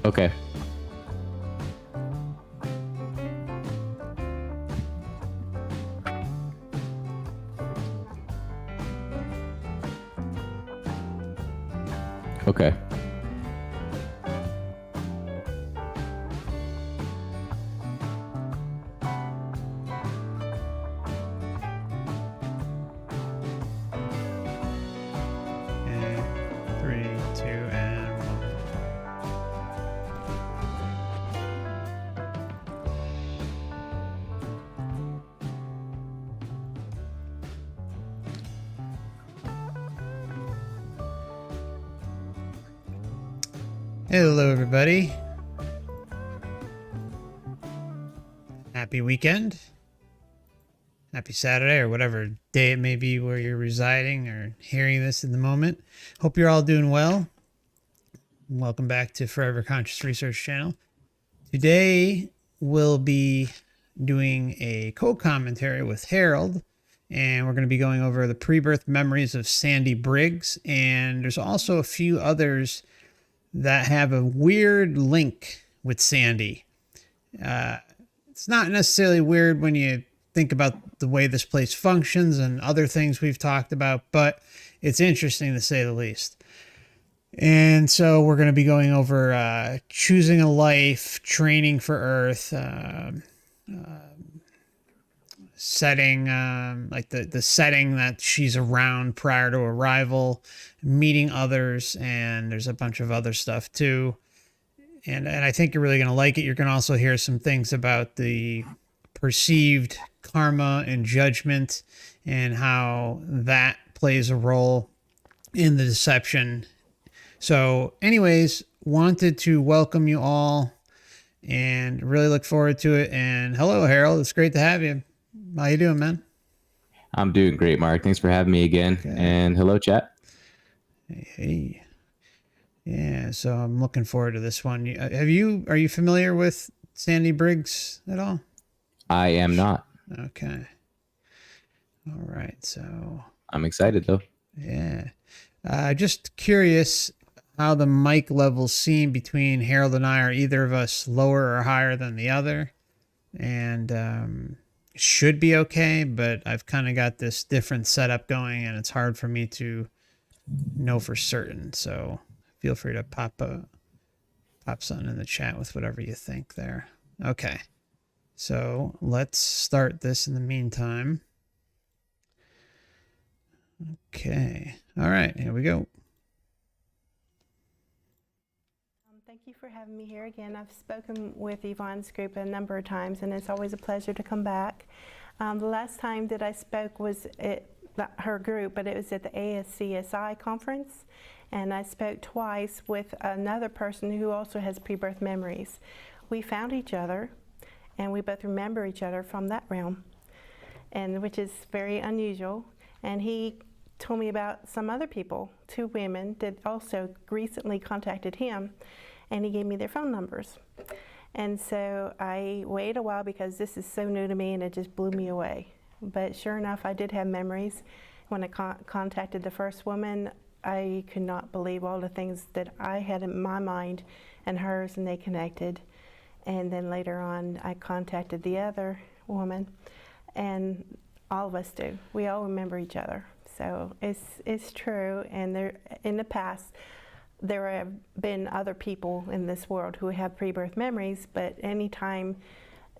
Okay. Okay. Okay. 3, 2, and 1. Hello, everybody. Happy weekend. Happy Saturday, or whatever day it may be where you're residing or hearing this in the moment. Hope you're all doing well. Welcome back to Forever Conscious Research Channel. Today we'll be doing a co-commentary with Harold, and we're going to be going over the pre-birth memories of Sandy Briggs, and there's also a few others that have a weird link with Sandy. It's not necessarily weird when you think about the way this place functions and other things we've talked about, but it's interesting to say the least. And so we're going to be going over choosing a life, training for Earth, setting, like the setting that she's around prior to arrival, meeting others, and there's a bunch of other stuff too. And I think you're really going to like it. You're going to also hear some things about the perceived karma and judgment and how that plays a role in the deception. So anyways, wanted to welcome you all and really look forward to it. And hello, Harold. It's great to have you. How you doing, man? I'm doing great, Mark. Thanks for having me again. Okay. And hello, chat. Hey. Yeah, so I'm looking forward to this one. Are you familiar with Sandy Briggs at all? I am not. Okay. All right. So I'm excited though. yeah. Just curious how the mic levels seem between Harold and I. Are either of us lower or higher than the other? And should be okay, but I've kind of got this different setup going, and it's hard for me to know for certain. So feel free to pop something in the chat with whatever you think there. Okay. So let's start this in the meantime. Okay. All right, here we go. Thank you for having me here again. I've spoken with Yvonne's group a number of times, and it's always a pleasure to come back. The last time that I spoke was at her group, but it was at the ASCSI conference, and I spoke twice with another person who also has pre-birth memories. We found each other, and we both remember each other from that realm, and which is very unusual. And he told me about some other people, 2 women that also recently contacted him, and he gave me their phone numbers. And so I waited a while because this is so new to me, and it just blew me away. But sure enough, I did have memories. When I contacted the first woman, I could not believe all the things that I had in my mind and hers, and they connected. And then later on, I contacted the other woman, and all of us do. We all remember each other. So it's true, and there, in the past, there have been other people in this world who have pre-birth memories, but anytime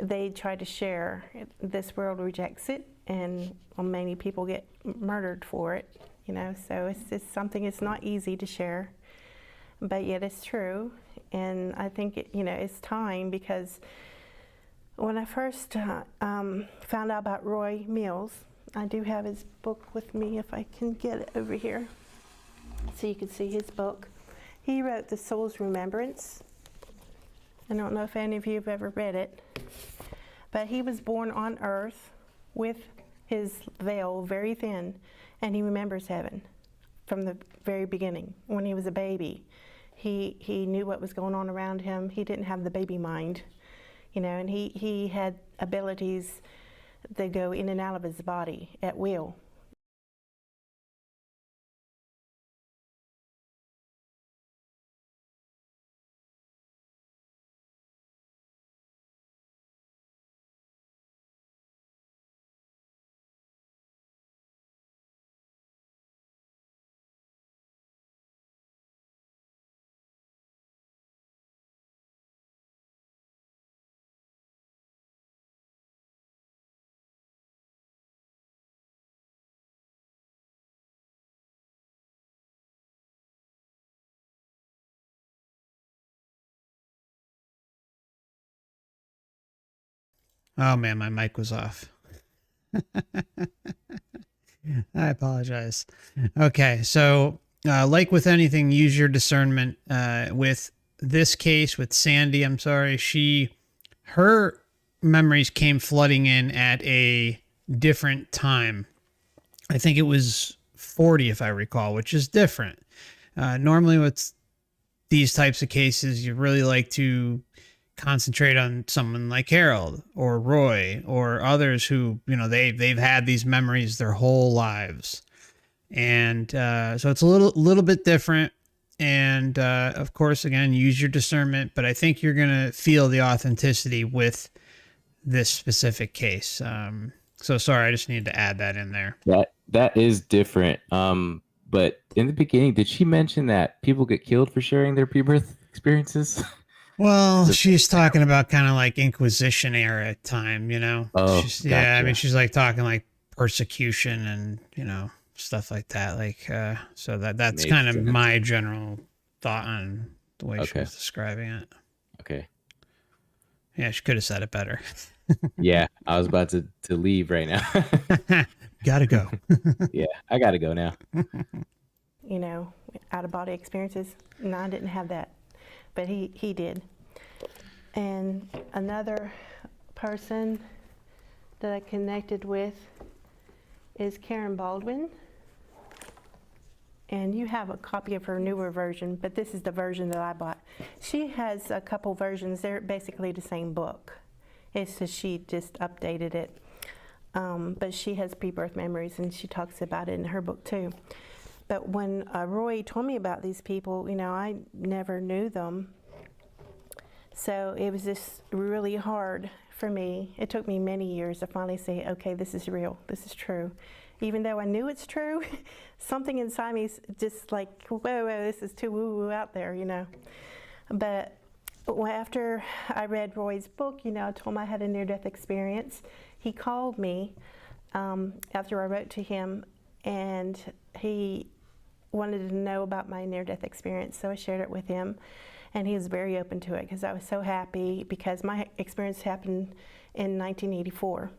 they try to share, this world rejects it, and many people get murdered for it, you know. So it's something, it's not easy to share, but yet it's true. And I think it's time, because when I first found out about Roy Mills, I do have his book with me, if I can get it over here so you can see his book. He wrote The Soul's Remembrance. I don't know if any of you have ever read it, but he was born on earth with his veil very thin, and he remembers heaven from the very beginning. When he was a baby, he knew what was going on around him. He didn't have the baby mind, you know, and he had abilities that go in and out of his body at will. Oh man, my mic was off. I apologize. Okay, so like with anything, use your discernment. With this case, with Sandy, I'm sorry, her memories came flooding in at a different time. I think it was 40, if I recall, which is different. Normally, with these types of cases, you really like to concentrate on someone like Harold or Roy or others who, they've had these memories their whole lives. And so it's a little bit different. And of course, again, use your discernment, but I think you're going to feel the authenticity with this specific case. So sorry, I just needed to add that in there. That is different. But in the beginning, did she mention that people get killed for sharing their pre-birth experiences? Well, she's talking about kind of like Inquisition era time, Oh, Yeah, I gotcha. mean, she's like talking like persecution and, stuff like that. Like, so that's Makes kind of sense. my general thought on the way she Okay. was describing it. Okay. Yeah, she could have said it better. Yeah, I was about to leave right now. Gotta go. Yeah, I gotta go now. Out of body experiences. No, I didn't have that, but he did. And another person that I connected with is Karen Baldwin. And you have a copy of her newer version, but this is the version that I bought. She has a couple versions. They're basically the same book. It's just she just updated it. But she has pre-birth memories, and she talks about it in her book too. But when Roy told me about these people, I never knew them. So it was just really hard for me. It took me many years to finally say, okay, this is real, this is true. Even though I knew it's true, something inside me is just like, whoa, this is too woo-woo out there, But after I read Roy's book, I told him I had a near-death experience. He called me after I wrote to him, and he wanted to know about my near-death experience, so I shared it with him. And he was very open to it because I was so happy, because my experience happened in 1984.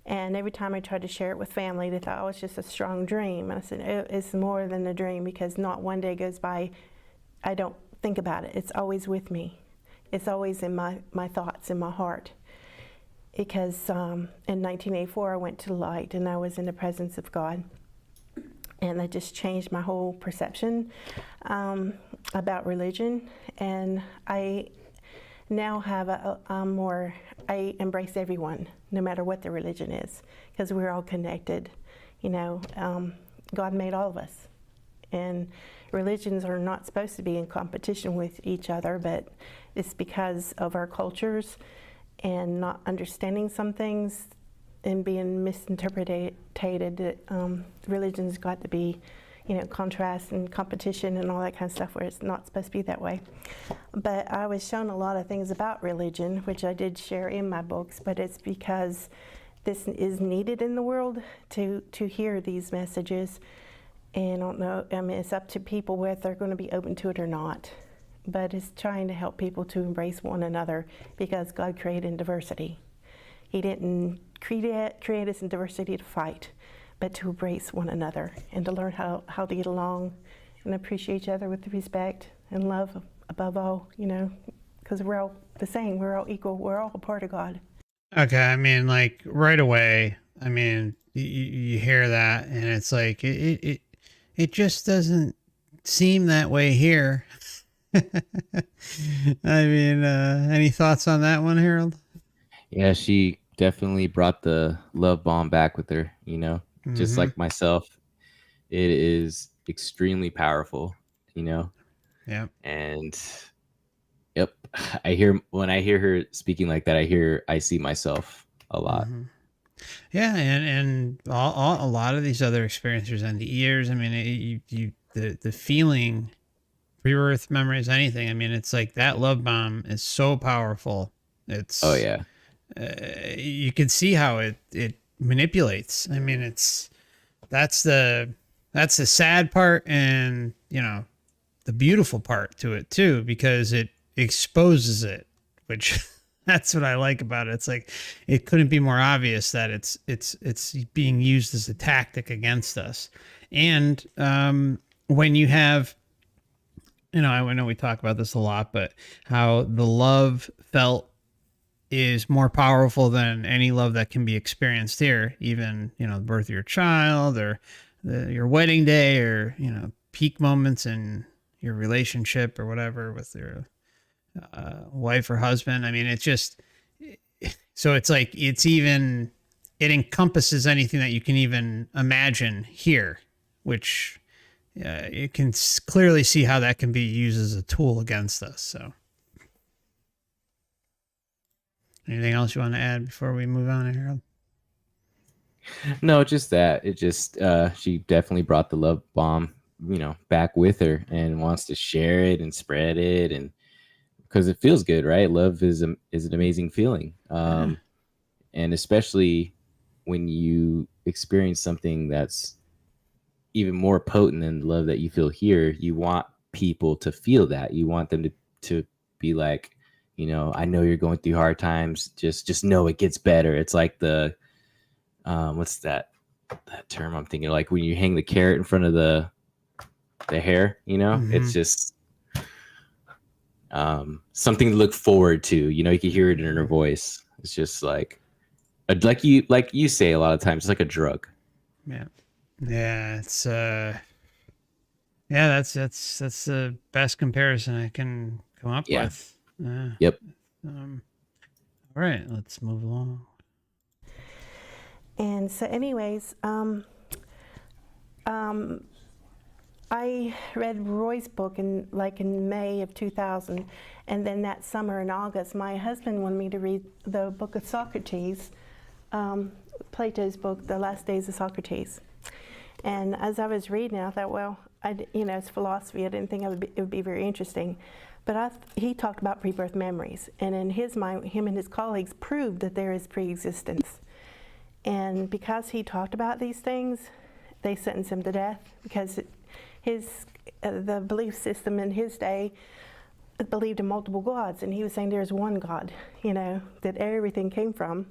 And every time I tried to share it with family, they thought, oh, it's just a strong dream. And I said, it's more than a dream, because not one day goes by I don't think about it. It's always with me. It's always in my thoughts, in my heart. Because in 1984, I went to the light, and I was in the presence of God. And that just changed my whole perception about religion. And I now have I embrace everyone, no matter what their religion is, because we're all connected. God made all of us. And religions are not supposed to be in competition with each other, but it's because of our cultures and not understanding some things and being misinterpreted that religion's got to be, contrast and competition and all that kind of stuff, where it's not supposed to be that way. But I was shown a lot of things about religion, which I did share in my books, but it's because this is needed in the world to hear these messages. And I don't know, it's up to people whether they're going to be open to it or not. But it's trying to help people to embrace one another, because God created diversity. He didn't create us in diversity to fight, but to embrace one another and to learn how to get along and appreciate each other with respect and love above all, because we're all the same, we're all equal, we're all a part of God. Okay, like right away, you hear that, and it's like, it just doesn't seem that way here. Any thoughts on that one, Harold? Yeah, she definitely brought the love bomb back with her, just like myself. It is extremely powerful, Yeah. And yep, when I hear her speaking like that, I see myself a lot. Yeah, and a lot of these other experiences and the years, the feeling, pre-birth memories, anything. It's like that love bomb is so powerful. It's, Oh yeah. You can see how it manipulates. That's the sad part, and the beautiful part to it too, because it exposes it, which That's what I like about it. It's like it couldn't be more obvious that it's being used as a tactic against us. And when you have, I know we talk about this a lot, but how the love felt is more powerful than any love that can be experienced here. Even the birth of your child, or your wedding day, or peak moments in your relationship or whatever with your wife or husband. I mean, it's just, so it's like it encompasses anything that you can even imagine here, which you can clearly see how that can be used as a tool against us. So anything else you want to add before we move on, Harold? No, just that. It just she definitely brought the love bomb, back with her, and wants to share it and spread it, and because it feels good, right? Love is an amazing feeling, and especially when you experience something that's even more potent than the love that you feel here. You want people to feel that. You want them to be like, I know you're going through hard times. Just know it gets better. It's like the what's that term I'm thinking, like when you hang the carrot in front of the hair, it's just something to look forward to. You can hear it in her voice. It's just like you say a lot of times, it's like a drug. Yeah, it's that's the best comparison I can come up with. Yep. All right, let's move along. And so anyways, I read Roy's book in May of 2000, and then that summer in August, my husband wanted me to read the book of Socrates, Plato's book, The Last Days of Socrates. And as I was reading it, I thought, well, it's philosophy. I didn't think it would be very interesting. But he talked about pre-birth memories, and in his mind, him and his colleagues proved that there is pre-existence. And because he talked about these things, they sentenced him to death, because the belief system in his day believed in multiple gods, and he was saying there's one God, that everything came from.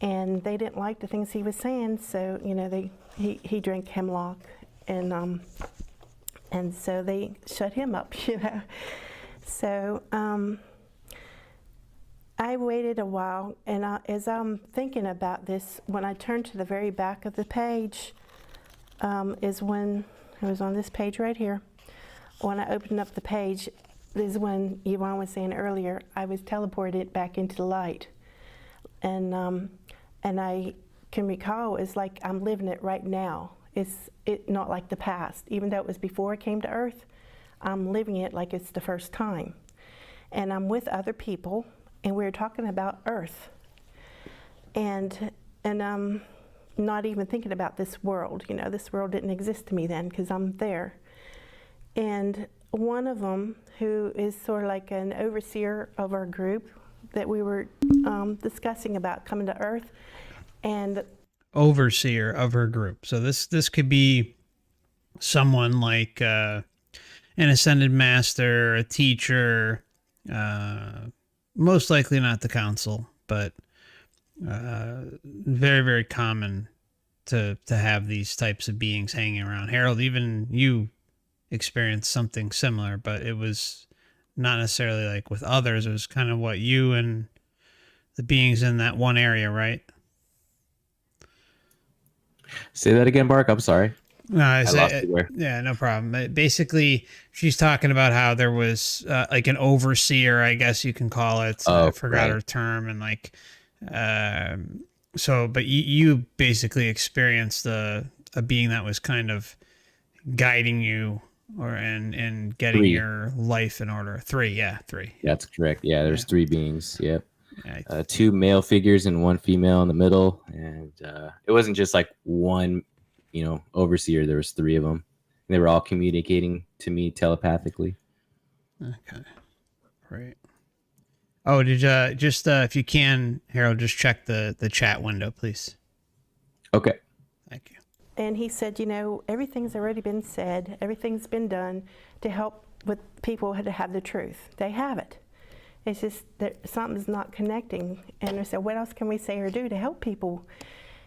And they didn't like the things he was saying, so he drank hemlock, and so they shut him up, So I waited a while, and as I'm thinking about this, when I turned to the very back of the page, is when I was on this page right here. When I opened up the page, this is when Yvonne was saying earlier, I was teleported back into the light. And I can recall, it's like I'm living it right now. It's not like the past. Even though it was before I came to Earth, I'm living it like it's the first time. And I'm with other people, and we're talking about Earth. And I'm not even thinking about this world. This world didn't exist to me then, because I'm there. And one of them, who is sort of like an overseer of our group, that we were discussing about coming to Earth, and overseer of her group. So this could be someone like an ascended master, a teacher, most likely not the council, but very, very common to have these types of beings hanging around. Harold, even you experienced something similar, but it was not necessarily like with others. It was kind of what you and the beings in that one area, right? Say that again, Bark. I'm sorry. No, I lost you there. Yeah, no problem. Basically, she's talking about how there was like an overseer, I guess you can call it. I forgot her term, and like, so. But you basically experienced a being that was kind of guiding you, and getting your life in order. Three. That's correct. Yeah, there's three beings. Yep. Yeah. Two male figures and one female in the middle, and it wasn't just like one, overseer. There was three of them. They were all communicating to me telepathically. Okay, great. Oh, did you just if you can, Harold, just check the chat window, please. Okay. Thank you. And he said, everything's already been said, everything's been done to help with people to have the truth. They have it. It's just that something's not connecting. And I said, what else can we say or do to help people?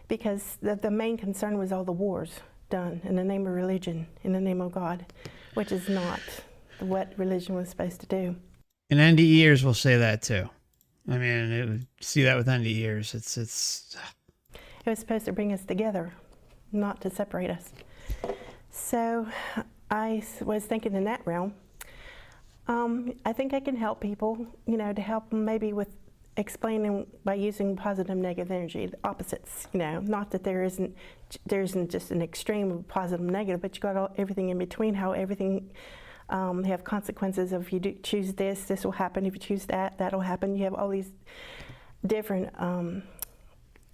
Because the main concern was all the wars done in the name of religion, in the name of God, which is not what religion was supposed to do. And NDEers will say that too. I mean, see that with NDEers. It was supposed to bring us together, not to separate us. So I was thinking in that realm. I think I can help people, to help them maybe with explaining by using positive, negative energy, the opposites. Not that there isn't just an extreme of positive, negative, but you got everything in between. How everything have consequences of if you choose this will happen. If you choose that, that'll happen. You have all these different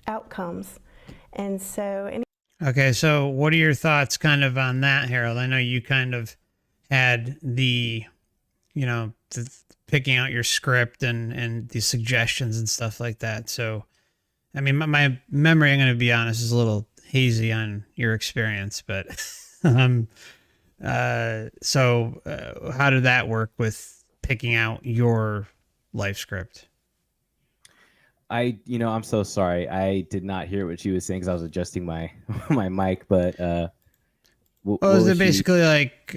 outcomes, and so. Okay, so what are your thoughts kind of on that, Harold? I know you kind of had the picking out your script and the suggestions and stuff like that. So, I mean, my memory, I'm going to be honest, is a little hazy on your experience, but so how did that work with picking out your life script? I'm so sorry. I did not hear what she was saying because I was adjusting my my mic. But is it basically like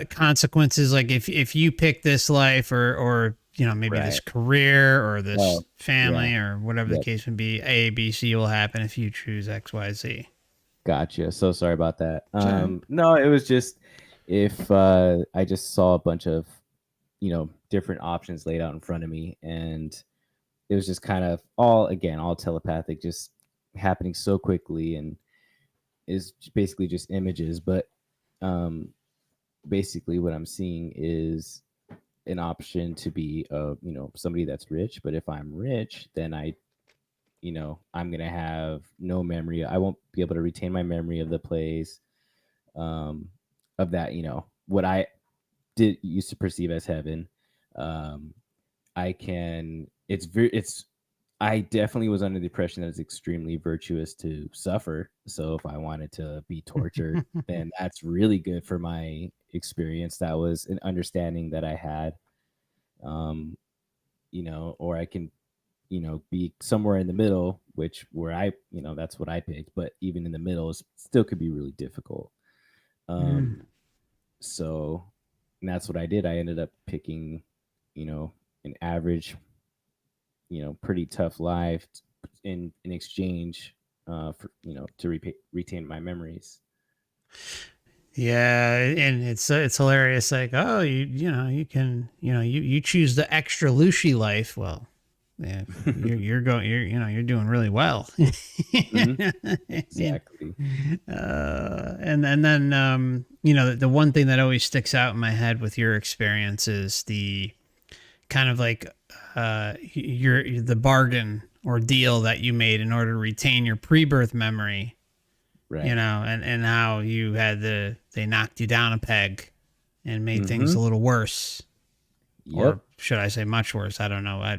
consequences? Like if you pick this life or maybe this career or this family or whatever the case would be, A, B, C will happen if you choose X, Y, Z. Gotcha. So sorry about that. No, it was just if I just saw a bunch of different options laid out in front of me, and it was just kind of all telepathic, just happening so quickly, and is basically just images. But basically what I'm seeing is an option to be somebody that's rich. But if I'm rich, then I'm gonna have no memory. I won't be able to retain my memory of the place, of that, what I used to perceive as heaven. I definitely was under the impression that it's extremely virtuous to suffer. So if I wanted to be tortured, then that's really good for my experience. That was an understanding that I had. Or I can, be somewhere in the middle, where I, that's what I picked. But even in the middle, still could be really difficult. So that's what I did. I ended up picking, an average, pretty tough life in exchange for to retain my memories. Yeah, and it's hilarious. Like, oh, you can you choose the extra Lucy life. Well, yeah, you're doing really well. Exactly. And then the one thing that always sticks out in my head with your experience is the kind of like the bargain or deal that you made in order to retain your pre-birth memory. Right. And how you had they knocked you down a peg and made things a little worse. Yep. Or should I say much worse? I don't know.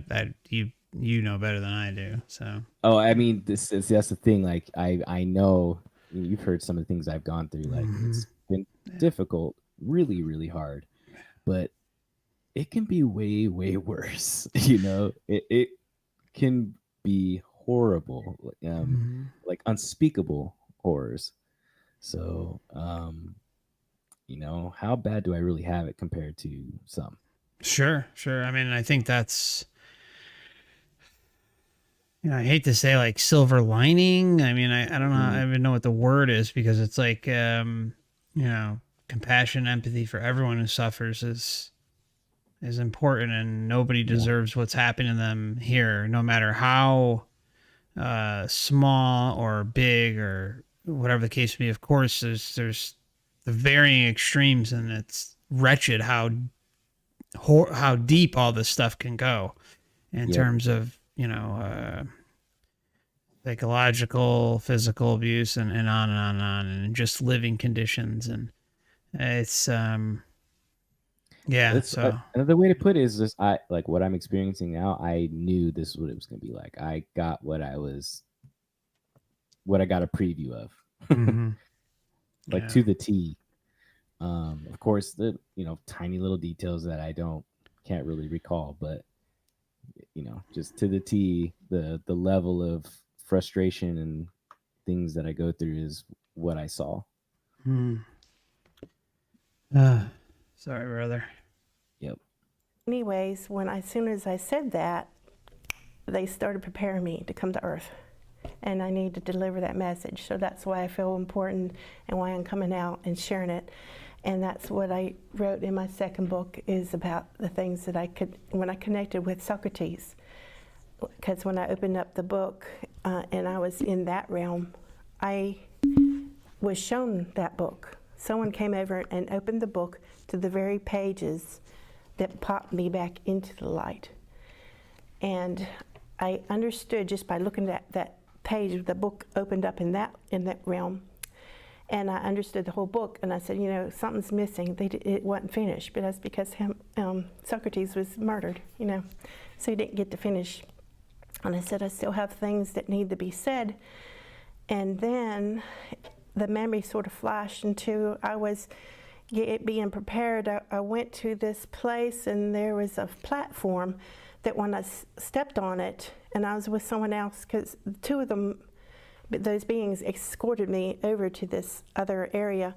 You know better than I do. So. Oh, I mean, that's the thing. Like, I know you've heard some of the things I've gone through. Like, it's been difficult, really, really hard, but it can be way, way worse. It can be horrible, like unspeakable horrors. So, how bad do I really have it compared to some? Sure. I mean, I think that's, I hate to say like silver lining. I mean, I don't know. I don't even know what the word is, because it's like, compassion, empathy for everyone who suffers is important, and nobody deserves what's happening to them here, no matter how small or big or whatever the case may be. Of course, there's the varying extremes, and it's wretched how deep all this stuff can go in terms of psychological, physical abuse, and on and on and on, and just living conditions. And it's so another way to put it is just like what I'm experiencing now. I knew this is what it was going to be like. I got what I got a preview of, like to the T. Of course, the tiny little details that I can't really recall, but just to the T, the level of frustration and things that I go through is what I saw. Sorry, brother. Yep. Anyways, as soon as I said that, they started preparing me to come to Earth. And I need to deliver that message. So that's why I feel important and why I'm coming out and sharing it. And that's what I wrote in my second book, is about the things that when I connected with Socrates. Because when I opened up the book and I was in that realm, I was shown that book. Someone came over and opened the book to the very pages that popped me back into the light. And I understood just by looking at that page, the book opened up in that realm. And I understood the whole book, and I said, something's missing. It wasn't finished, but that's because Socrates was murdered, so he didn't get to finish. And I said, I still have things that need to be said. And then the memory sort of flashed into, I was being prepared. I went to this place, and there was a platform that when I stepped on it, and I was with someone else, because two of them, those beings escorted me over to this other area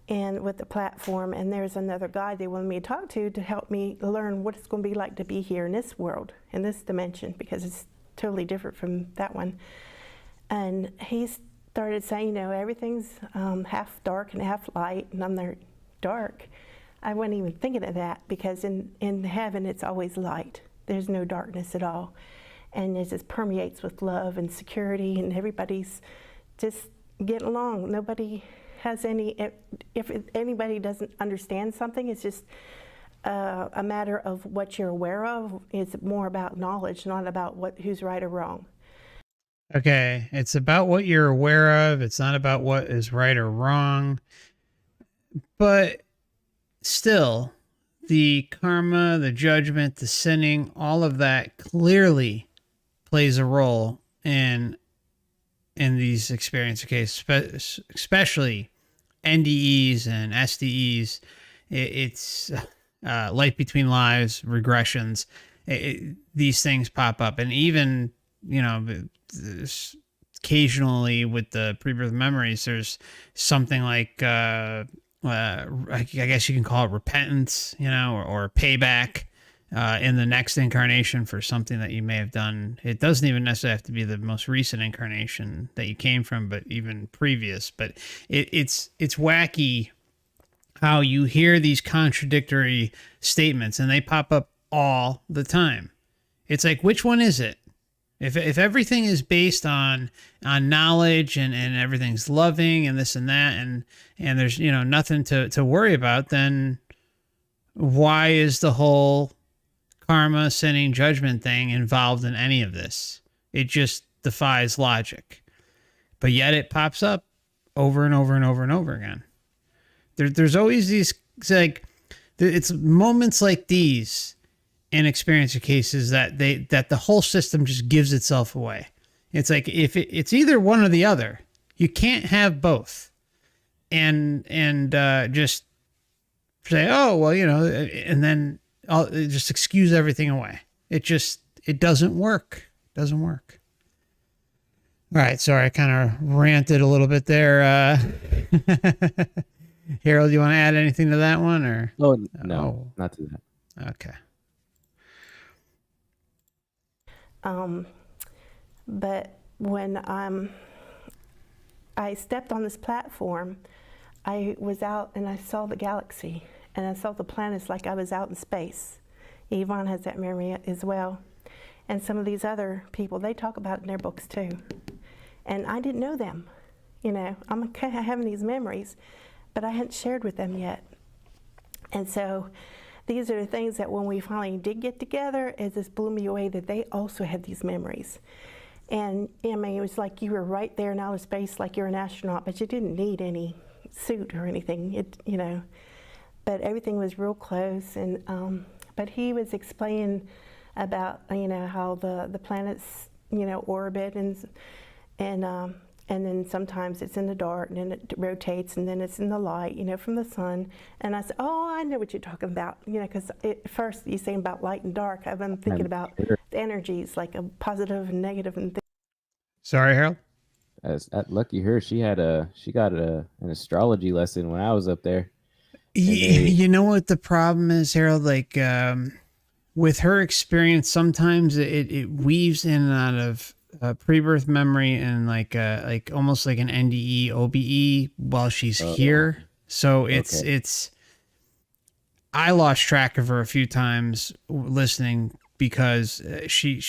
and with the platform, and there's another guy they wanted me to talk to help me learn what it's going to be like to be here in this world, in this dimension, because it's totally different from that one. And he started saying, everything's half dark and half light, and I'm there dark. I wasn't even thinking of that, because in heaven it's always light. There's no darkness at all. And it just permeates with love and security, and everybody's just getting along. Nobody has if anybody doesn't understand something, it's just a matter of what you're aware of. It's more about knowledge, not about who's right or wrong. Okay, it's about what you're aware of. It's not about what is right or wrong. But still, the karma, the judgment, the sinning, all of that clearly plays a role in these experience cases, especially NDEs and SDEs. It's life between lives, regressions. These things pop up, and even occasionally with the pre-birth memories, there's something like I guess you can call it repentance, or payback in the next incarnation for something that you may have done. It doesn't even necessarily have to be the most recent incarnation that you came from, but even previous. But it's wacky how you hear these contradictory statements, and they pop up all the time. It's like, which one is it? If everything is based on knowledge and everything's loving and this and that, and there's nothing to worry about, then why is the whole karma, sinning, judgment thing involved in any of this? It just defies logic. But yet it pops up over and over and over and over again. There's always these, it's moments like these in experience cases that the whole system just gives itself away. It's like, if it's either one or the other, you can't have both. And just say, oh, well, and then I'll just excuse everything away. It doesn't work. It doesn't work. All right. Sorry. I kind of ranted a little bit there. Harold, you want to add anything to that one, or? Oh, no, not to that. Okay. But when I stepped on this platform, I was out and I saw the galaxy, and I saw the planets like I was out in space. Yvonne has that memory as well. And some of these other people, they talk about it in their books too. And I didn't know them. I'm kind of having these memories, but I hadn't shared with them yet. And so these are the things that when we finally did get together, it just blew me away that they also had these memories. And it was like you were right there in outer space, like you're an astronaut, but you didn't need any suit or anything, but everything was real close. And but he was explaining about how the planets orbit, and and then sometimes it's in the dark, and then it rotates, and then it's in the light, from the sun. And I said, oh, I know what you're talking about, because at first you saying about light and dark, I've been thinking about the energies, like a positive and negative and things. Sorry, Harold. Lucky her, she got an astrology lesson when I was up there. You know what the problem is, Harold? Like, with her experience, sometimes it weaves in and out of pre-birth memory and like almost like an NDE, OBE while she's here. So it's. I lost track of her a few times listening because she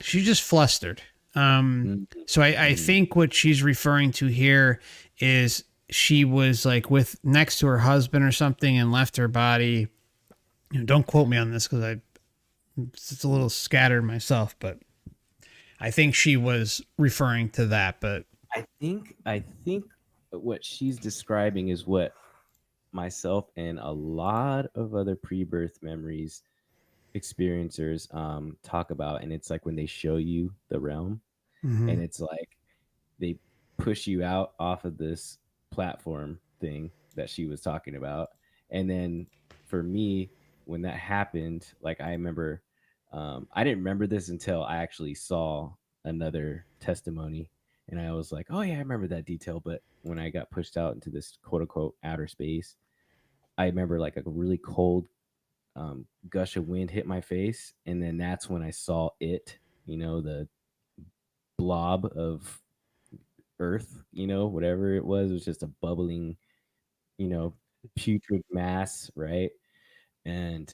just flustered. So I think what she's referring to here is she was like next to her husband or something and left her body. Don't quote me on this because it's a little scattered myself, but I think she was referring to that. But I think what she's describing is what myself and a lot of other pre-birth memories experiencers talk about, and it's like when they show you the realm, and it's like they push you out off of this platform thing that she was talking about. And then for me, when that happened, like I remember, I didn't remember this until I actually saw another testimony, and I was like, oh yeah, I remember that detail. But when I got pushed out into this quote unquote outer space, I remember like a really cold gush of wind hit my face, and then that's when I saw it, the blob of earth, whatever it was just a bubbling, putrid mass, right? And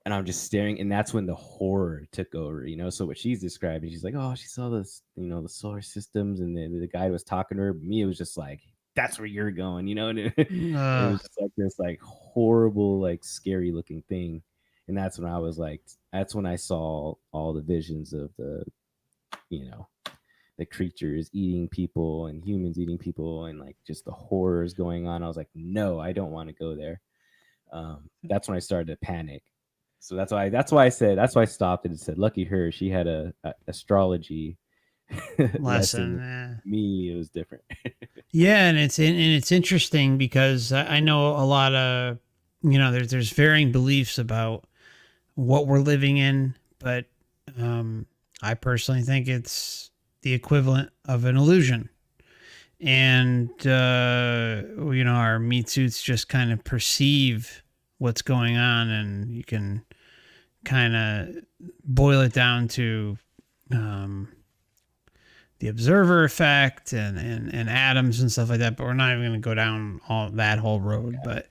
I'm just staring, and that's when the horror took over, So what she's describing, she's like, oh, she saw this, the solar systems, and then the guy was talking to her. But me, it was just like, that's where you're going, and it was just like this like horrible, like scary looking thing. And that's when I was like, that's when I saw all the visions of the creatures eating people and humans eating people, and like just the horrors going on. I was like, no, I don't want to go there. That's when I started to panic. So that's why I stopped and said, lucky her, she had a astrology lesson. Yeah. Me, it was different. Yeah, and it's interesting because I know a lot of there's varying beliefs about what we're living in, but I personally think it's the equivalent of an illusion, and our meat suits just kind of perceive what's going on, and you can kind of boil it down to the observer effect and atoms and stuff like that. But we're not even going to go down that whole road. But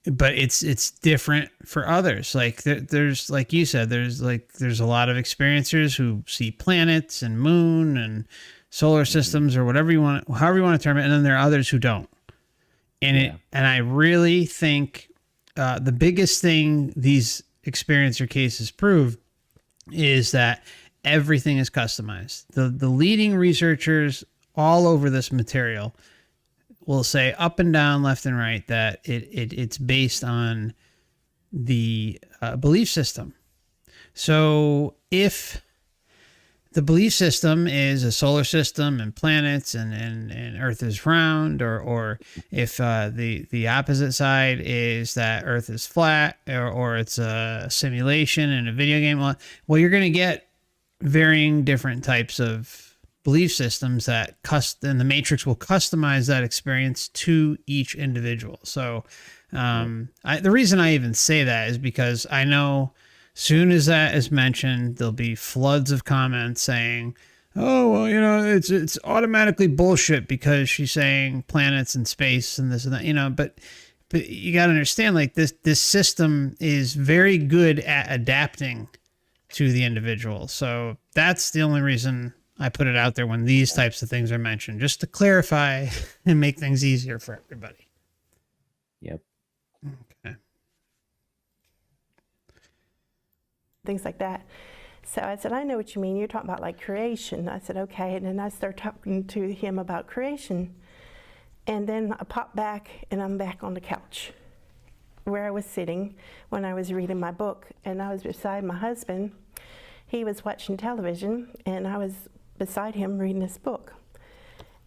but it's different for others. Like there's like you said, there's a lot of experiencers who see planets and moon and solar systems or whatever however you want to term it, and then there are others who don't. And I really think the biggest thing these experiencer cases prove is that everything is customized. The leading researchers all over this material will say up and down, left and right, that it's based on the belief system. So if the belief system is a solar system and planets and Earth is round, or if the opposite side is that Earth is flat, or it's a simulation in a video game, well, you're going to get varying different types of belief systems and the Matrix will customize that experience to each individual. So the reason I even say that is because I know soon as that is mentioned, there'll be floods of comments saying, oh, well, it's automatically bullshit because she's saying planets and space and this and that, but you got to understand, like this system is very good at adapting to the individual. So that's the only reason I put it out there when these types of things are mentioned, just to clarify and make things easier for everybody. Yep. Okay. Things like that. So I said, I know what you mean. You're talking about like creation. I said, okay. And then I started talking to him about creation. And then I popped back and I'm back on the couch where I was sitting when I was reading my book. And I was beside my husband. He was watching television and I was beside him reading this book.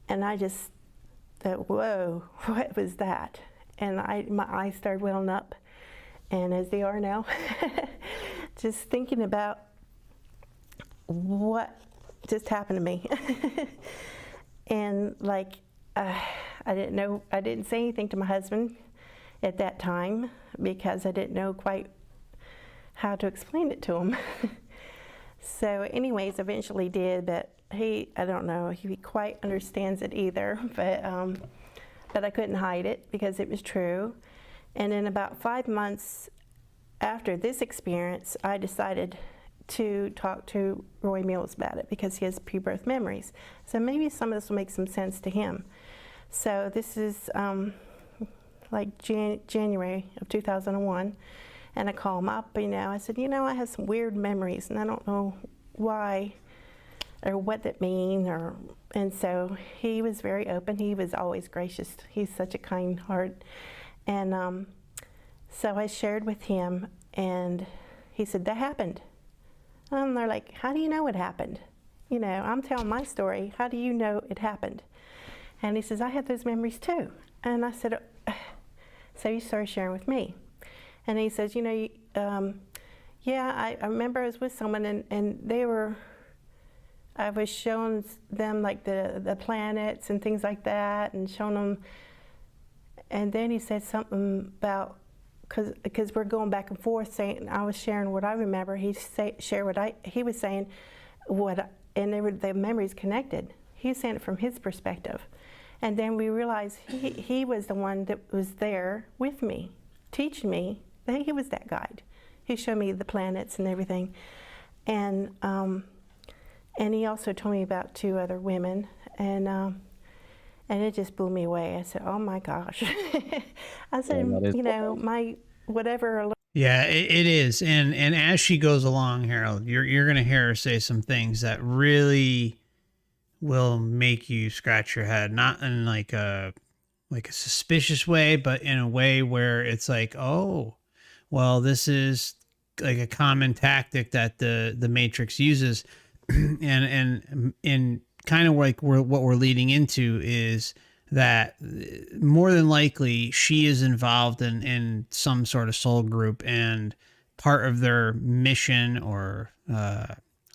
And I just thought, whoa, what was that? And my eyes started welling up, and as they are now, just thinking about what just happened to me. And like, I didn't say anything to my husband at that time because I didn't know quite how to explain it to him. So anyways, eventually did, but I don't know, he quite understands it either, but I couldn't hide it because it was true. And in about 5 months after this experience, I decided to talk to Roy Mills about it because he has pre-birth memories. So maybe some of this will make some sense to him. So this is like January of 2001, and I call him up, I said, I have some weird memories and I don't know why or what that mean, and so he was very open. He was always gracious. He's such a kind heart. And so I shared with him, and he said, that happened. And they're like, how do you know it happened? I'm telling my story. How do you know it happened? And he says, I have those memories too. And I said, so he started sharing with me. And he says, yeah, I remember I was with someone, and I was showing them like the planets and things like that, and showing them. And then he said something about, because we're going back and forth saying, I was sharing what I remember, shared what he was saying, and the memories connected. He was saying it from his perspective. And then we realized he was the one that was there with me, teaching me. He was that guide. He showed me the planets and everything. And he also told me about 2 other women, and it just blew me away. I said, oh my gosh. I said, my whatever. Yeah, it is. And as she goes along, Harold, you're going to hear her say some things that really will make you scratch your head, not in like a suspicious way, but in a way where it's like, oh, well, this is like a common tactic that the Matrix uses. and kind of like what we're leading into is that more than likely she is involved in some sort of soul group, and part of their mission or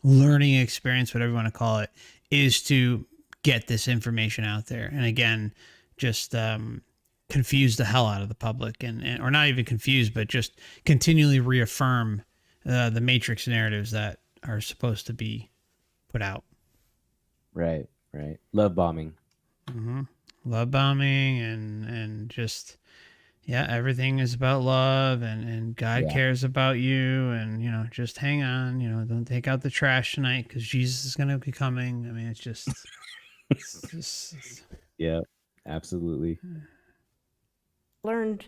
learning experience, whatever you want to call it, is to get this information out there. And again, just confuse the hell out of the public, and or not even confuse, but just continually reaffirm the Matrix narratives that are supposed to be put out. Right. Love bombing. Mm-hmm. Love bombing, and just, yeah, everything is about love, and God cares about you, and just hang on, don't take out the trash tonight because Jesus is going to be coming. I mean, it's just, yeah, absolutely. Learned,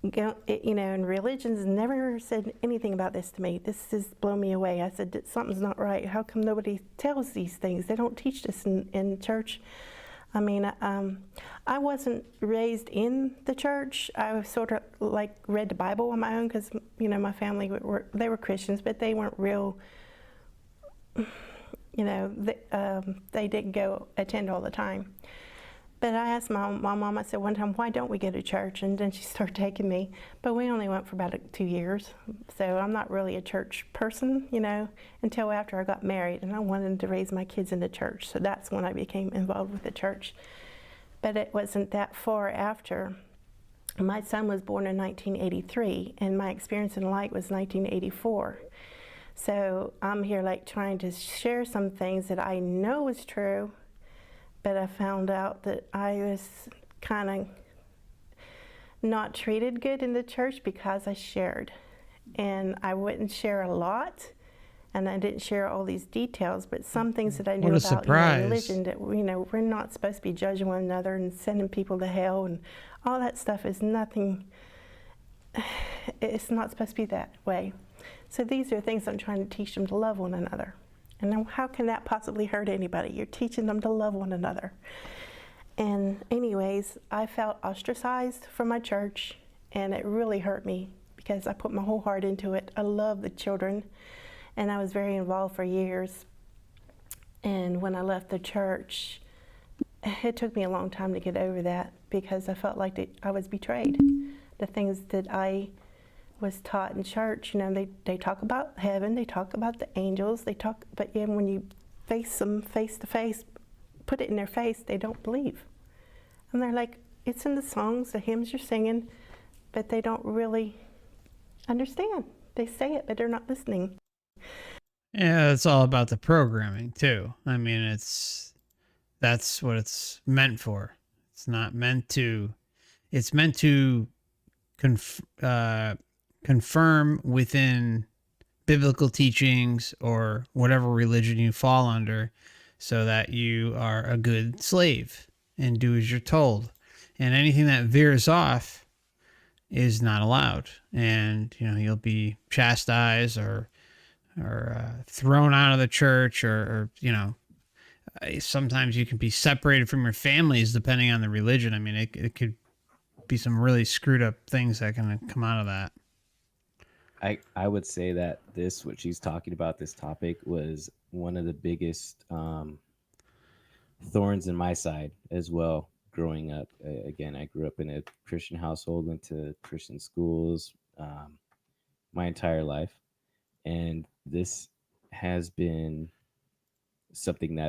and religions never said anything about this to me. This has blown me away. I said, something's not right. How come nobody tells these things? They don't teach this in church. I mean, I wasn't raised in the church. I was sort of like read the Bible on my own because, my family they were Christians, but they weren't real, they didn't go attend all the time. But I asked my mom, I said one time, why don't we go to church? And then she started taking me. But we only went for about 2 years. So I'm not really a church person, until after I got married. And I wanted to raise my kids in the church. So that's when I became involved with the church. But it wasn't that far after. My son was born in 1983, and my experience in light was 1984. So I'm here like trying to share some things that I know is true, but I found out that I was kind of not treated good in the church because I shared. And I wouldn't share a lot, and I didn't share all these details, but some things that I knew about religion, that we're not supposed to be judging one another and sending people to hell, and all that stuff is nothing. It's not supposed to be that way. So these are things I'm trying to teach them, to love one another. And then how can that possibly hurt anybody? You're teaching them to love one another. And anyways, I felt ostracized from my church, and it really hurt me because I put my whole heart into it. I love the children, and I was very involved for years. And when I left the church, it took me a long time to get over that because I felt like I was betrayed. The things that I was taught in church, they talk about heaven, they talk about the angels, but yeah, when you face them face to face, put it in their face, they don't believe. And they're like, it's in the songs, the hymns you're singing, but they don't really understand. They say it, but they're not listening. Yeah, it's all about the programming too. I mean, that's what it's meant for. It's not meant to. It's meant to confirm within biblical teachings or whatever religion you fall under, so that you are a good slave and do as you're told. And anything that veers off is not allowed, and you'll be chastised or thrown out of the church, or sometimes you can be separated from your families depending on the religion. I mean, it could be some really screwed up things that can come out of that. I would say that what she's talking about, this topic, was one of the biggest thorns in my side as well. Growing up, again, I grew up in a Christian household, went to Christian schools my entire life. And this has been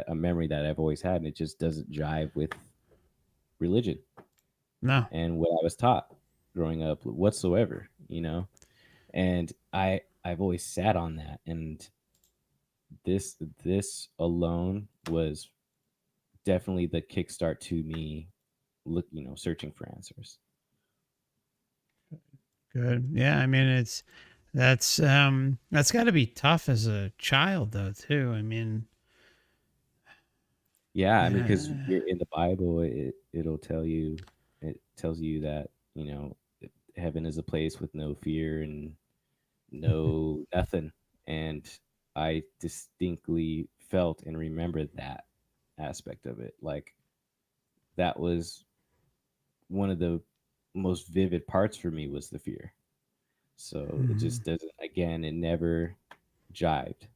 a memory that I've always had, and it just doesn't jive with religion. No. And what I was taught growing up whatsoever, and I've always sat on that. And this alone was definitely the kickstart to me searching for answers. Good. Yeah. I mean, that's got to be tough as a child though, too. I mean, yeah, I mean, because in the Bible, it tells you that, heaven is a place with no fear and no nothing. And I distinctly felt and remembered that aspect of it. Like, that was one of the most vivid parts for me, was the fear. So it just doesn't, again, it never jived.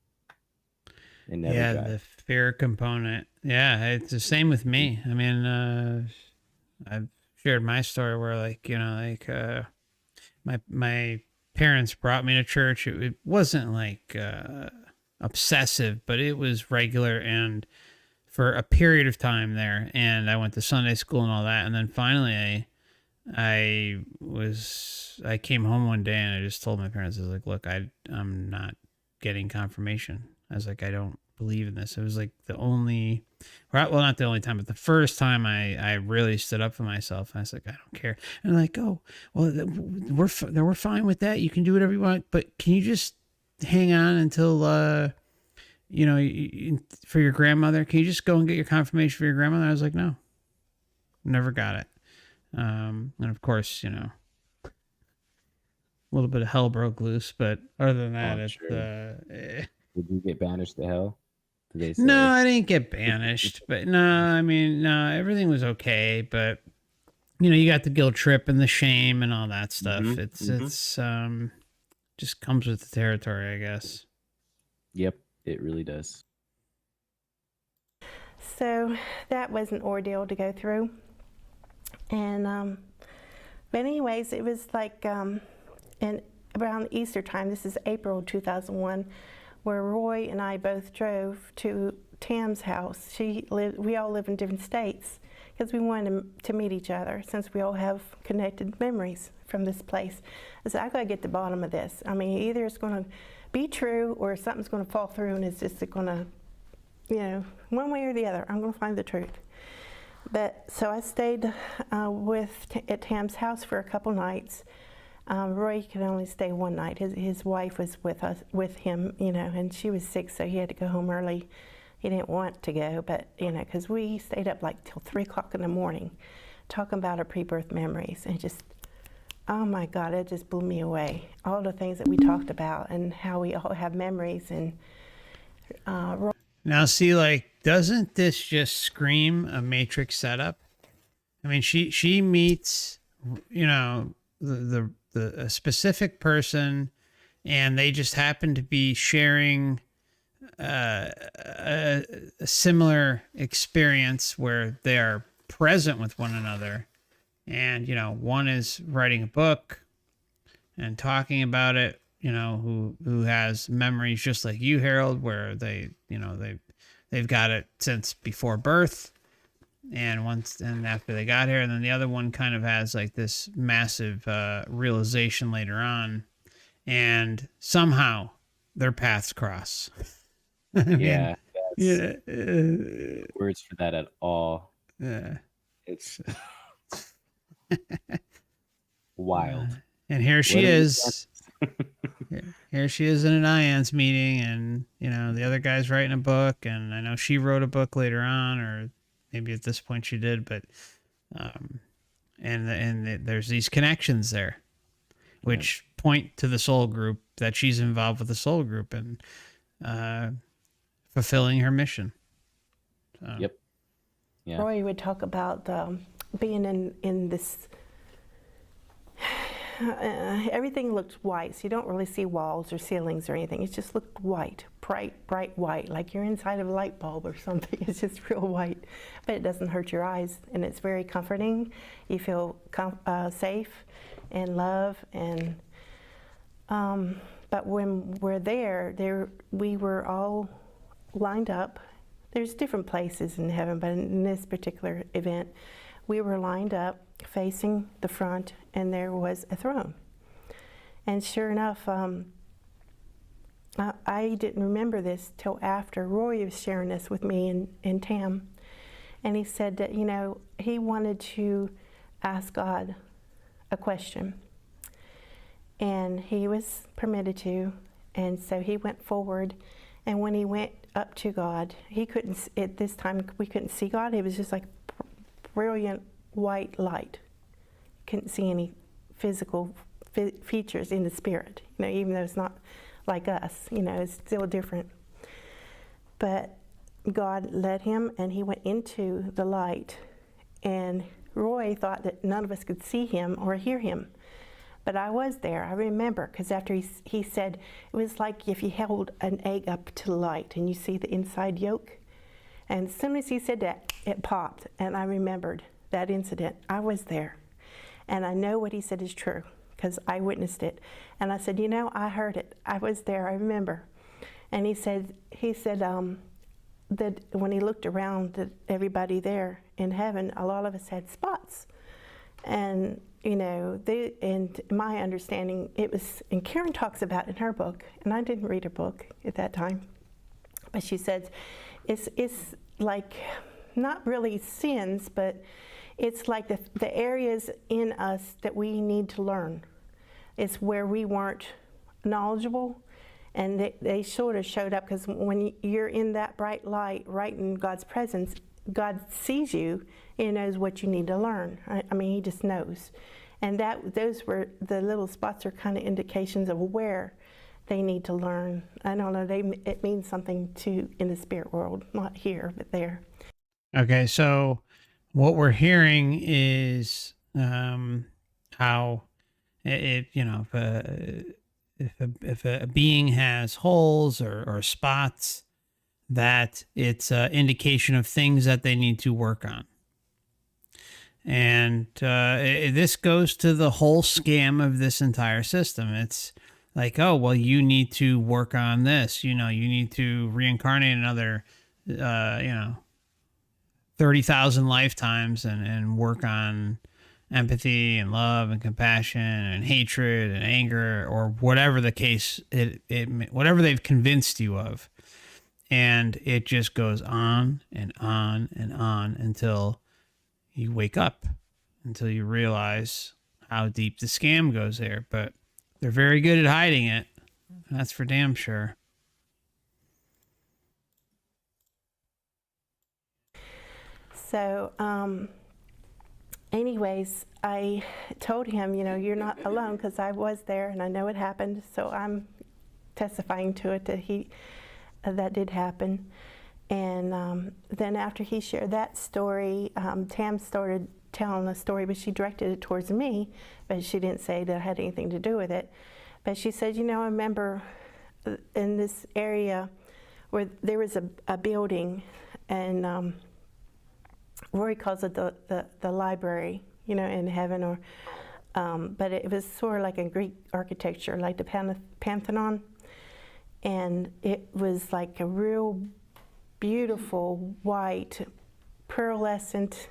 The fear component. Yeah, it's the same with me. I mean, I've shared my story where my parents brought me to church. It wasn't like obsessive, but it was regular and for a period of time there. And I went to Sunday school and all that. And then finally I came home one day and I just told my parents, I was like, look, I'm not getting confirmation. I was like, I don't believe in this. It was like not the only time, but the first time I really stood up for myself. I was like, I don't care. And they're like, oh, well, we're fine with that. You can do whatever you want, but can you just hang on until, for your grandmother? Can you just go and get your confirmation for your grandmother? I was like, no, never got it. And of course, a little bit of hell broke loose, but other than that, Did you get banished to hell? Did they say? No, I didn't get banished, but no, I mean, no, everything was okay, but you got the guilt trip and the shame and all that stuff. It's just comes with the territory, I guess. Yep, it really does. So that was an ordeal to go through. And but anyways, it was like in around Easter time, this is April 2001, where Roy and I both drove to Tam's house. We all live in different states because we wanted to meet each other since we all have connected memories from this place. I said, I gotta get to the bottom of this. I mean, either it's gonna be true or something's gonna fall through and it's just gonna, one way or the other, I'm gonna find the truth. But so I stayed at Tam's house for a couple nights. Roy could only stay one night. His wife was with him, and she was sick, so he had to go home early. He didn't want to go, but because we stayed up like till 3 o'clock in the morning, talking about our pre-birth memories, and just, oh my God, it just blew me away. All the things that we talked about and how we all have memories and. Now, see, doesn't this just scream a Matrix setup? I mean, she meets, a specific person, and they just happen to be sharing a similar experience where they are present with one another. And, you know, one is writing a book and talking about it, you know, who has memories just like you, Harold, where they, you know, they've got it since before birth. And after they got here, and then the other one kind of has like this massive realization later on, and somehow their paths cross. I mean, Yeah, yeah, words for that at all. yeah. It's wild. And here she What are is. Here she is in an IANS meeting, and you know the other guy's writing a book, and I know she wrote a book later on, or maybe at this point she did, but there's these connections there, which point to the soul group, that she's involved with the soul group and fulfilling her mission. So. Yep. Yeah. Roy would talk about being in this. Everything looked white, so you don't really see walls or ceilings or anything. It just looked white, bright white, like you're inside of a light bulb or something. It's just real white, but it doesn't hurt your eyes, and it's very comforting. You feel safe and love, and but when we're there, we were all lined up. There's different places in heaven, but in this particular event, we were lined up facing the front, and there was a throne. And sure enough, I didn't remember this till after Roy was sharing this with me and Tam. And he said that, you know, he wanted to ask God a question. And he was permitted to, and so he went forward. And when he went up to God, he couldn't, at this time, we couldn't see God. It was just like brilliant white light. Couldn't see any physical features in the spirit, you know, even though it's not like us, you know, it's still different. But God led him, and he went into the light, and Roy thought that none of us could see him or hear him. But I was there, I remember, because after he said, it was like if you held an egg up to the light and you see the inside yolk. And as soon as he said that, it popped, and I remembered that incident. I was there, and I know what he said is true because I witnessed it. And I said, you know, I heard it. I was there. I remember. And he said that when he looked around at everybody there in heaven, a lot of us had spots. And you know, and my understanding, it was, and Karen talks about in her book, and I didn't read her book at that time, but she says it's like not really sins, but it's like the areas in us that we need to learn. It's where we weren't knowledgeable, and they sort of showed up, because when you're in that bright light, right in God's presence, God sees you. He knows what you need to learn. I mean, he just knows. And those were, the little spots are kind of indications of where they need to learn. I don't know, it means something in the spirit world, not here, but there. Okay, so what we're hearing is how it, you know, if a being has holes or spots, that it's an indication of things that they need to work on. And this goes to the whole scam of this entire system. It's like, oh, well, you need to work on this. You know, you need to reincarnate another, 30,000 lifetimes and work on empathy and love and compassion and hatred and anger, or whatever the case, whatever they've convinced you of. And it just goes on and on and on until you wake up, until you realize how deep the scam goes there. But they're very good at hiding it. That's for damn sure. So, anyways, I told him, you know, you're not alone, because I was there and I know it happened. So I'm testifying to it that that did happen. And then after he shared that story, Tam started telling the story, but she directed it towards me, but she didn't say that it had anything to do with it. But she said, you know, I remember in this area where there was a building, and Rory calls it the library, in heaven, or but it was sort of like a Greek architecture, like the Pantheon, and it was like a real beautiful white pearlescent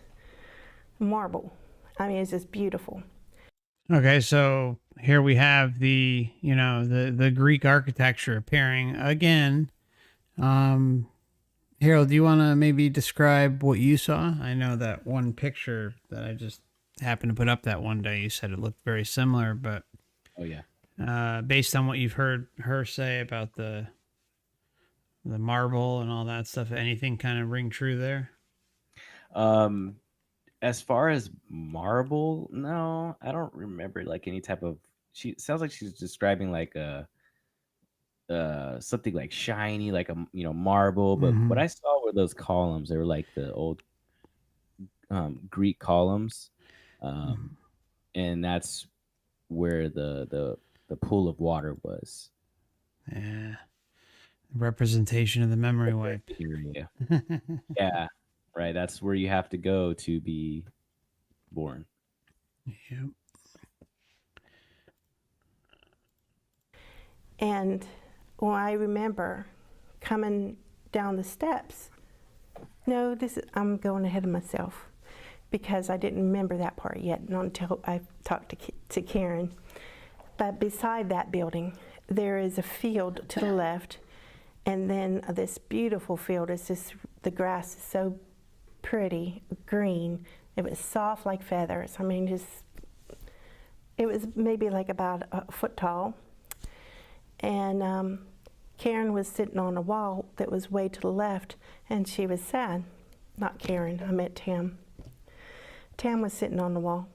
marble. I mean, it's just beautiful. Okay, so here we have the the Greek architecture appearing again. Harold, do you want to maybe describe what you saw? I know that one picture that I just happened to put up that one day, you said it looked very similar, but Oh yeah. based on what you've heard her say about the marble and all that stuff, anything kind of ring true there? As far as marble, no, I don't remember like any type of. She sounds like she's describing like a something like shiny, like a marble. But what Mm-hmm. I saw were those columns. They were like the old Greek columns, um, and that's where the pool of water was. Yeah, representation of the memory wipe. Area. Yeah, right. That's where you have to go to be born. Yep. And well, I remember coming down the steps. No, I'm going ahead of myself because I didn't remember that part yet, not until I talked to Karen. But beside that building, there is a field to the left, and then this beautiful field. The grass is so pretty, green. It was soft like feathers. I mean, it was maybe like about a foot tall. And Karen was sitting on a wall that was way to the left, and she was sad. Not Karen, I meant Tam. Tam was sitting on the wall,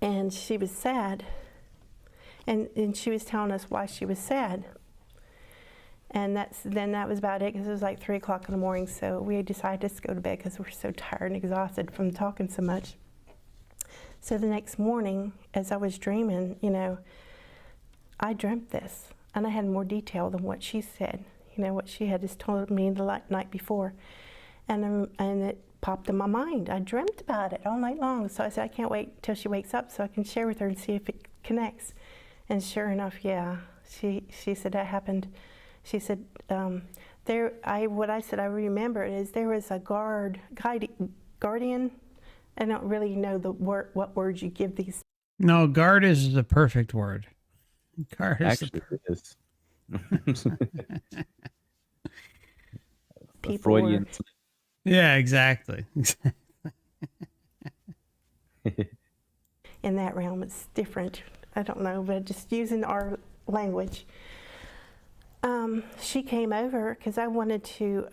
and she was sad. And she was telling us why she was sad. And that was about it, because it was like 3 o'clock in the morning, so we decided to go to bed because we're so tired and exhausted from talking so much. So the next morning, as I was dreaming, I dreamt this, and I had more detail than what she said, what she had just told me the night before. And it popped in my mind. I dreamt about it all night long, so I said, I can't wait till she wakes up so I can share with her and see if it connects. And sure enough, yeah, she said that happened. She said, what I said I remember is there was a guardian. I don't really know what words you give these. No, guard is the perfect word. Guard is Actually, it is. People Freudian. Yeah, exactly. In that realm, it's different. I don't know, but just using our language. She came over because I wanted to,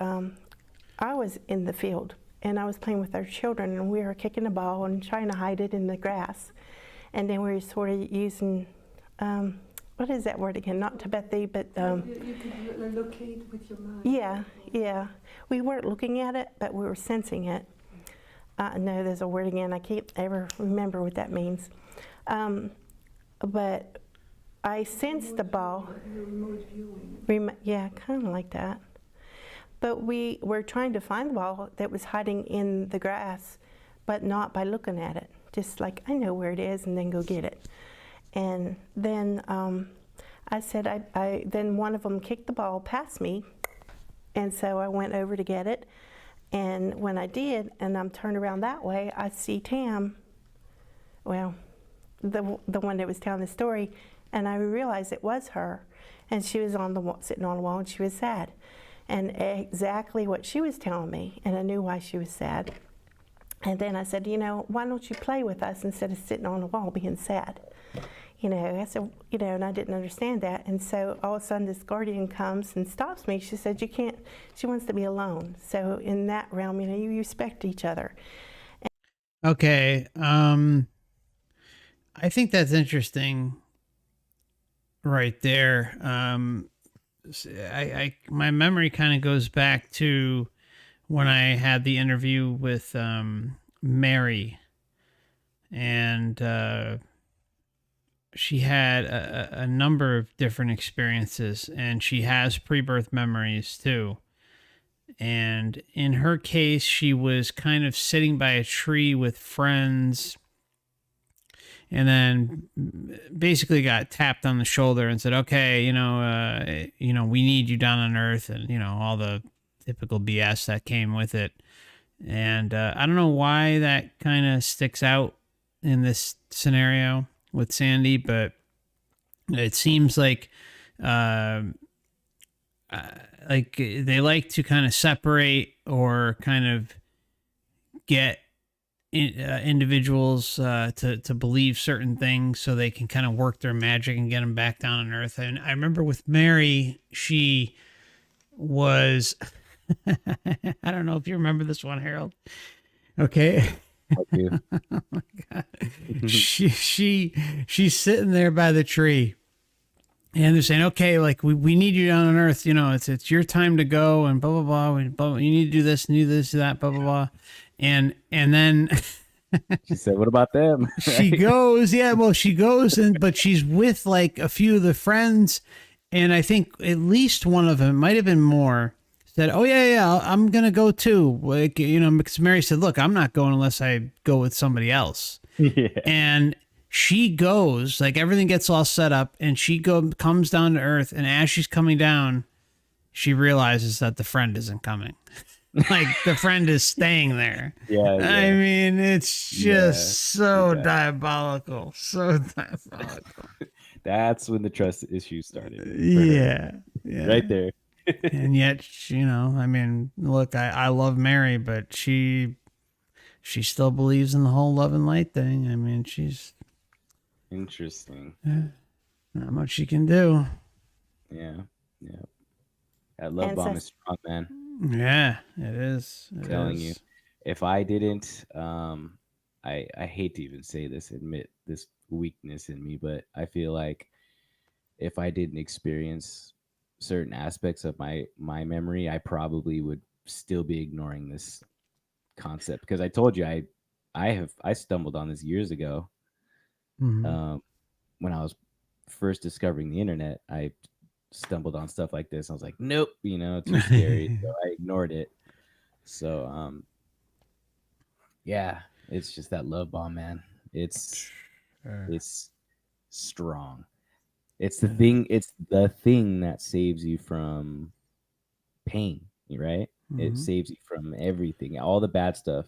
I was in the field and I was playing with our children, and we were kicking the ball and trying to hide it in the grass. And then we were sort of using, what is that word again? Not telepathy, but... you could locate with your mind. Yeah. We weren't looking at it, but we were sensing it. No, there's a word again. I can't ever remember what that means. But I sensed the ball. Remote viewing. Yeah, kind of like that. But we were trying to find the ball that was hiding in the grass, but not by looking at it. Just like, I know where it is, and then go get it. And then I said, then one of them kicked the ball past me, and so I went over to get it. And when I did, and I'm turned around that way, I see Tam, well, the one that was telling the story, and I realized it was her. And she was sitting on the wall, and she was sad. And exactly what she was telling me, and I knew why she was sad. And then I said, why don't you play with us instead of sitting on the wall being sad? I said, and I didn't understand that. And so all of a sudden this guardian comes and stops me. She said, you can't, she wants to be alone. So in that realm, you respect each other. Okay. I think that's interesting right there. My memory kind of goes back to when I had the interview with Mary, and she had a number of different experiences, and she has pre-birth memories too. And in her case, she was kind of sitting by a tree with friends, and then basically got tapped on the shoulder and said, okay, we need you down on Earth, and, all the typical BS that came with it. And I don't know why that kind of sticks out in this scenario with Sandy, but it seems like they like to kind of separate or kind of get individuals to believe certain things so they can kind of work their magic and get them back down on Earth. And I remember with Mary, she was I don't know if you remember this one, Harold. Okay. Okay. Oh my God. She's sitting there by the tree, and they're saying, okay, like we need you down on Earth, it's your time to go, and blah blah blah, you need to do this and do this, do that, blah blah blah. And then She said, what about them? she goes, but she's with like a few of the friends, and I think at least one of them, might have been more, said, oh yeah, I'm gonna go too, like, because Mary said, look, I'm not going unless I go with somebody else. Yeah. And she goes, like, everything gets all set up, and she comes down to Earth, and as she's coming down, she realizes that the friend isn't coming. Like, the friend is staying there. Yeah. I mean, it's just so diabolical. So diabolical. That's when the trust issues started. Yeah. Right there. And yet, I mean, look, I love Mary, but she still believes in the whole love and light thing. I mean, she's interesting. Not much she can do. Yeah. That love bomb is strong, man. Yeah, it is. I'm telling you, if I didn't, I hate to even say this, admit this weakness in me, but I feel like if I didn't experience certain aspects of my memory, I probably would still be ignoring this concept, because I told you I stumbled on this years ago. Mm-hmm. When I was first discovering the internet, I stumbled on stuff like this. I was like, nope, too scary. So I ignored it. So yeah, it's just that love bomb, man. It's strong. It's the thing that saves you from pain, right? Mm-hmm. It saves you from everything, all the bad stuff.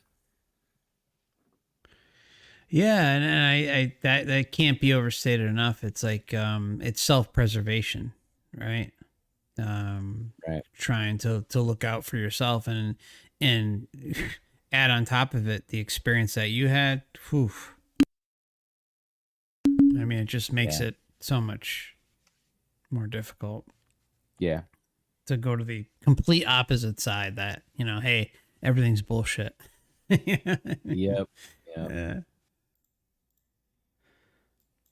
Yeah, and I that can't be overstated enough. It's like it's self-preservation, right? Right. Trying to look out for yourself, and add on top of it the experience that you had. Whew. I mean, it just makes it so much more difficult. Yeah. To go to the complete opposite side, that, hey, everything's bullshit. Yep. Yeah.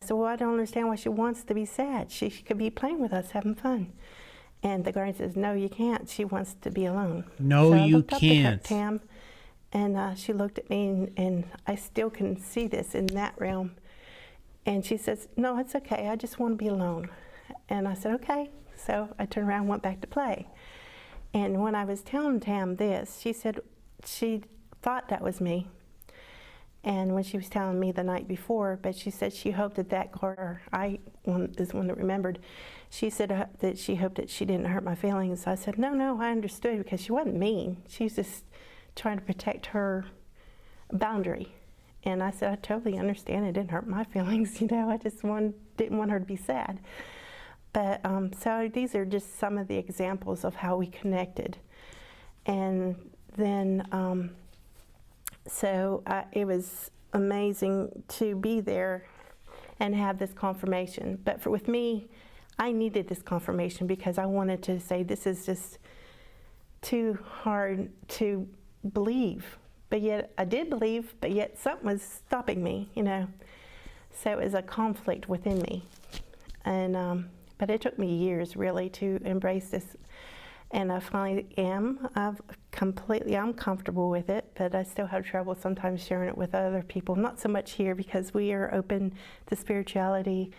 So I don't understand why she wants to be sad. She could be playing with us, having fun. And the guardian says, no, you can't. She wants to be alone. No, so I you looked can't. Up to Tam, and she looked at me, and I still can see this in that realm. And she says, no, it's okay. I just want to be alone. And I said, okay. So I turned around and went back to play. And when I was telling Tam this, she said she thought that was me. And when she was telling me the night before, but she said she hoped that guard, I is the one that remembered, she said that she hoped that she didn't hurt my feelings. I said, no, I understood, because she wasn't mean. She was just trying to protect her boundary. And I said, I totally understand. It didn't hurt my feelings, I just didn't want her to be sad. But so these are just some of the examples of how we connected. And then, it was amazing to be there and have this confirmation. But with me, I needed this confirmation, because I wanted to say, this is just too hard to believe. But yet I did believe, but yet something was stopping me, So it was a conflict within me. And but it took me years really to embrace this. And I finally am. I'm comfortable with it, but I still have trouble sometimes sharing it with other people. Not so much here, because we are open to spirituality,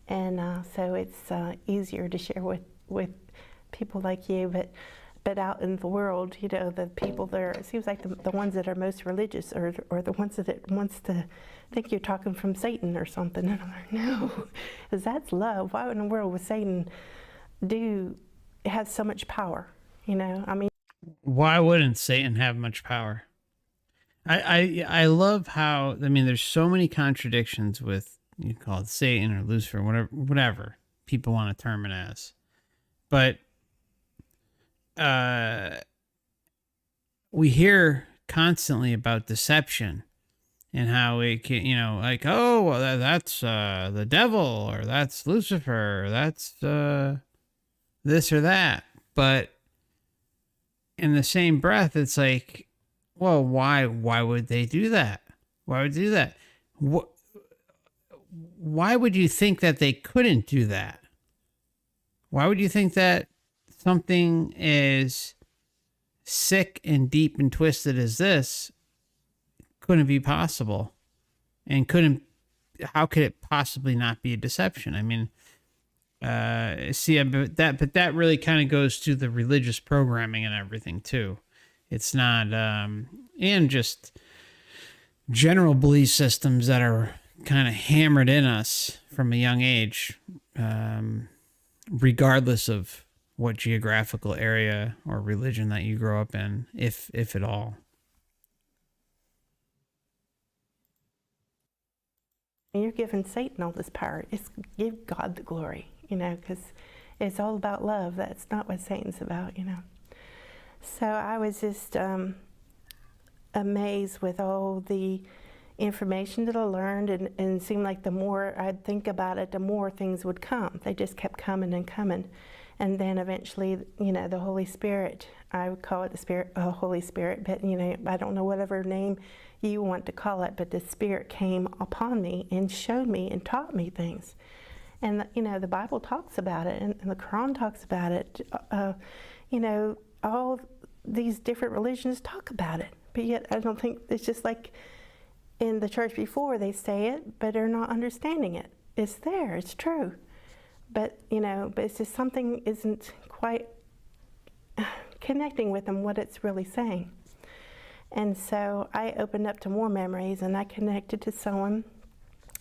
and so it's easier to share with people like you. But but out in the world, you know, the people there, it seems like the ones that are most religious are the ones that it wants to think you're talking from Satan or something. And I'm like, no, because that's love. Why in the world would Satan have so much power? You know, I mean, Why wouldn't Satan have much power? I love how, I mean, there's so many contradictions with, you call it Satan or Lucifer, whatever people want to term it as. But we hear constantly about deception and how it can, you know, like, oh, well, that's the devil, or that's Lucifer, or that's this or that. But in the same breath, it's like, well, why would they do that? Why would they do that? Why would you think that they couldn't do that? Why would you think that something as sick and deep and twisted as this couldn't be possible? And how could it possibly not be a deception? I mean, but that really kind of goes to the religious programming and everything too. It's not, and just general belief systems that are kind of hammered in us from a young age, regardless of what geographical area or religion that you grow up in, if at all. you're giving Satan all this power. It's give God the glory, you know, because it's all about love. That's not what Satan's about, you know. So I was just amazed with all the information that I learned, and it seemed like the more I'd think about it, the more things would come. They just kept coming and coming. And then eventually, you know, the Holy Spirit, I would call it the Spirit, Holy Spirit, but, you know, I don't know whatever name you want to call it, but the Spirit came upon me and showed me and taught me things. And, you know, the Bible talks about it, and the Quran talks about it. You know, all these different religions talk about it. But yet I don't think, it's just like in the church before, they say it, but they're not understanding it. It's there, it's true. But, you know, but it's just something isn't quite connecting with them what it's really saying. And so I opened up to more memories, and I connected to someone,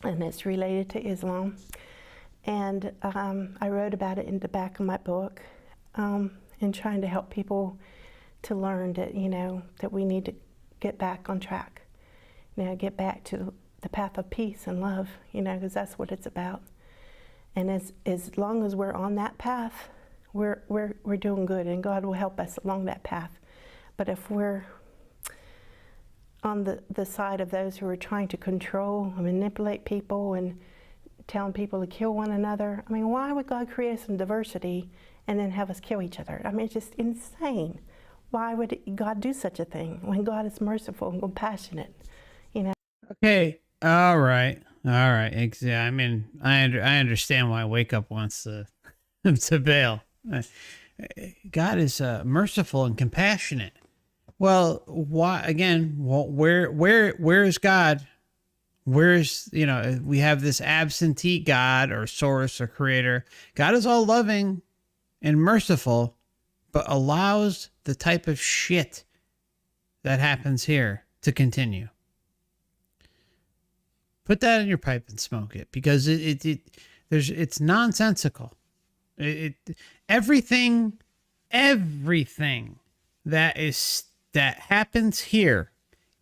and it's related to Islam. And I wrote about it in the back of my book, and trying to help people to learn that, you know, that we need to get back on track, you know, get back to the path of peace and love, you know, because that's what it's about. And as long as we're on that path, we're doing good, and God will help us along that path. But if we're on the side of those who are trying to control and manipulate people and telling people to kill one another, I mean, why would God create some diversity and then have us kill each other? I mean, it's just insane. Why would God do such a thing when God is merciful and compassionate, you know? Okay. All right. Yeah, I mean, I understand why Wake Up wants to to bail. God is merciful and compassionate. Well, why again? Well, where is God? Where's, you know, we have this absentee God or source or creator. God is all loving and merciful, but allows the type of shit that happens here to continue. Put that in your pipe and smoke it, because it's nonsensical. Everything that happens here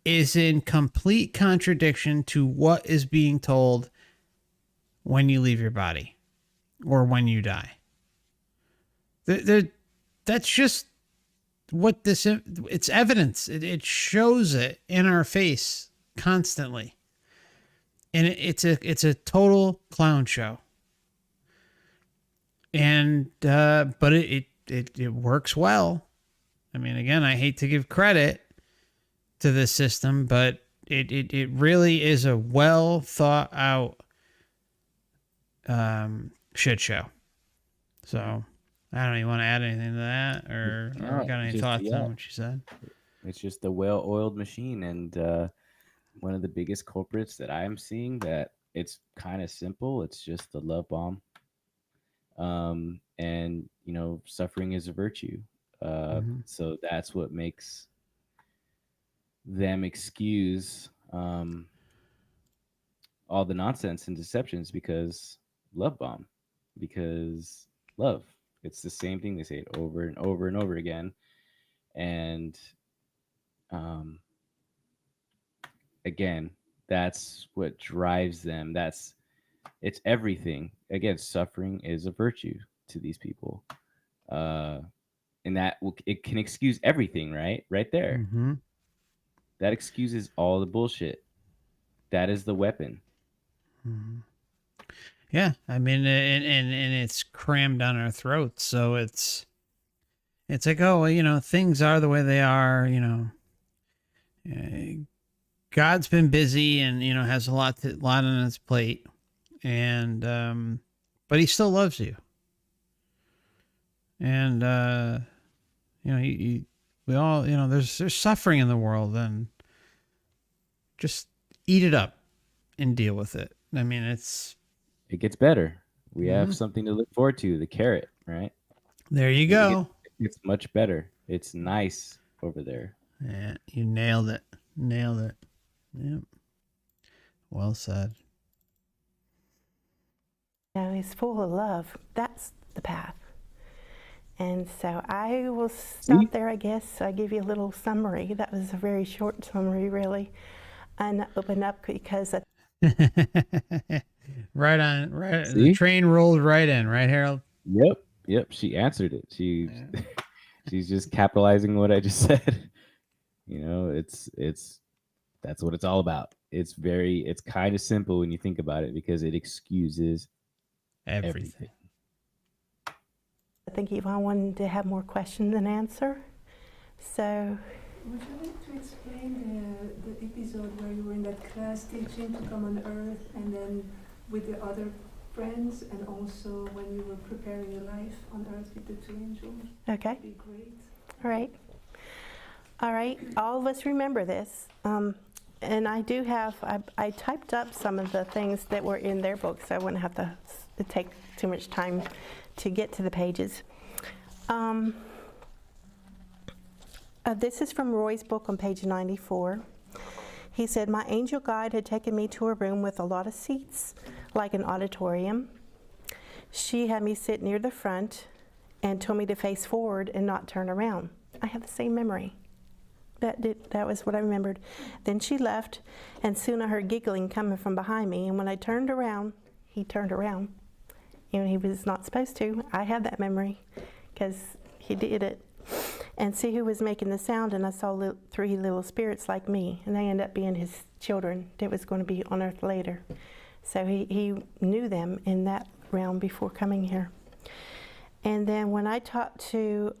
is in complete contradiction to what is being told when you leave your body or when you die. That's just what it's evidence. It shows it in our face constantly. And it's a total clown show. And but it works well. I mean, again, I hate to give credit to this system, but it really is a well thought out shit show. So I don't know, you want to add anything to that, or got any thoughts on what you said? It's just a well-oiled machine, and one of the biggest culprits that I'm seeing, that it's kind of simple. It's just the love bomb. And, you know, suffering is a virtue. So that's what makes them excuse all the nonsense and deceptions, because love bomb, because love. It's the same thing. They say it over and over and over again. And again, that's what drives them. It's everything. Again, suffering is a virtue to these people. And it can excuse everything, right there. Mm-hmm. That excuses all the bullshit. That is the weapon. Mm-hmm. Yeah, I mean, and it's crammed down our throats. So it's like, oh, well, you know, things are the way they are. You know, God's been busy and, you know, has a lot on his plate, and but he still loves you. And you know, we all, you know, there's suffering in the world, and just eat it up and deal with it. I mean, it gets better. We have something to look forward to. The carrot, right? There you go. It's much better. It's nice over there. Yeah, you nailed it. Yep. Well said. Yeah, he's full of love. That's the path. And so I will stop there, I guess. I give you a little summary. That was a very short summary, really. And open up because right on. The train rolled right in, right, Harold? Yep. She answered it. She's just capitalizing what I just said. You know, it's that's what it's all about. It's kind of simple when you think about it, because it excuses everything. I think Yvonne wanted to have more question than answer. So Would you like to explain the episode where you were in that class teaching to come on Earth, and then with the other friends, and also when you were preparing your life on Earth with the two angels? okay. That'd be great. All right. All of us remember this. And I do have, I typed up some of the things that were in their book, so I wouldn't have to take too much time to get to the pages. This is from Roy's book on page 94. He said, my angel guide had taken me to a room with a lot of seats, like an auditorium. She had me sit near the front and told me to face forward and not turn around. I have the same memory. That was what I remembered. Then she left, and soon I heard giggling coming from behind me, and when I turned around, he turned around. You know, he was not supposed to. I have that memory because he did it. And see who was making the sound, and I saw three little spirits like me, and they ended up being his children that was going to be on Earth later. So he knew them in that realm before coming here. And then when I talked to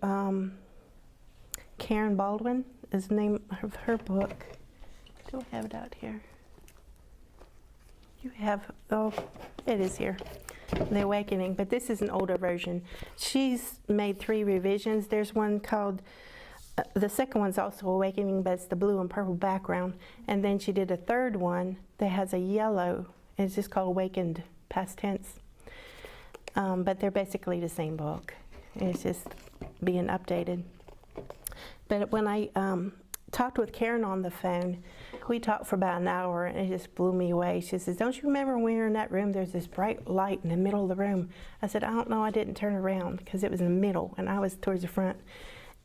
Karen Baldwin, is the name of her book. Do I have it out here? You have, oh, it is here. The Awakening, but this is an older version. She's made 3 revisions. There's one called, the second one's also Awakening, but it's the blue and purple background. And then she did a third one that has a yellow, and it's just called Awakened, past tense. But they're basically the same book. It's just being updated. But when I talked with Karen on the phone, we talked for about an hour, and it just blew me away. She says, don't you remember when we were in that room, there's this bright light in the middle of the room? I said, I don't know, I didn't turn around because it was in the middle, and I was towards the front.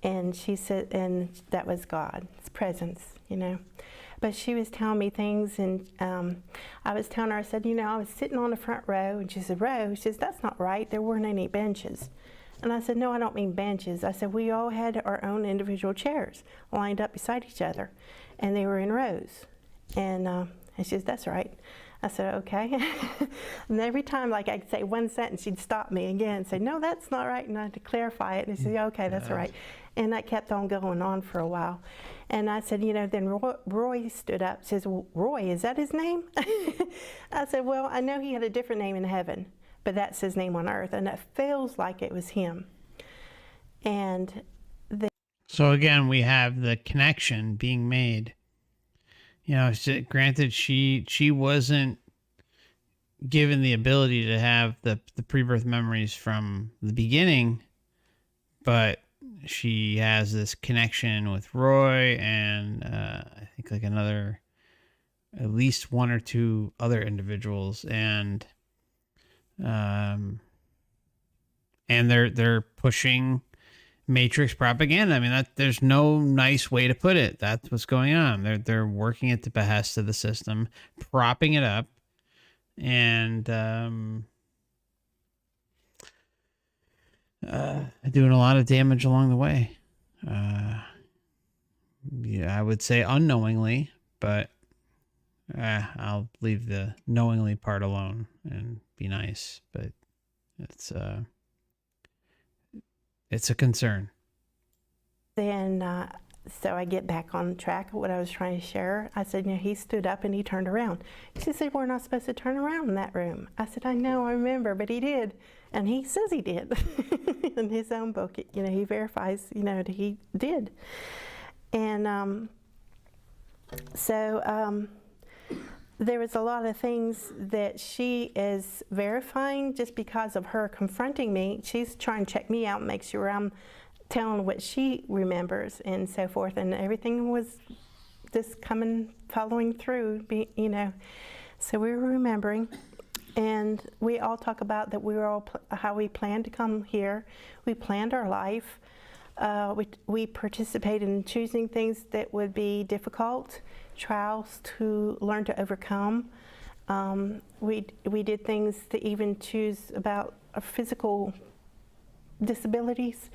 And she said, and that was God, His presence, you know. But she was telling me things, and I was telling her, I said, you know, I was sitting on the front row, and she said, row? She says, that's not right, there weren't any benches. And I said, no, I don't mean benches. I said, we all had our own individual chairs lined up beside each other, and they were in rows. And she says, that's right. I said, okay. And every time, like, I'd say one sentence, she'd stop me again and say, no, that's not right. And I had to clarify it. And she said, yeah, okay, that's all right. And that kept on going on for a while. And I said, you know, then Roy stood up, says, well, Roy, is that his name? I said, well, I know he had a different name in heaven, but that's his name on earth, and it feels like it was him. And so again, we have the connection being made. You know, granted, she wasn't given the ability to have the pre-birth memories from the beginning, but she has this connection with Roy and I think like another, at least one or two other individuals, and they're pushing Matrix propaganda. I mean, that there's no nice way to put it. That's what's going on. They're working at the behest of the system, propping it up, and doing a lot of damage along the way. Yeah, I would say unknowingly, but I'll leave the knowingly part alone and be nice. But it's a concern. Then, so I get back on track of what I was trying to share. I said, he stood up and he turned around. She said, we're not supposed to turn around in that room. I said, I know, I remember, but he did. And he says he did. In his own book, he verifies, that he did. And there was a lot of things that she is verifying just because of her confronting me. She's trying to check me out and make sure I'm telling what she remembers and so forth, and everything was just following through, So we were remembering, and we all talk about that we were all how we planned to come here. We planned our life. We participated in choosing things that would be difficult, trials to learn to overcome. We did things to even choose about our physical disabilities.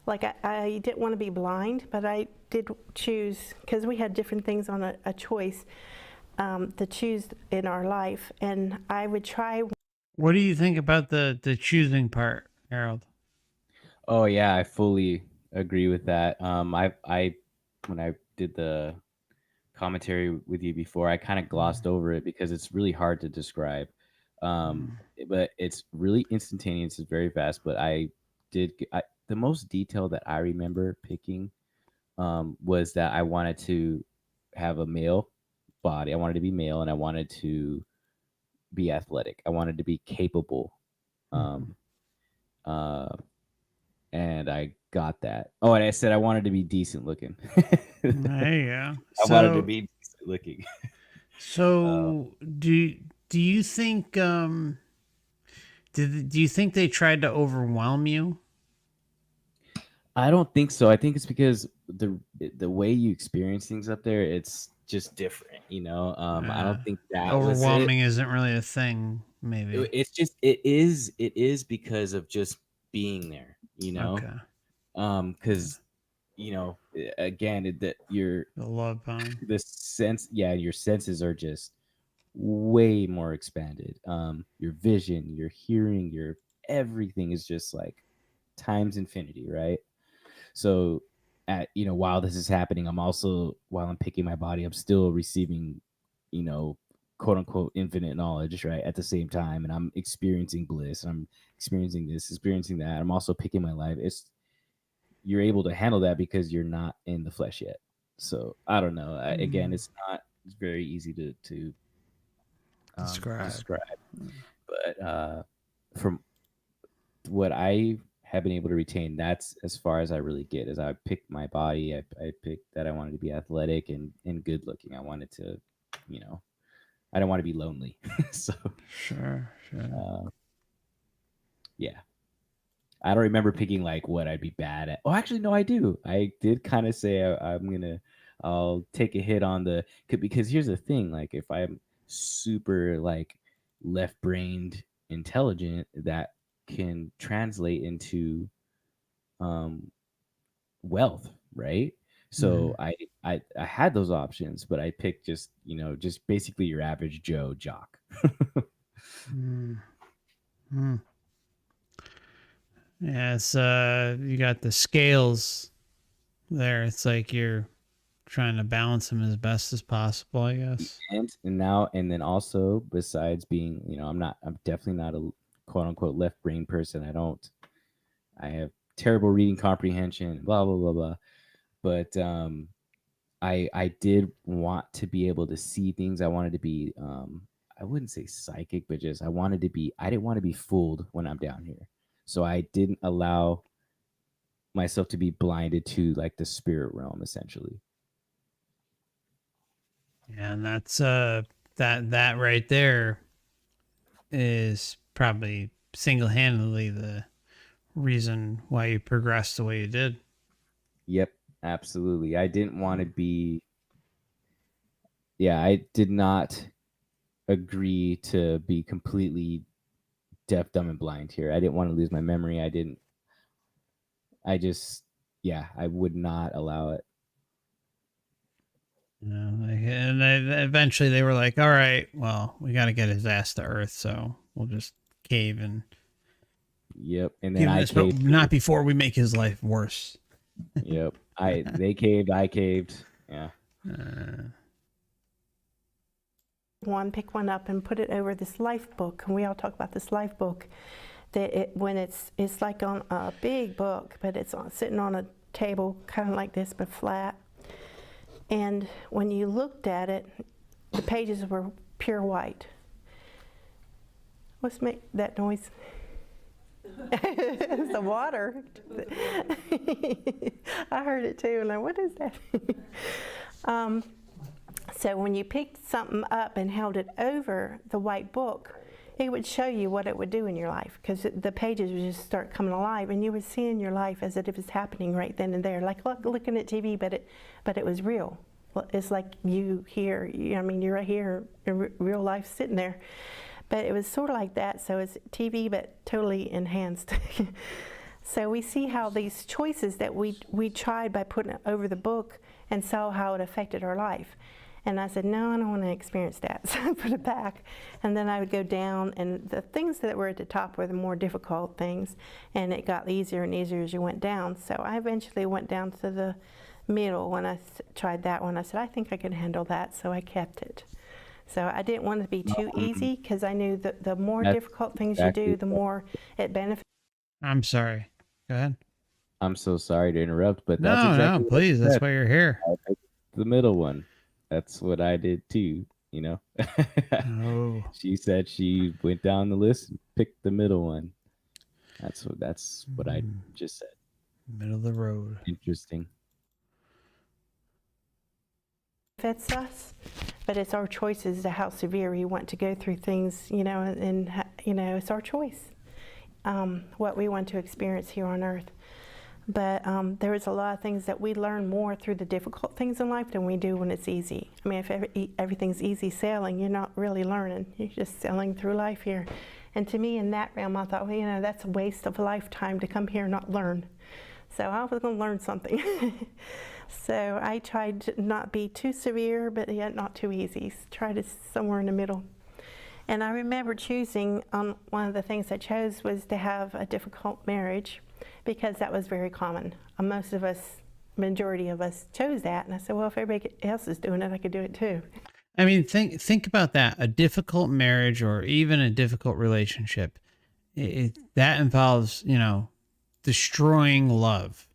Like I didn't want to be blind, but I did choose, because we had different things on a choice to choose in our life, and I would try. What do you think about the choosing part, Harold? Oh yeah, I fully agree with that. I when I did the commentary with you before, I kind of glossed over it because it's really hard to describe. But it's really instantaneous. It's very fast. But the most detail that I remember picking was that I wanted to have a male body. I wanted to be male, and I wanted to be athletic. I wanted to be capable. And I got that. Oh, and I said I wanted to be decent looking. There you go. I wanted to be decent looking. So do you think do you think they tried to overwhelm you? I don't think so. I think it's because the way you experience things up there, it's just different, I don't think that Overwhelming was isn't really a thing, maybe. It's just it is because of just being there, Okay. Because again, that The love bomb. the sense, your senses are just way more expanded. Your vision, your hearing, your everything is just like times infinity, right? So while this is happening, while I'm picking my body, I'm still receiving, quote unquote infinite knowledge, right? At the same time, and I'm experiencing bliss, and I'm experiencing this, experiencing that. I'm also picking my life. You're able to handle that because you're not in the flesh yet. So I don't know. Again, it's very easy to describe. But from what I have been able to retain, that's as far as I really get. As I picked my body, I picked that I wanted to be athletic and good looking. I wanted to, I don't want to be lonely. So Sure. Yeah. I don't remember picking like what I'd be bad at. Oh, actually, no, I do. I did kind of say I'll take a hit on because here's the thing. Like if I'm super like left-brained intelligent, that can translate into wealth, right? So I had those options, but I picked just basically your average Joe jock. Yeah, it's you got the scales there. It's like you're trying to balance them as best as possible, I guess. And then also, besides being, I'm definitely not a quote unquote left brain person. I have terrible reading comprehension, blah blah blah blah. But I did want to be able to see things. I wanted to be I wouldn't say psychic, but just I didn't want to be fooled when I'm down here. So I didn't allow myself to be blinded to like the spirit realm, essentially. Yeah, and that's that right there is probably single-handedly the reason why you progressed the way you did. Yep, absolutely. I didn't want to be. Yeah, I did not agree to be completely deaf, dumb, and blind here. I didn't want to lose my memory. I just, yeah, I would not allow it. And eventually they were like, all right, well, we got to get his ass to Earth, so we'll just cave and Yep, and give then him I this, but caved. not before we make his life worse. Yep, they caved, I caved. Yeah. Pick one up and put it over this life book, and we all talk about this life book. That when it's like on a big book, but it's sitting on a table, kind of like this, but flat. And when you looked at it, the pages were pure white. What's make that noise? It's the water. I heard it too, and like, what is that? So when you picked something up and held it over the white book, it would show you what it would do in your life, because the pages would just start coming alive, and you would see in your life as if it was happening right then and there, like looking at TV, but it was real. Well, it's like you here. I mean, you're right here in real life, sitting there. But it was sort of like that. So it's TV, but totally enhanced. So we see how these choices that we tried by putting it over the book and saw how it affected our life. And I said, no, I don't want to experience that. So I put it back. And then I would go down, and the things that were at the top were the more difficult things. And it got easier and easier as you went down. So I eventually went down to the middle when I tried that one. I said, I think I can handle that. So I kept it. So I didn't want it to be too easy, because I knew that the more difficult things you do, the more it benefits. I'm sorry. Go ahead. I'm so sorry to interrupt, but No, that's exactly no, please. That's why you're here. the middle one. That's what I did too, you know. Oh. She said she went down the list and picked the middle one. That's what I just said. Middle of the road. Interesting. Fits us, but it's our choices to how severe we want to go through things, you know, and you know, it's our choice what we want to experience here on earth. But there is a lot of things that we learn more through the difficult things in life than we do when it's easy. I mean, if everything's easy sailing, you're not really learning. You're just sailing through life here. And to me, in that realm, I thought, well, you know, that's a waste of a lifetime to come here and not learn. So I was going to learn something. So I tried to not be too severe, but yet not too easy. Try to somewhere in the middle. And I remember choosing, one of the things I chose was to have a difficult marriage, because that was very common. Most of us, majority of us, chose that. And I said, well, if everybody else is doing it, I could do it too. I mean, think about that. A difficult marriage, or even a difficult relationship, that involves, you know, destroying love.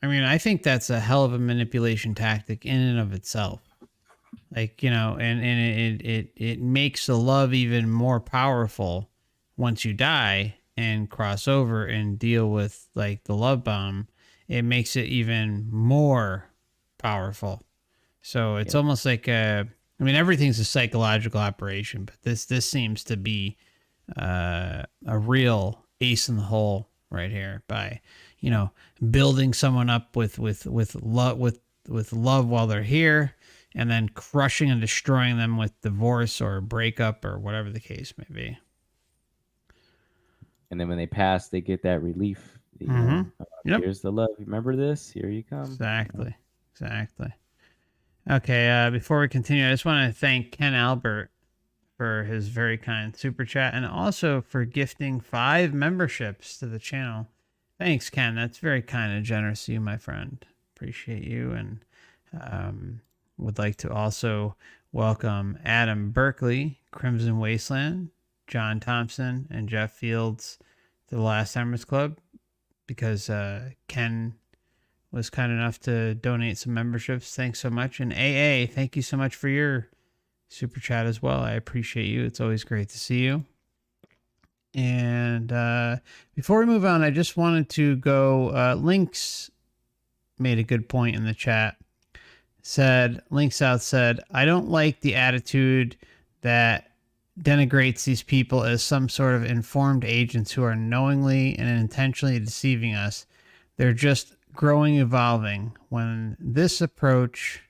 I mean, I think that's a hell of a manipulation tactic in and of itself. Like, you know, and it makes the love even more powerful once you die and cross over and deal with like the love bomb. It makes it even more powerful. So it's almost like I mean, everything's a psychological operation, but this seems to be a real ace in the hole right here by, you know, building someone up with love while they're here, and then crushing and destroying them with divorce or breakup or whatever the case may be. And then when they pass, they get that relief. You know, here's the love. Remember this? Here you come. Exactly. Okay, before we continue, I just want to thank Ken Albert for his very kind super chat, and also for gifting 5 memberships to the channel. Thanks, Ken. That's very kind and generous of you, my friend. Appreciate you. And would like to also welcome Adam Berkeley, Crimson Wasteland, John Thompson, and Jeff Fields to the Last Timers Club, because Ken was kind enough to donate some memberships. Thanks so much. And AA, thank you so much for your super chat as well. I appreciate you. It's always great to see you. And before we move on, I just wanted to go. Links made a good point in the chat. Link South said, I don't like the attitude that denigrates these people as some sort of informed agents who are knowingly and intentionally deceiving us. They're just growing, evolving. When this approach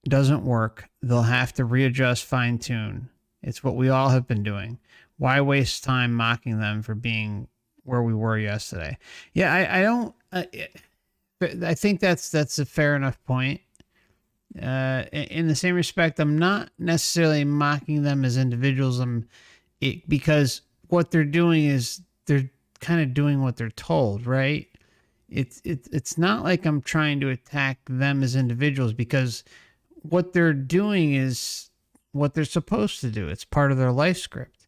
doesn't work, they'll have to readjust, fine tune. It's what we all have been doing. Why waste time mocking them for being where we were yesterday? Yeah, I don't. I think that's a fair enough point. In the same respect, I'm not necessarily mocking them as individuals. Because what they're doing is they're kind of doing what they're told, right? It's not like I'm trying to attack them as individuals, because what they're doing is what they're supposed to do. It's part of their life script.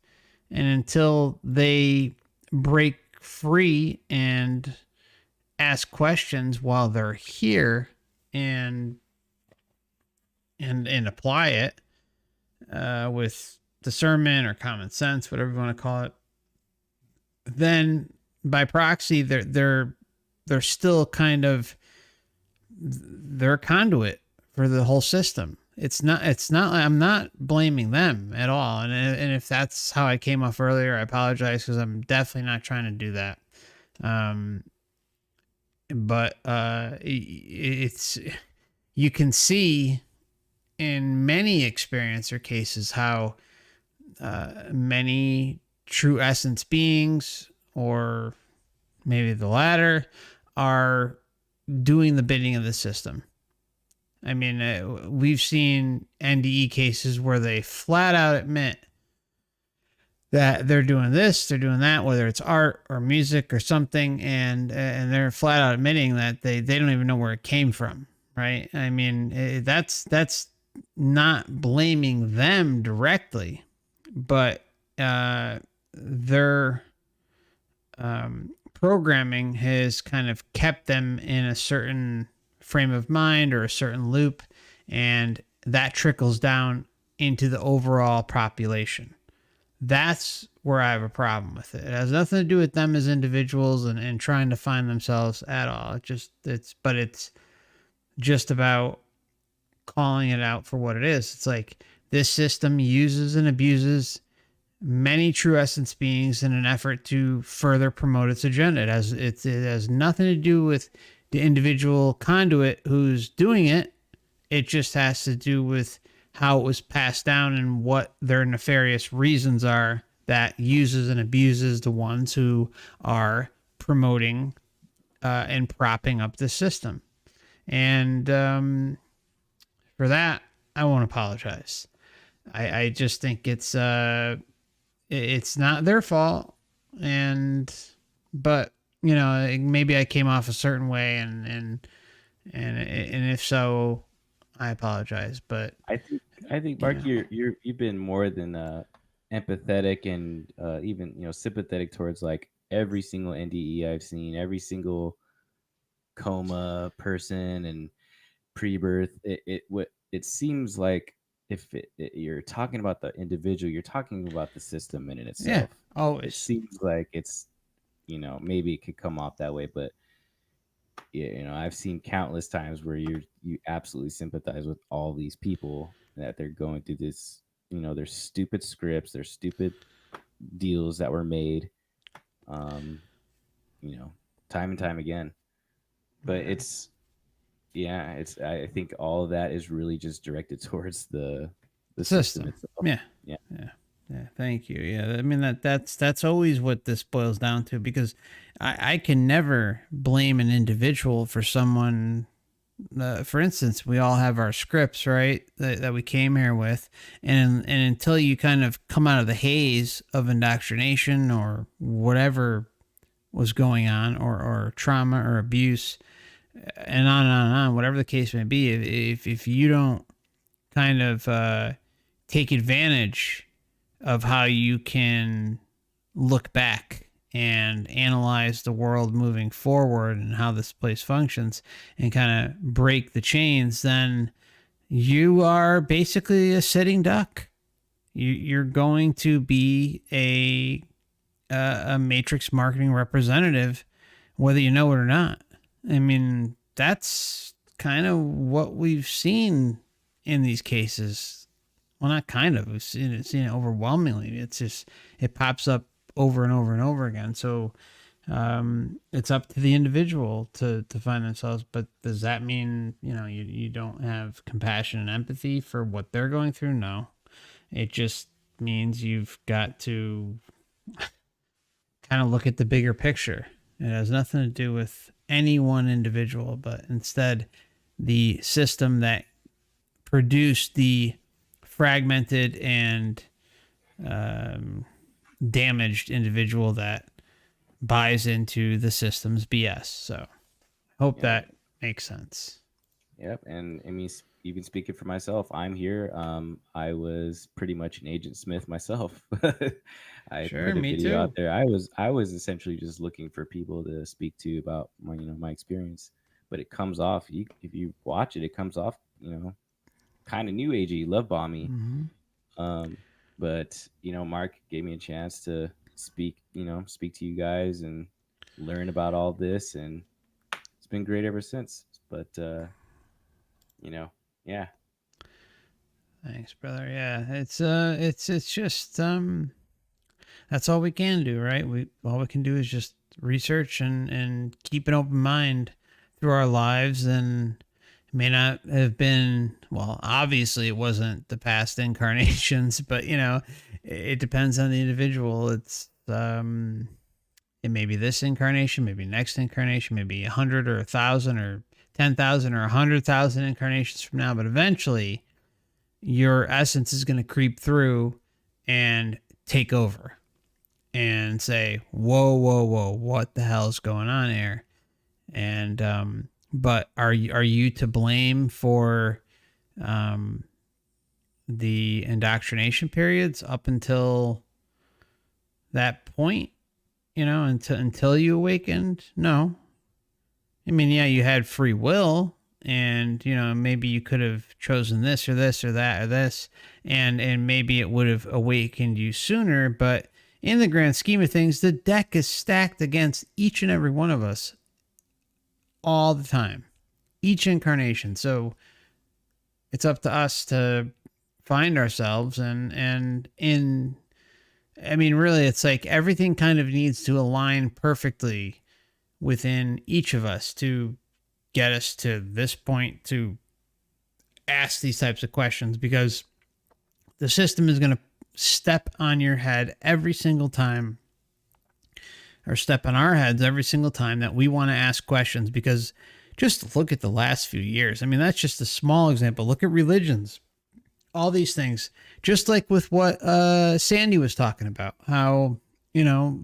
And until they break free and ask questions while they're here and apply it with discernment or common sense, whatever you want to call it, then by proxy they're still kind of, they're a conduit for the whole system. It's not I'm not blaming them at all, and if that's how I came off earlier, I apologize, because I'm definitely not trying to do that. But it's, you can see in many experiencer cases how many true essence beings, or maybe the latter, are doing the bidding of the system. I mean, we've seen NDE cases where they flat out admit that they're doing this, they're doing that, whether it's art or music or something, and they're flat out admitting that they don't even know where it came from, right? I mean, that's not blaming them directly, but their programming has kind of kept them in a certain frame of mind or a certain loop, and that trickles down into the overall population. That's where I have a problem with it. It has nothing to do with them as individuals and trying to find themselves at all. It's just about calling it out for what it is. It's like, this system uses and abuses many true essence beings in an effort to further promote its agenda. It has nothing to do with the individual conduit who's doing it. It just has to do with how it was passed down and what their nefarious reasons are that uses and abuses the ones who are promoting and propping up the system. And for that, I won't apologize. I just think it's not their fault, but you know, maybe I came off a certain way, and if so, I apologize. But I think Mark, you've been more than empathetic and even sympathetic towards like every single NDE I've seen, every single coma person and pre-birth. It seems like if you're talking about the individual, you're talking about the system in itself. Yeah. Oh, it seems like it's, maybe it could come off that way, but I've seen countless times where you absolutely sympathize with all these people that they're going through this, their stupid scripts, their stupid deals that were made, time and time again. But I think all of that is really just directed towards the system itself. Yeah. Thank you. Yeah, I mean that's always what this boils down to, because I can never blame an individual for someone. For instance, we all have our scripts, right, that we came here with, and until you kind of come out of the haze of indoctrination or whatever was going on, or trauma or abuse, and on and on and on, whatever the case may be, if you don't kind of take advantage of how you can look back and analyze the world moving forward and how this place functions and kind of break the chains, then you are basically a sitting duck. You're going to be a matrix marketing representative, whether you know it or not. I mean, that's kind of what we've seen in these cases. Well, not kind of. We've seen it overwhelmingly. It's just, it pops up over and over and over again. So it's up to the individual to find themselves. But does that mean, you don't have compassion and empathy for what they're going through? No. It just means you've got to kind of look at the bigger picture. It has nothing to do with any one individual, but instead the system that produced the fragmented and damaged individual that buys into the system's BS. So hope that makes sense. Yep. And I mean, even speaking for myself, I'm here. I was pretty much an Agent Smith myself. I Sure, put a me video too. out there. I was essentially just looking for people to speak to about my experience. But it comes off, if you watch it, it comes off, kind of new agey, love bomby. But Mark gave me a chance to speak to you guys and learn about all this, and it's been great ever since. But yeah. Thanks, brother. Yeah, it's just that's all we can do, right? All we can do is just research and keep an open mind through our lives. And it may not have been, well, obviously it wasn't the past incarnations, but it depends on the individual. It's it may be this incarnation, maybe next incarnation, maybe 100 or 1,000 or 10,000 or 100,000 incarnations from now, but eventually your essence is going to creep through and take over and say, whoa, what the hell is going on here? And but are you to blame for the indoctrination periods up until that point? Until you awakened? No. I mean, yeah, you had free will, and maybe you could have chosen this or this or that or this, and maybe it would have awakened you sooner. But in the grand scheme of things, the deck is stacked against each and every one of us all the time, each incarnation. So it's up to us to find ourselves, and I mean, really, it's like everything kind of needs to align perfectly within each of us to get us to this point to ask these types of questions, because the system is going to step on your head every single time, or step on our heads every single time that we want to ask questions. Because just look at the last few years. I mean, that's just a small example. Look at religions, all these things, just like with what Sandy was talking about, how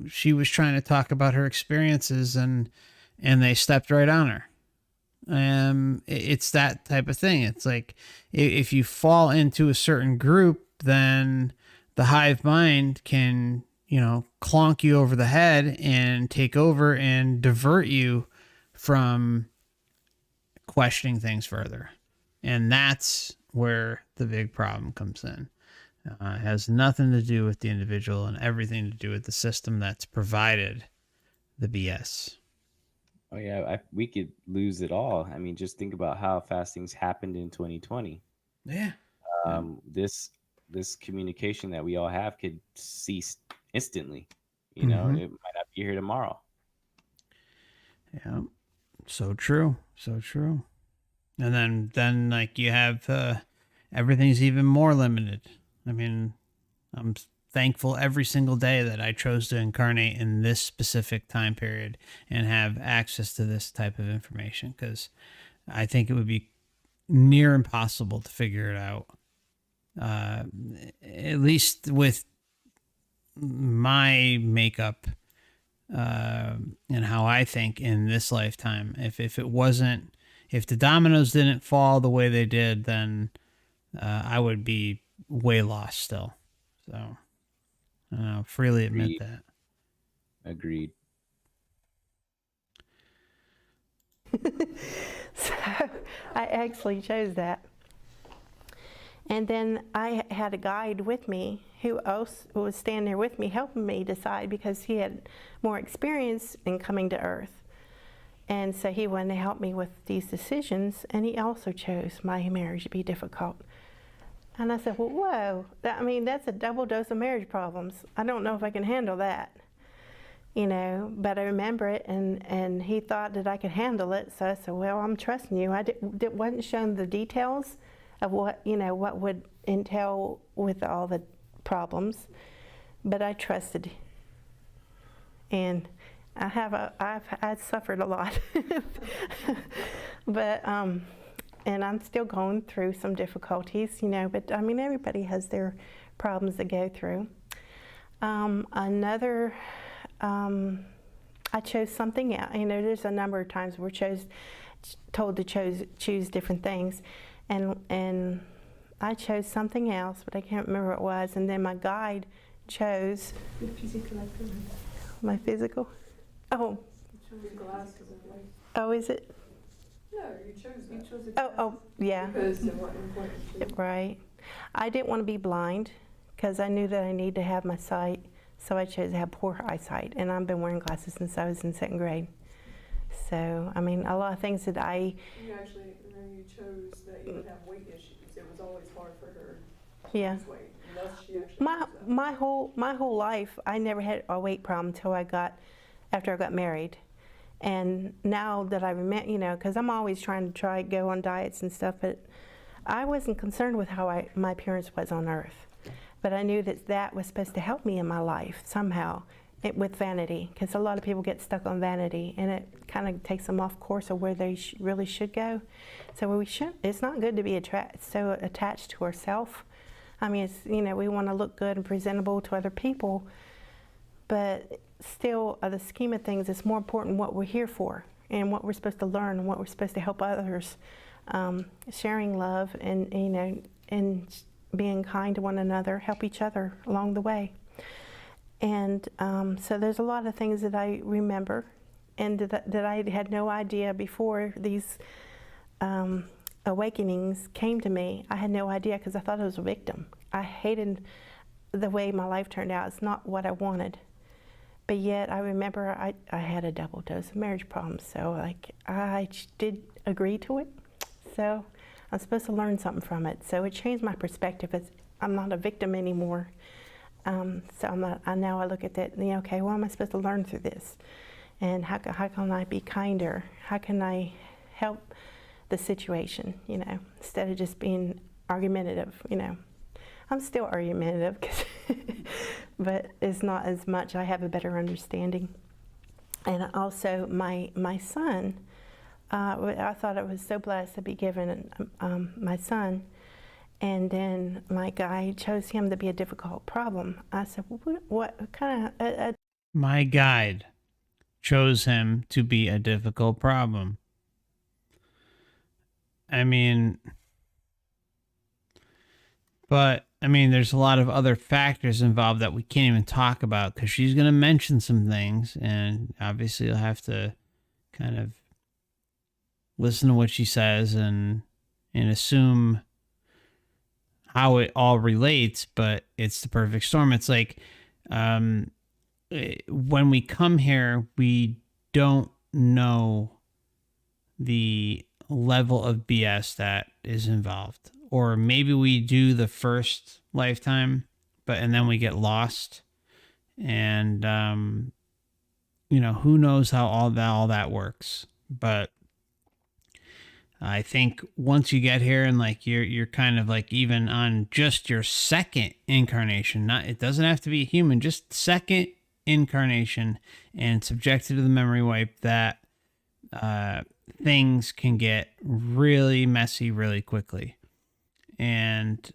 she was trying to talk about her experiences, and they stepped right on her. It's that type of thing. It's like if you fall into a certain group, then the hive mind can clonk you over the head and take over and divert you from questioning things further. And that's where the big problem comes in. It has nothing to do with the individual and everything to do with the system that's provided the BS. Oh yeah, we could lose it all. I mean, just think about how fast things happened in 2020. Yeah. This communication that we all have could cease instantly. It might not be here tomorrow. Yeah. So true. And then like you have everything's even more limited. I mean, I'm thankful every single day that I chose to incarnate in this specific time period and have access to this type of information, because I think it would be near impossible to figure it out. At least with my makeup and how I think in this lifetime. If the dominoes didn't fall the way they did, then I would be way lost still. So I'll freely admit that. Agreed. So I actually chose that. And then I had a guide with me who else was standing there with me helping me decide, because he had more experience in coming to Earth. And so he wanted to help me with these decisions, and he also chose my marriage to be difficult. And I said, well, whoa, that's a double dose of marriage problems. I don't know if I can handle that, but I remember it, and he thought that I could handle it. So I said, well, I'm trusting you. Wasn't shown the details of what would entail with all the problems, but I trusted. And I've suffered a lot, but and I'm still going through some difficulties, but everybody has their problems to go through. I chose something else. There's a number of times we're told to choose different things, and I chose something else, but I can't remember what it was. And then my guide chose The physical appearance. my physical. Oh, You chose glasses and like. oh, is it? No, you chose that. You chose it. Oh, yeah. Because they weren't important to you. Right. I didn't want to be blind because I knew that I needed to have my sight, so I chose to have poor eyesight. And I've been wearing glasses since I was in 2nd grade. So, a lot of things that You actually, when you chose that you would have weight issues, it was always hard for her to Yeah. lose weight. Unless she actually chose that. my whole life, I never had a weight problem until after I got married. And now that I remember, because I'm always trying to go on diets and stuff, but I wasn't concerned with how my appearance was on Earth. But I knew that was supposed to help me in my life somehow, with vanity, because a lot of people get stuck on vanity, and it kind of takes them off course of where they really should go. So it's not good to be so attached to ourselves. We want to look good and presentable to other people, but still, the scheme of things, it's more important what we're here for and what we're supposed to learn and what we're supposed to help others, sharing love and being kind to one another, help each other along the way. And so there's a lot of things that I remember and that I had no idea before these awakenings came to me. I had no idea because I thought I was a victim. I hated the way my life turned out. It's not what I wanted. But yet I remember I had a double dose of marriage problems. So I did agree to it. So I'm supposed to learn something from it. So it changed my perspective. I'm not a victim anymore. So now I look at that, okay, what am I supposed to learn through this? And how can I be kinder? How can I help the situation, instead of just being argumentative, I'm still argumentative, but it's not as much. I have a better understanding. And also my son, I thought I was so blessed to be given my son. And then my guide chose him to be a difficult problem. I said, what kind of... My guide chose him to be a difficult problem. There's a lot of other factors involved that we can't even talk about because she's going to mention some things, and obviously you'll have to kind of listen to what she says and assume how it all relates, but it's the perfect storm. It's like when we come here, we don't know the level of BS that is involved. Or maybe we do the first lifetime, and then we get lost. And, who knows how all that works. But I think once you get here and you're kind of even on just your second incarnation, it doesn't have to be a human, just second incarnation and subjected to the memory wipe, that things can get really messy really quickly. And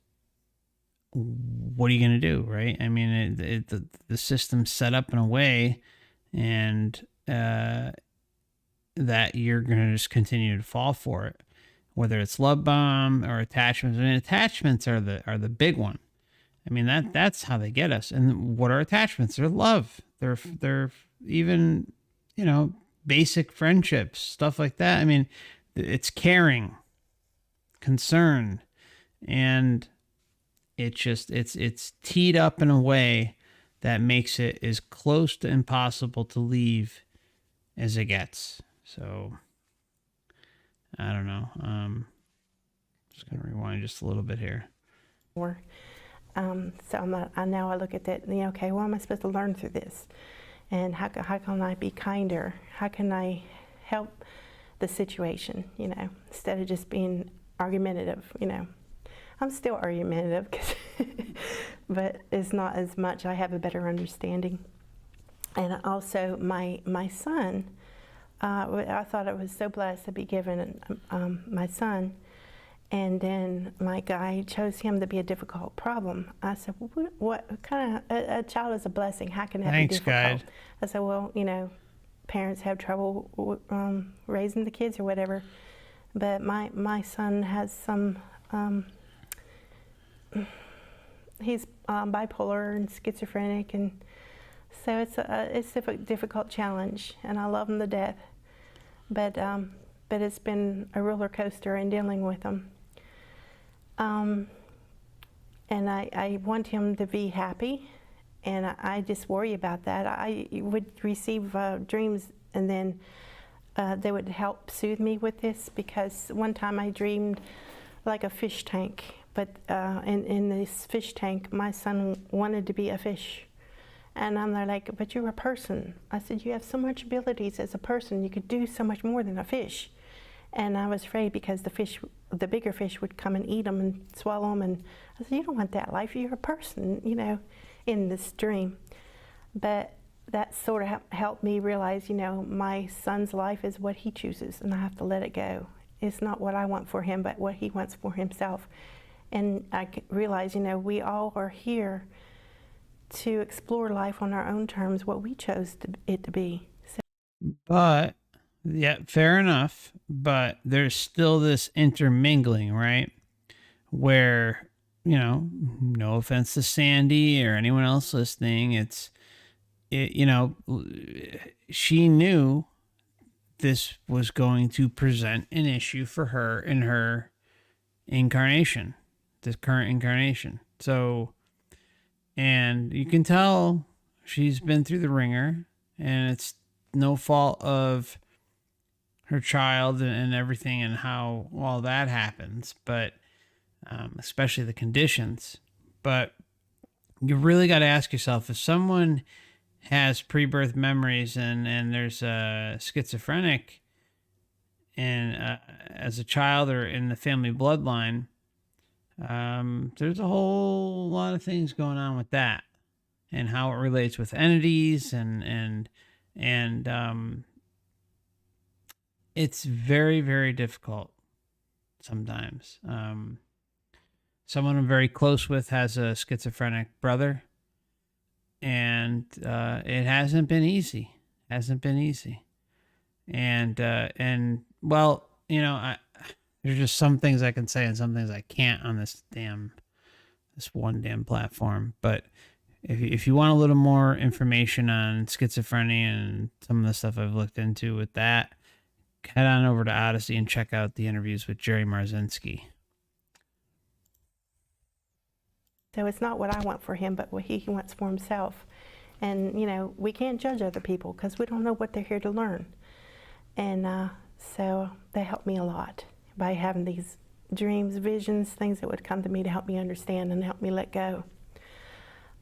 what are you going to do, right? The system's set up in a way and that you're going to just continue to fall for it, whether it's love bomb or attachments. Attachments are the big one. That's how they get us. And what are attachments? They're love. They're even, basic friendships, stuff like that. It's caring, concern, and it's teed up in a way that makes it as close to impossible to leave as it gets. So I don't know. Just gonna rewind just a little bit here. more. So now I look at that, okay, what am I supposed to learn through this? And how can I be kinder? How can I help the situation, instead of just being argumentative, I'm still argumentative, but it's not as much. I have a better understanding. And also my son, I thought I was so blessed to be given my son. And then my guy chose him to be a difficult problem. I said, well, what kind of, a child is a blessing. How can that Thanks, be difficult? guide. I said, well, parents have trouble raising the kids or whatever. But my son has some, he's bipolar and schizophrenic. And so it's a difficult challenge. And I love him to death. But it's been a roller coaster in dealing with him. And I want him to be happy, and I just worry about that. I would receive dreams, and then they would help soothe me with this, because one time I dreamed like a fish tank, but in this fish tank, my son wanted to be a fish. And I'm there like, but you're a person. I said, you have so much abilities as a person. You could do so much more than a fish. And I was afraid because the bigger fish would come and eat them and swallow them. And I said, you don't want that life. You're a person, in this dream. But that sort of helped me realize, my son's life is what he chooses, and I have to let it go. It's not what I want for him, but what he wants for himself. And I realize, we all are here to explore life on our own terms, what we chose it to be. So. But yeah, fair enough. But there's still this intermingling, right? Where, no offense to Sandy or anyone else listening, she knew this was going to present an issue for her in her incarnation, this current incarnation. So, and you can tell she's been through the ringer, and it's no fault of her child and everything and how all that happens, but especially the conditions. But you really got to ask yourself, if someone has pre-birth memories and there's a schizophrenic and as a child or in the family bloodline, there's a whole lot of things going on with that and how it relates with entities and it's very, very difficult sometimes. Someone I'm very close with has a schizophrenic brother, and it hasn't been easy. And well, there's just some things I can say and some things I can't on this one damn platform. But if you want a little more information on schizophrenia and some of the stuff I've looked into with that, head on over to Odysee and check out the interviews with Jerry Marzinski. So it's not what I want for him, but what he wants for himself. And, we can't judge other people because we don't know what they're here to learn. And so they helped me a lot by having these dreams, visions, things that would come to me to help me understand and help me let go.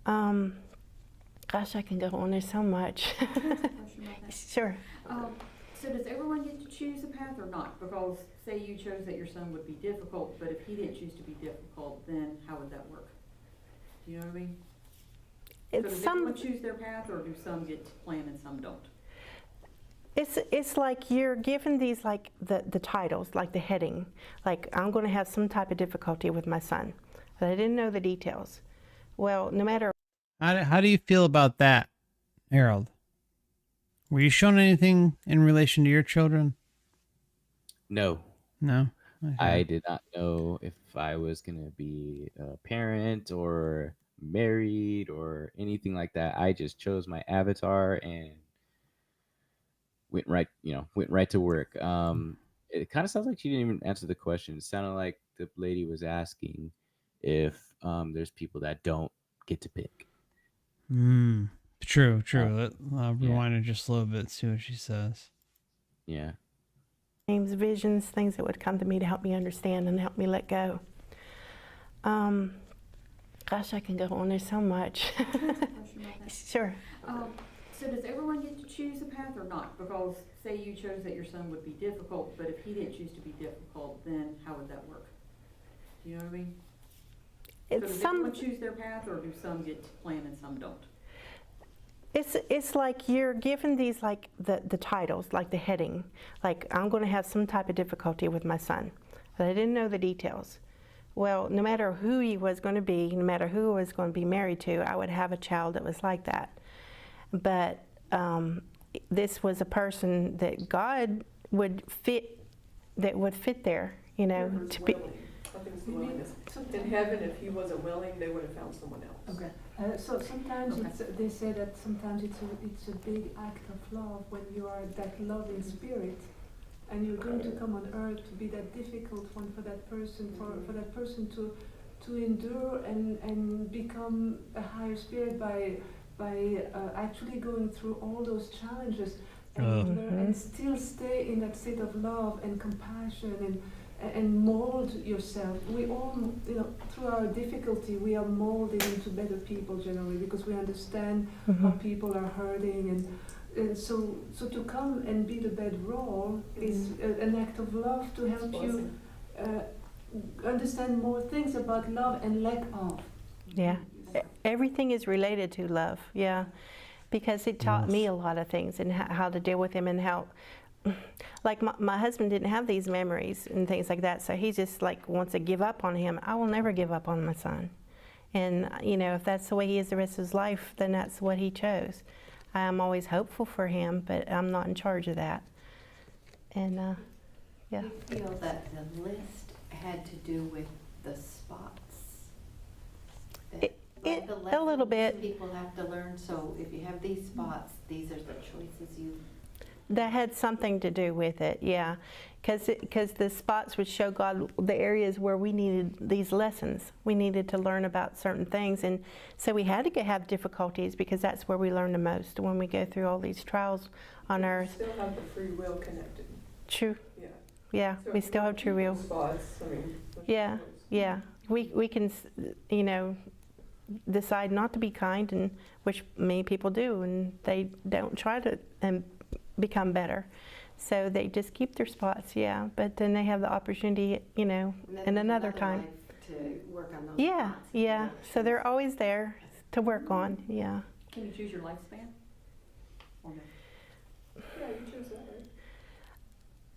Gosh, I can go on. There's so much. Sure. So does everyone get to choose a path or not? Because say you chose that your son would be difficult, but if he didn't choose to be difficult, then how would that work? Do you know what I mean? So does everyone choose their path, or do some get to plan and some don't? It's like you're given these, like the titles, like the heading, like I'm going to have some type of difficulty with my son, but I didn't know the details. Well, no matter. How do you feel about that, Harold? Were you shown anything in relation to your children? No. No? Okay. I did not know if I was going to be a parent or married or anything like that. I just chose my avatar and went right to work. It kind of sounds like she didn't even answer the question. It sounded like the lady was asking if there's people that don't get to pick. True. Yeah. Rewind it just a little bit, see what she says. Yeah. Dreams, visions, things that would come to me to help me understand and help me let go. Gosh, I can go on. There's so much. Sure. So does everyone get to choose a path or not? Because say you chose that your son would be difficult, but if he didn't choose to be difficult, then how would that work? Do you know what I mean? So does everyone choose their path, or do some get to plan and some don't? It's like you're given these, like the titles, like the heading. Like, I'm going to have some type of difficulty with my son, but I didn't know the details. Well, no matter who he was going to be, no matter who I was going to be married to, I would have a child that was like that. But this was a person that God would fit, that would fit there, you know, Whoever's to be. willing. I think it's the willingness. In heaven, if he wasn't willing, they would have found someone else. Okay. So sometimes they say that sometimes it's a big act of love when you are that loving spirit, and you're going to come on earth to be that difficult one for that person, for that person to endure and become a higher spirit by actually going through all those challenges and still stay in that state of love and compassion and mold yourself. We all, you know, through our difficulty, we are molded into better people generally, because we understand how people are hurting, and so to come and be the bedroll is an act of love to help you understand more things about love and lack of. Yeah, everything is related to love. Yeah, because it taught me a lot of things and how to deal with him, and how, like my husband didn't have these memories and things like that, so he just like wants to give up on him. I will never give up on my son, and you know, if that's the way he is the rest of his life, then that's what he chose. I'm always hopeful for him, but I'm not in charge of that. And yeah. You feel that the list had to do with the spots? A little bit. People have to learn, so if you have these spots, these are the choices you... That had something to do with it, yeah. Because the spots would show God the areas where we needed these lessons. We needed to learn about certain things. And so we had to have difficulties, because that's where we learn the most, when we go through all these trials on earth. Still have the free will connected. True. Yeah. Yeah, So we still have true will. Spots, I mean, Yeah, yeah. We can, you know, decide not to be kind, and which many people do, and they don't try to become better. So they just keep their spots, yeah. But then they have the opportunity, you know, in another time. To work on those Yeah, spots. yeah. So they're always there to work on, yeah. Can you choose your lifespan? Or no? yeah, you choose that,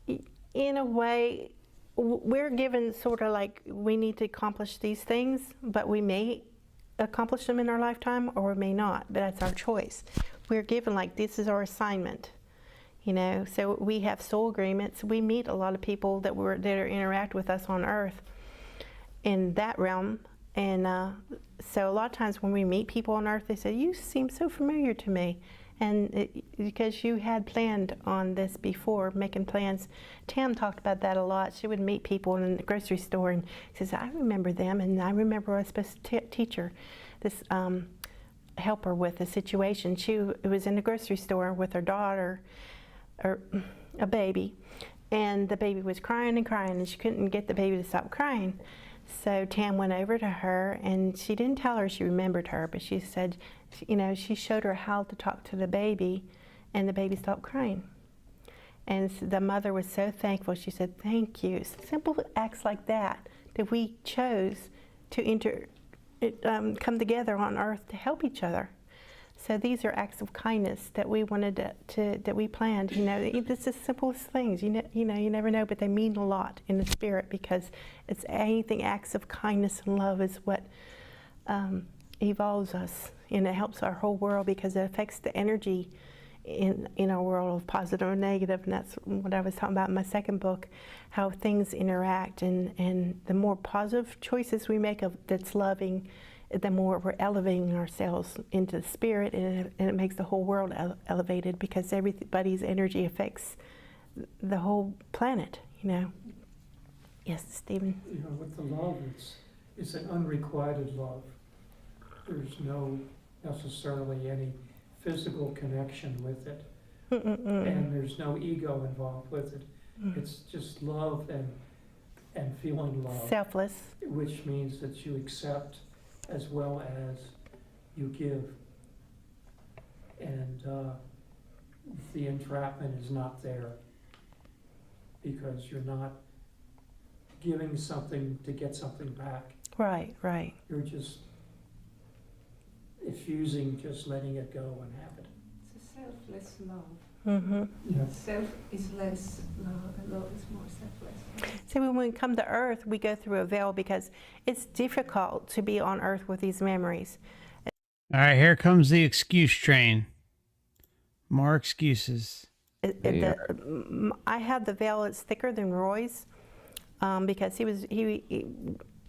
right? In a way, we're given sort of like, we need to accomplish these things, but we may accomplish them in our lifetime, or we may not, but that's our choice. We're given like, this is our assignment. You know, so we have soul agreements. We meet a lot of people that interact with us on earth in that realm. And so a lot of times when we meet people on earth, they say, you seem so familiar to me. And because you had planned on this before, making plans. Tam talked about that a lot. She would meet people in the grocery store and says, I remember them, and I remember I was supposed to teach her this, help her with a situation. She was in the grocery store with her daughter, or a baby, and the baby was crying and crying, and she couldn't get the baby to stop crying. So Tam went over to her, and she didn't tell her she remembered her, but she said, you know, she showed her how to talk to the baby, and the baby stopped crying. And the mother was so thankful. She said, thank you. Simple acts like that we chose to come together on earth to help each other. So these are acts of kindness that we wanted that we planned. You know, it's the simplest things. You know, you never know, but they mean a lot in the spirit, because it's anything. Acts of kindness and love is what evolves us, and it helps our whole world, because it affects the energy in our world of positive and negative. And that's what I was talking about in my second book, how things interact, and the more positive choices we make that's loving, the more we're elevating ourselves into the spirit, and it makes the whole world elevated, because everybody's energy affects the whole planet, you know. Yes, Stephen? You know, with the love, it's an unrequited love. There's no necessarily any physical connection with it, and there's no ego involved with it. It's just love and feeling love, Selfless. which means that you accept as well as you give. And the entrapment is not there because you're not giving something to get something back. Right, right. You're just effusing, just letting it go and happen. It's a selfless love. Mm-hmm. Yeah. Self is less love, and love is more selfless. So when we come to Earth, we go through a veil because it's difficult to be on Earth with these memories. All right, here comes the excuse train. More excuses. I have the veil. It's thicker than Roy's because he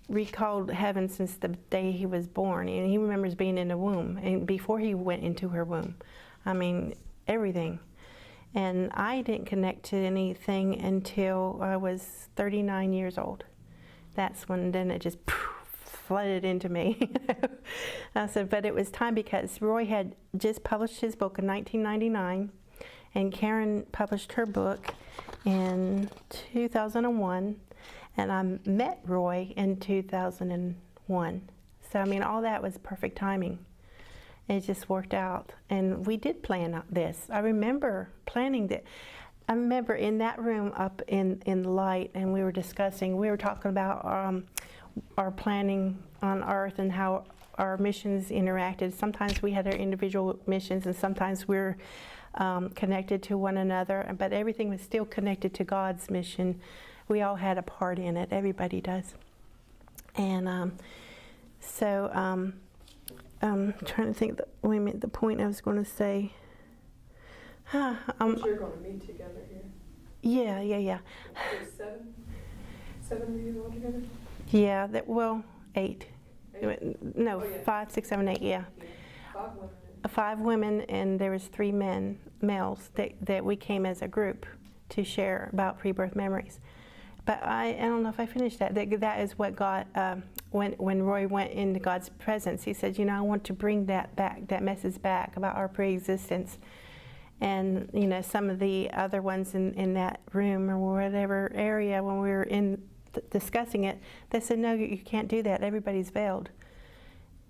recalled heaven since the day he was born, and he remembers being in the womb and before he went into her womb. I mean, everything. And I didn't connect to anything until I was 39 years old. That's when then it just flooded into me. I said, but it was time because Roy had just published his book in 1999, and Karen published her book in 2001, and I met Roy in 2001. So, I mean, all that was perfect timing. It just worked out, and we did plan this. I remember planning that. I remember in that room up in the light, and we were talking about our planning on Earth and how our missions interacted. Sometimes we had our individual missions, and sometimes we're connected to one another, but everything was still connected to God's mission. We all had a part in it. Everybody does. And I'm trying to think. The point I was going to say. But you're going to meet together here. Yeah. There's seven of you all together? Yeah, 8. No, Oh, yeah. 5, 6, 7, 8, yeah. 5 women. 5 women, and there was 3 males that we came as a group to share about pre-birth memories. But I don't know if I finished that. That is what God, when Roy went into God's presence, he said, I want to bring that back, that message back about our pre-existence. And, some of the other ones in that room or whatever area when we were discussing it, they said, no, you can't do that. Everybody's veiled.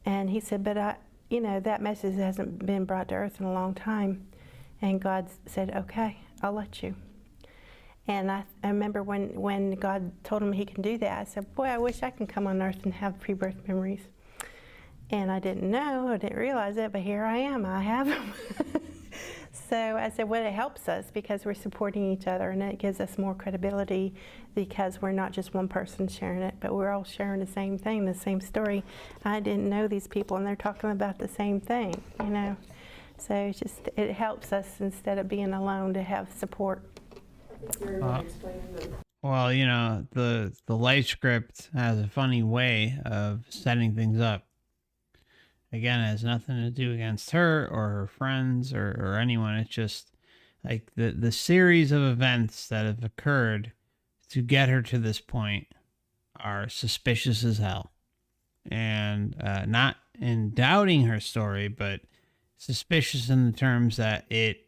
And he said, but that message hasn't been brought to earth in a long time. And God said, okay, I'll let you. And I remember when God told him he can do that, I said, boy, I wish I can come on earth and have pre-birth memories. And I didn't realize it, but here I am, I have them. So I said, well, it helps us because we're supporting each other, and it gives us more credibility because we're not just one person sharing it, but we're all sharing the same thing, the same story. I didn't know these people, and they're talking about the same thing, So it helps us instead of being alone to have support. I think you're going to explain the Well, the life script has a funny way of setting things up. Again, it has nothing to do against her or her friends or anyone. It's just like the series of events that have occurred to get her to this point are suspicious as hell. And not in doubting her story, but suspicious in the terms that it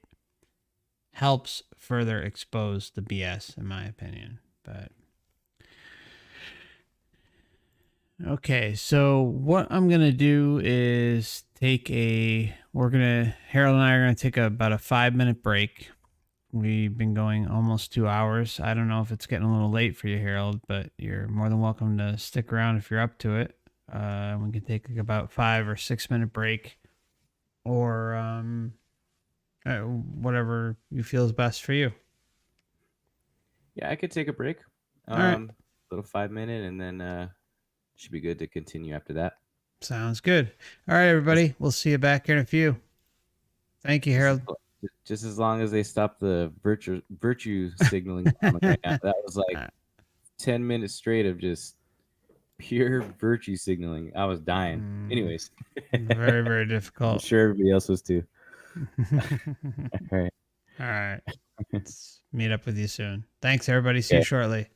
helps further expose the BS, in my opinion. But okay, so what I'm gonna do is Harold and I are gonna take about a 5-minute break. We've been going almost 2 hours. I don't know if it's getting a little late for you, Harold, but you're more than welcome to stick around if you're up to it. We can take about 5 or 6 minute break, or whatever you feel is best for you. Yeah, I could take a break. All right. Little 5-minute, and then should be good to continue after that. Sounds good. All right, everybody. We'll see you back here in a few. Thank you, Harold. Just as long as they stop the virtue signaling. Right now. That was like 10 minutes straight of just pure virtue signaling. I was dying. Anyways. Very, very difficult. I'm sure everybody else was too. All right. Let's meet up with you soon. Thanks, everybody. See you shortly.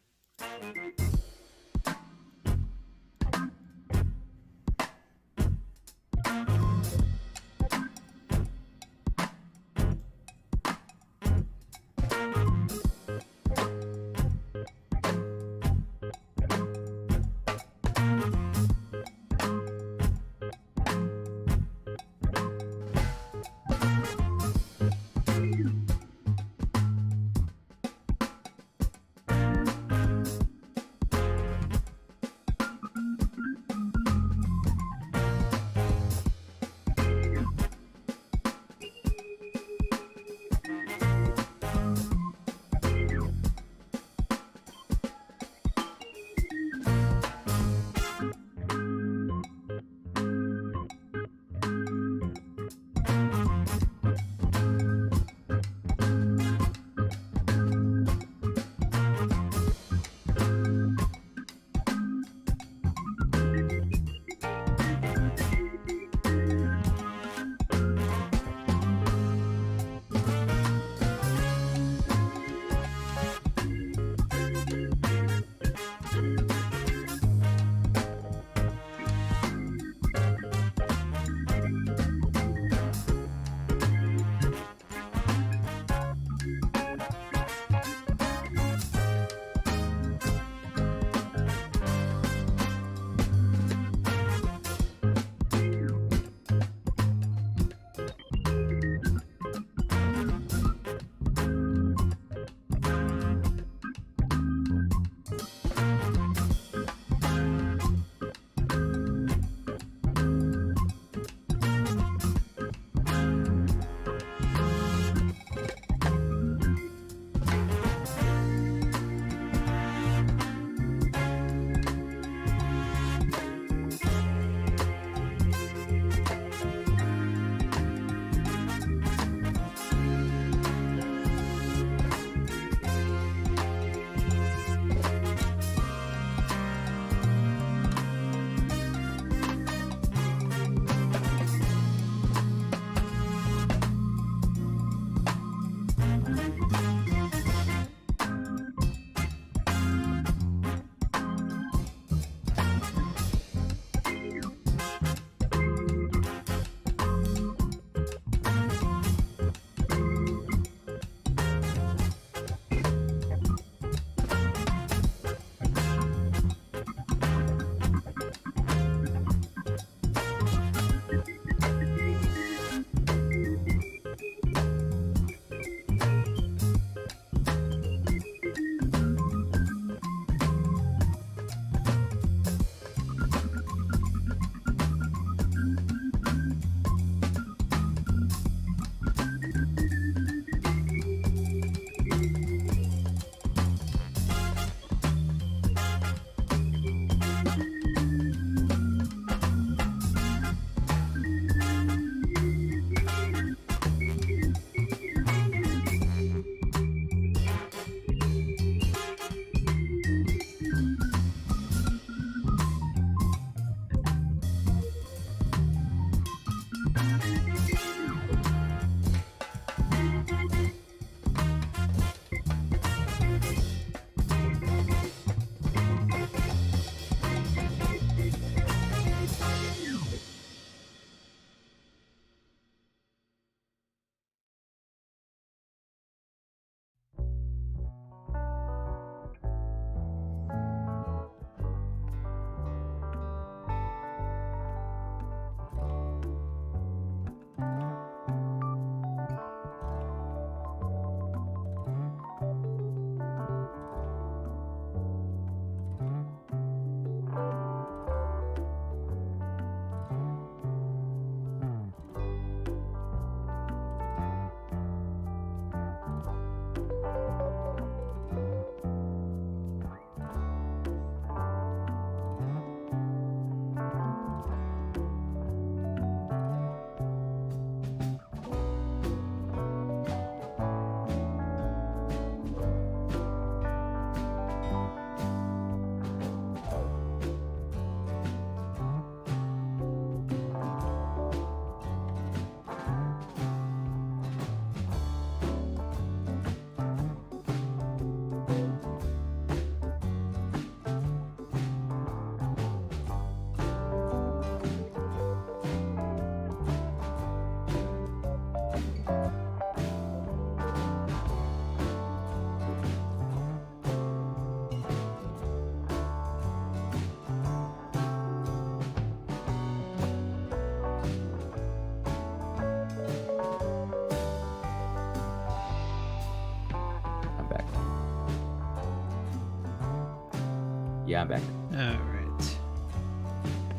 Yeah, I'm back. All right.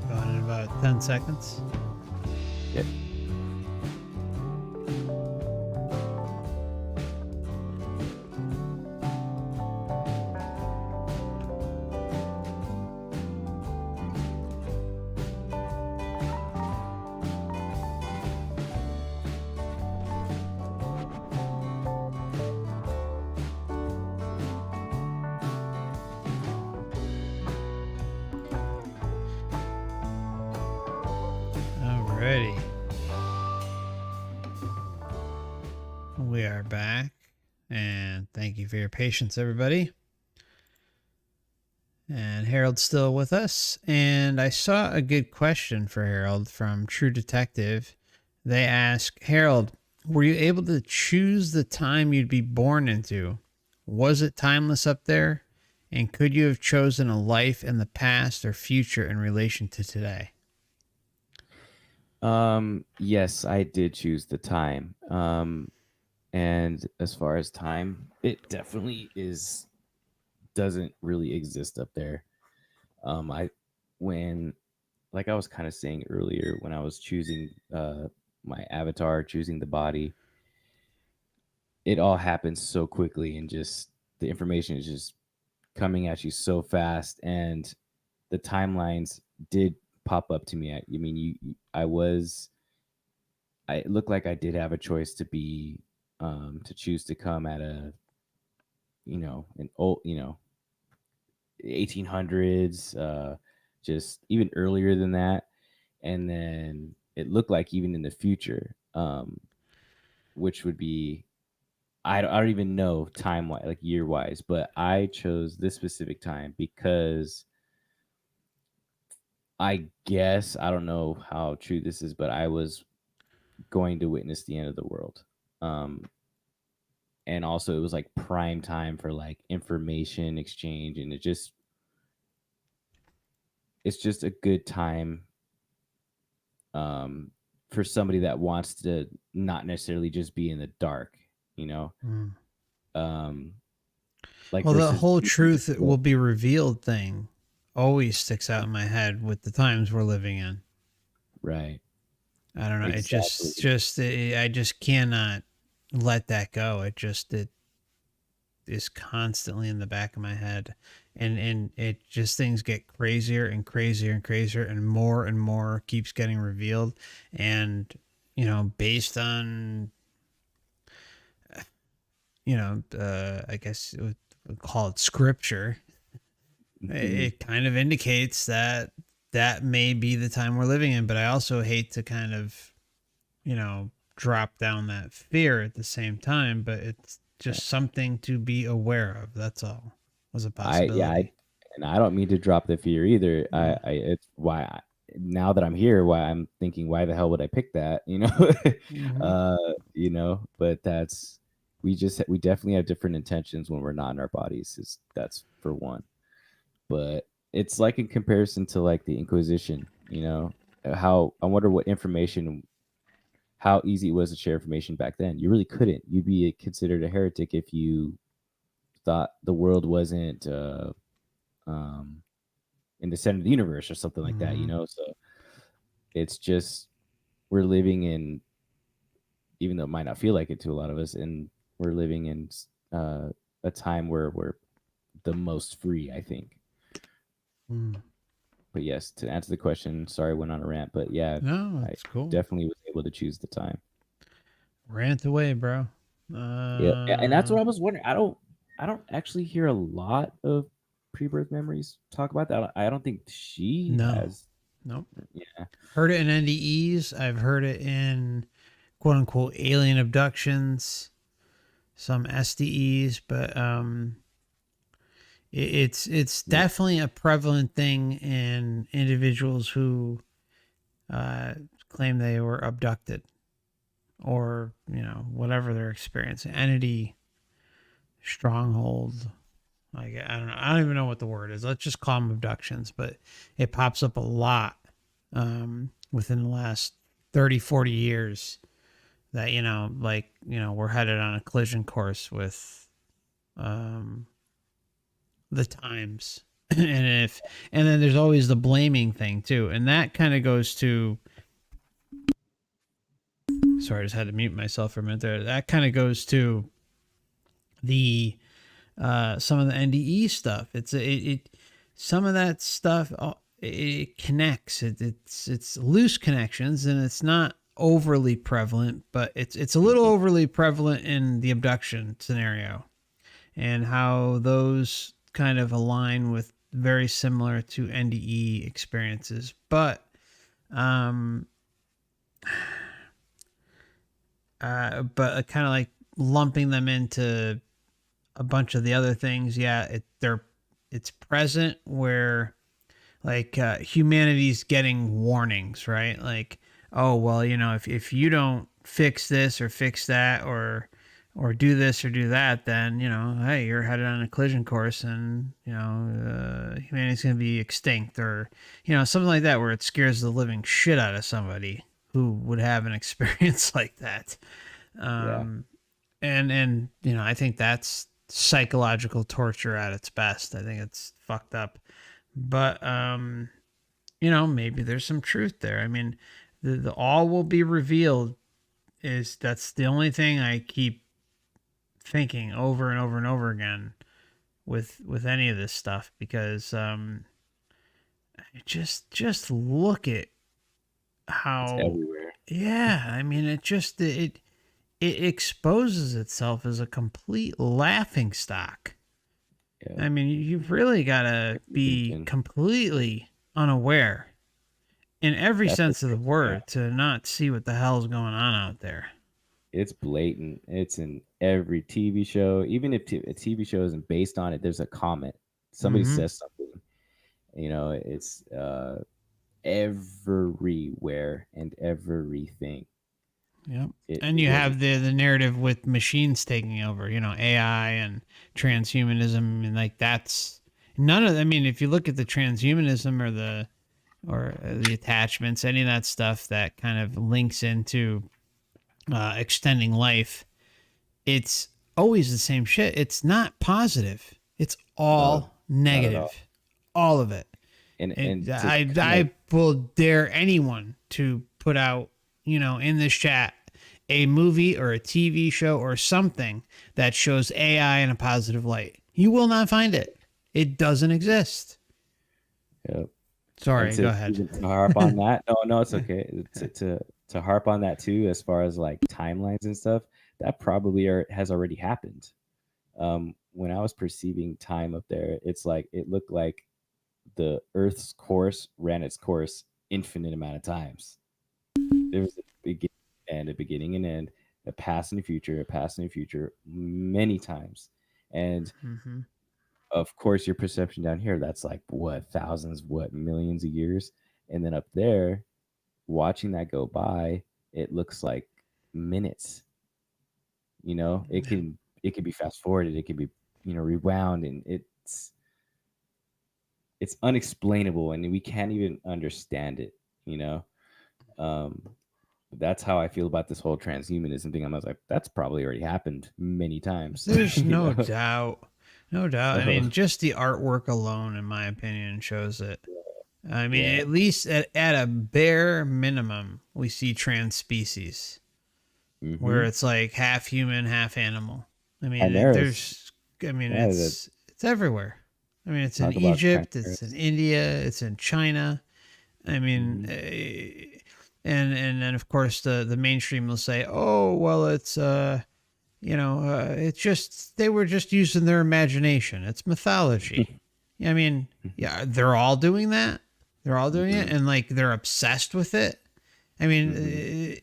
Going in about 10 seconds. Yep. Alrighty. We are back, and thank you for your patience, everybody. And Harold's still with us, and I saw a good question for Harold from True Detective. They ask, Harold, were you able to choose the time you'd be born into? Was it timeless up there? And could you have chosen a life in the past or future in relation to today? Yes, I did choose the time. And as far as time, it definitely doesn't really exist up there. I when like I was kind of saying earlier, when I was choosing my avatar, choosing the body, it all happens so quickly, and just the information is just coming at you so fast, and the timelines did pop up to me. I mean, it looked like I did have a choice to choose to come at an old, 1800s, just even earlier than that. And then it looked like even in the future, which would be, I don't even know time wise, like year wise, but I chose this specific time because I guess, I don't know how true this is, but I was going to witness the end of the world. Um, and also it was like prime time for like information exchange, and it's just a good time for somebody that wants to not necessarily just be in the dark, you know. Mm. um like Well, the versus whole truth will be revealed thing always sticks out in my head with the times we're living in. right, I don't know. It exactly. I just cannot let that go. It is constantly in the back of my head, and it just things get crazier and crazier and crazier, and more keeps getting revealed, and based on I guess we'll call it scripture. Mhm. It kind of indicates that that may be the time we're living in, but I also hate to kind of drop down that fear at the same time, but it's just something to be aware of. That's all. Was a I yeah I, possibility. and I don't mean to drop the fear either. Mm. It's why now that I'm here, why I'm thinking, why the hell would I pick that, Mhm. but we definitely have different intentions when we're not in our bodies. That's for one. But it's like in comparison to like the Inquisition, how I wonder how easy it was to share information back then. You really couldn't. You'd be considered a heretic if you thought the world wasn't um, in the center of the universe or something like that. Mhm. So it's just, we're living in, even though it might not feel like it to a lot of us, and we're living in uh, a time where we're the most free, I think. Mm. But yes, to answer the question, sorry I went on a rant, but yeah, No, I it's cool. definitely was able to choose the time. Rant away, bro. Yeah, and that's what I was wondering. I don't actually hear a lot of pre-birth memories talk about that. I don't think she No, has. nope. Yeah, Heard it in NDEs. I've heard it in quote unquote alien abductions, some SDEs, but it's yeah, definitely a prevalent thing in individuals who uh, claim they were abducted, or whatever they're experiencing, entity, stronghold. Like, I don't even know what the word is. Let's just call them abductions, but it pops up a lot within the last 30, 40 years that we're headed on a collision course with the times and then there's always the blaming thing too, and that kind of goes to. Sorry, I just had to mute myself for a minute there. That kind of goes to the some of the NDE stuff. It some of that stuff it connects. It's loose connections, and it's not overly prevalent, but it's a little overly prevalent in the abduction scenario, and how those kind of align with very similar to NDE experiences, but kind of like lumping them into a bunch of the other things. Yeah, it's present where like humanity's getting warnings, right? Like, oh well, you know, if you don't fix this or fix that or do this or do that, then you know, hey, you're headed on a collision course, and you know, humanity's gonna be extinct, or you know, something like that, where it scares the living shit out of somebody who would have an experience like that. And you know, I think that's psychological torture at its best. I think it's fucked up, but you know, maybe there's some truth there. I mean, the all will be revealed that's the only thing I keep thinking over and over and over again with any of this stuff, because just look at how It's everywhere. yeah, I mean, it exposes itself as a complete laughing stock. Yeah. I mean, you've really got to be completely unaware in every sense of the word to not see what the hell's going on out there. It's blatant. It's in every TV show. Even if a TV show isn't based on it, there's a comment. Somebody says something. You know, it's everywhere and everything. Yep. And you have the narrative with machines taking over, you know, AI and transhumanism, and like that's none of. I mean, if you look at the transhumanism or the attachments, any of that stuff that kind of links into extending life, it's always the same shit. It's not positive. It's all negative, all of it. And I will dare anyone to put out, you know, in this chat, a movie or a TV show or something that shows AI in a positive light. You will not find it. It doesn't exist. Yep. Sorry, go ahead. To harp on that. No, it's okay. To harp on that too, as far as like timelines and stuff, that probably has already happened. When I was perceiving time up there, it's like it looked like the Earth's course ran its course infinite amount of times. There was a beginning and end, a past and a future, many times. And of course, your perception down here, that's like what, thousands, what, millions of years. And then up there, watching that go by, it looks like minutes. You know, it can be fast forwarded, it can be, you know, rewound, and it's unexplainable, and we can't even understand it, you know. That's how I feel about this whole transhumanism thing. I was like, that's probably already happened many times. There's no doubt. No doubt. I mean, just the artwork alone, in my opinion, shows it. I mean, at least at a bare minimum, we see trans species where it's like half human, half animal. I mean, it's everywhere. I mean, it's in Egypt, it's in India, it's in China. I mean, and then of course the mainstream will say, oh, well, it's, you know, it's just, they were just using their imagination. It's mythology. I mean, yeah, they're all doing that. They're all doing it, and like they're obsessed with it. I mean,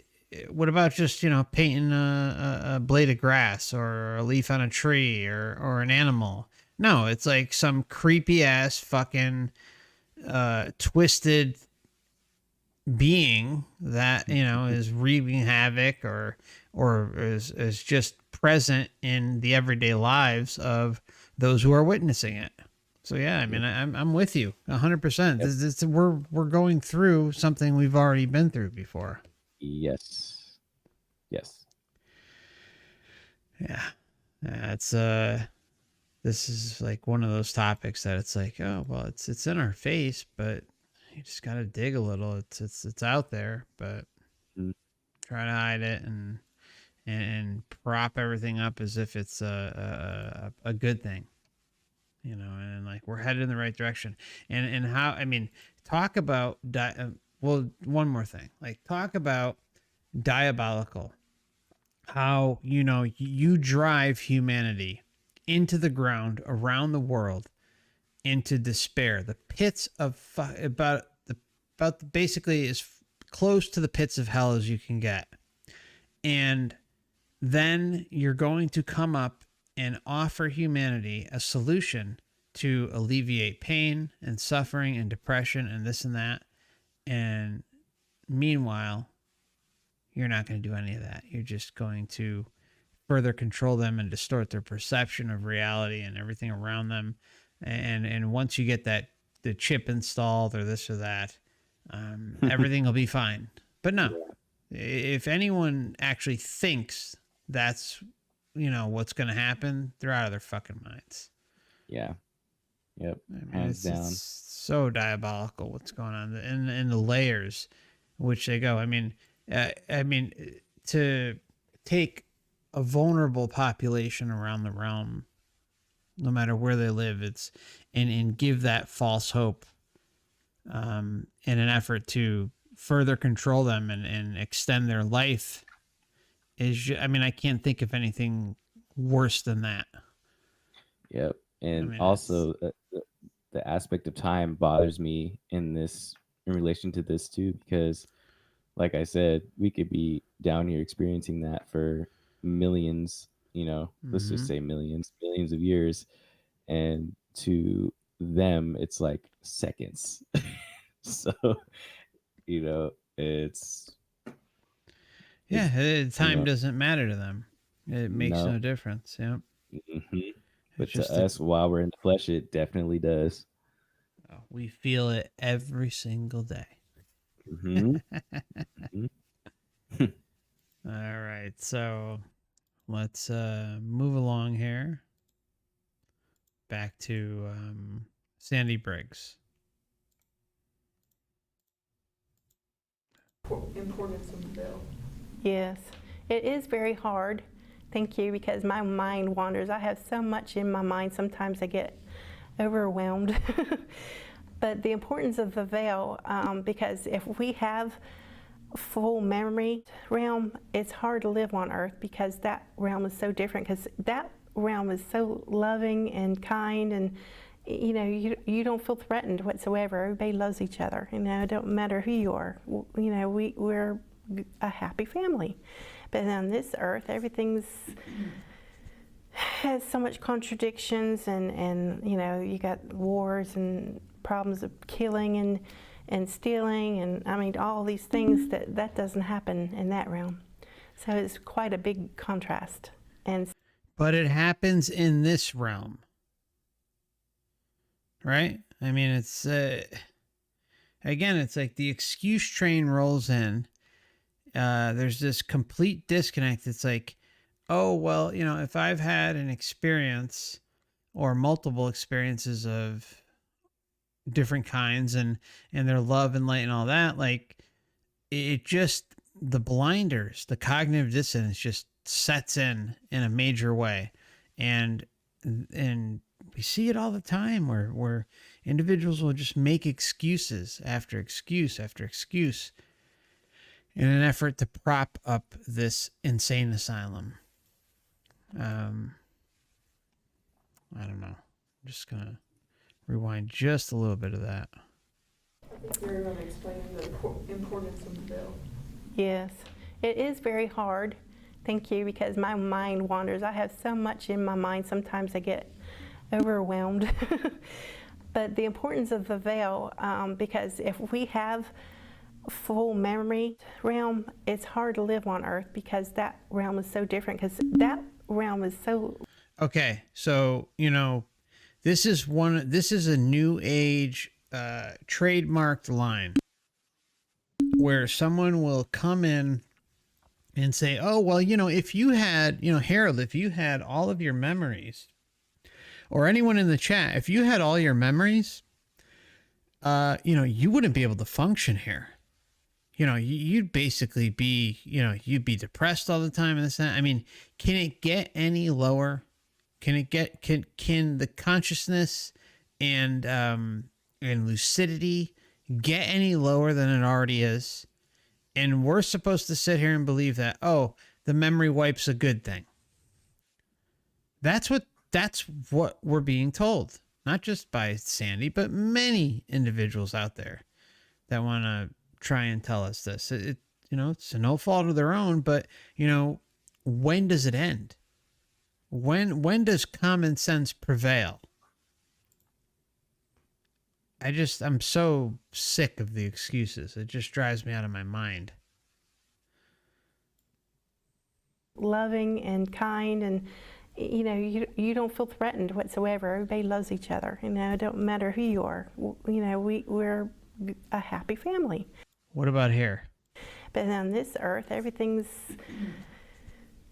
what about just, you know, painting a blade of grass or a leaf on a tree or an animal? No, it's like some creepy ass fucking twisted being that, you know, is wreaking havoc or is just present in the everyday lives of those who are witnessing it. So yeah, I mean, I'm with you 100%. We're going through something we've already been through before. Yes. Yeah, it's this is like one of those topics that it's like, oh well, it's in our face, but you just gotta dig a little. It's out there, but Mm. try to hide it and prop everything up as if it's a good thing, you know, and like we're headed in the right direction. And how, I mean, talk about well, one more thing, like talk about diabolical, how, you know, you drive humanity into the ground around the world, into despair, the pits of about basically as close to the pits of hell as you can get. And then you're going to come up and offer humanity a solution to alleviate pain and suffering and depression and this and that. And meanwhile, you're not going to do any of that. You're just going to further control them and distort their perception of reality and everything around them. And once you get the chip installed or this or that, everything will be fine. But no, if anyone actually thinks that's, you know, what's going to happen, they're out of their fucking minds. Yeah. Yep. I mean, Hands down. it's so diabolical what's going on in the layers which they go. I mean, to take a vulnerable population around the realm, no matter where they live, it's and give that false hope, in an effort to further control them and extend their life is, I mean, I can't think of anything worse than that. Yep. And I mean, also the aspect of time bothers me in relation to this too, because like I said, we could be down here experiencing that for millions, you know, let's just say millions of years. And to them, it's like seconds. So, you know, it's time you know, doesn't matter to them. It makes no no. difference. Yep. Mhm. But It's to just us, while we're in the flesh, it definitely does. we feel it every single day. Hmm. All right, so let's move along here. Back to Sandy Briggs. Importance of the veil. Yes, it is very hard. Thank you, because my mind wanders. I have so much in my mind. Sometimes I get overwhelmed. But the importance of the veil, because if we have full memory realm, it's hard to live on earth because that realm is so different, because that realm is so loving and kind, and you know, you don't feel threatened whatsoever. Everybody loves each other. You know, it don't matter who you are. You know, we're a happy family. But on this earth, everything's has so much contradictions, and you know, you got wars and problems of killing and stealing, and I mean, all these things that doesn't happen in that realm. So it's quite a big contrast. But it happens in this realm, right? I mean, it's again, it's like the excuse train rolls in. There's this complete disconnect. It's like, oh, well, you know, if I've had an experience or multiple experiences of different kinds and their love and light and all that, like it just, the blinders, the cognitive dissonance just sets in a major way. And we see it all the time where individuals will just make excuses after excuse after excuse in an effort to prop up this insane asylum. I don't know. I'm just going to rewind just a little bit of that. I think you're going to explain the importance of the veil. Yes, it is very hard. Thank you, because my mind wanders. I have so much in my mind. Sometimes I get overwhelmed. But the importance of the veil, because if we have full memory realm, it's hard to live on earth because that realm is so different, because that realm is so... Okay, so, you know, this is a new age trademarked line where someone will come in and say, oh, well, you know, if you had, you know, Harold, if you had all of your memories or anyone in the chat, if you had all your memories, you wouldn't be able to function here. You'd basically be, you'd be depressed all the time and this and that. I mean, can it get any lower? Can the consciousness and lucidity get any lower than it already is? And we're supposed to sit here and believe that, oh, the memory wipe's a good thing. That's what we're being told, not just by Sandy, but many individuals out there that want to try and tell us this. It's no fault of their own, but when does it end? When does common sense prevail? I'm so sick of the excuses. It just drives me out of my mind. Loving and kind, and you don't feel threatened whatsoever. Everybody loves each other. It don't matter who you are. We're a happy family. What about here? But on this earth, everything's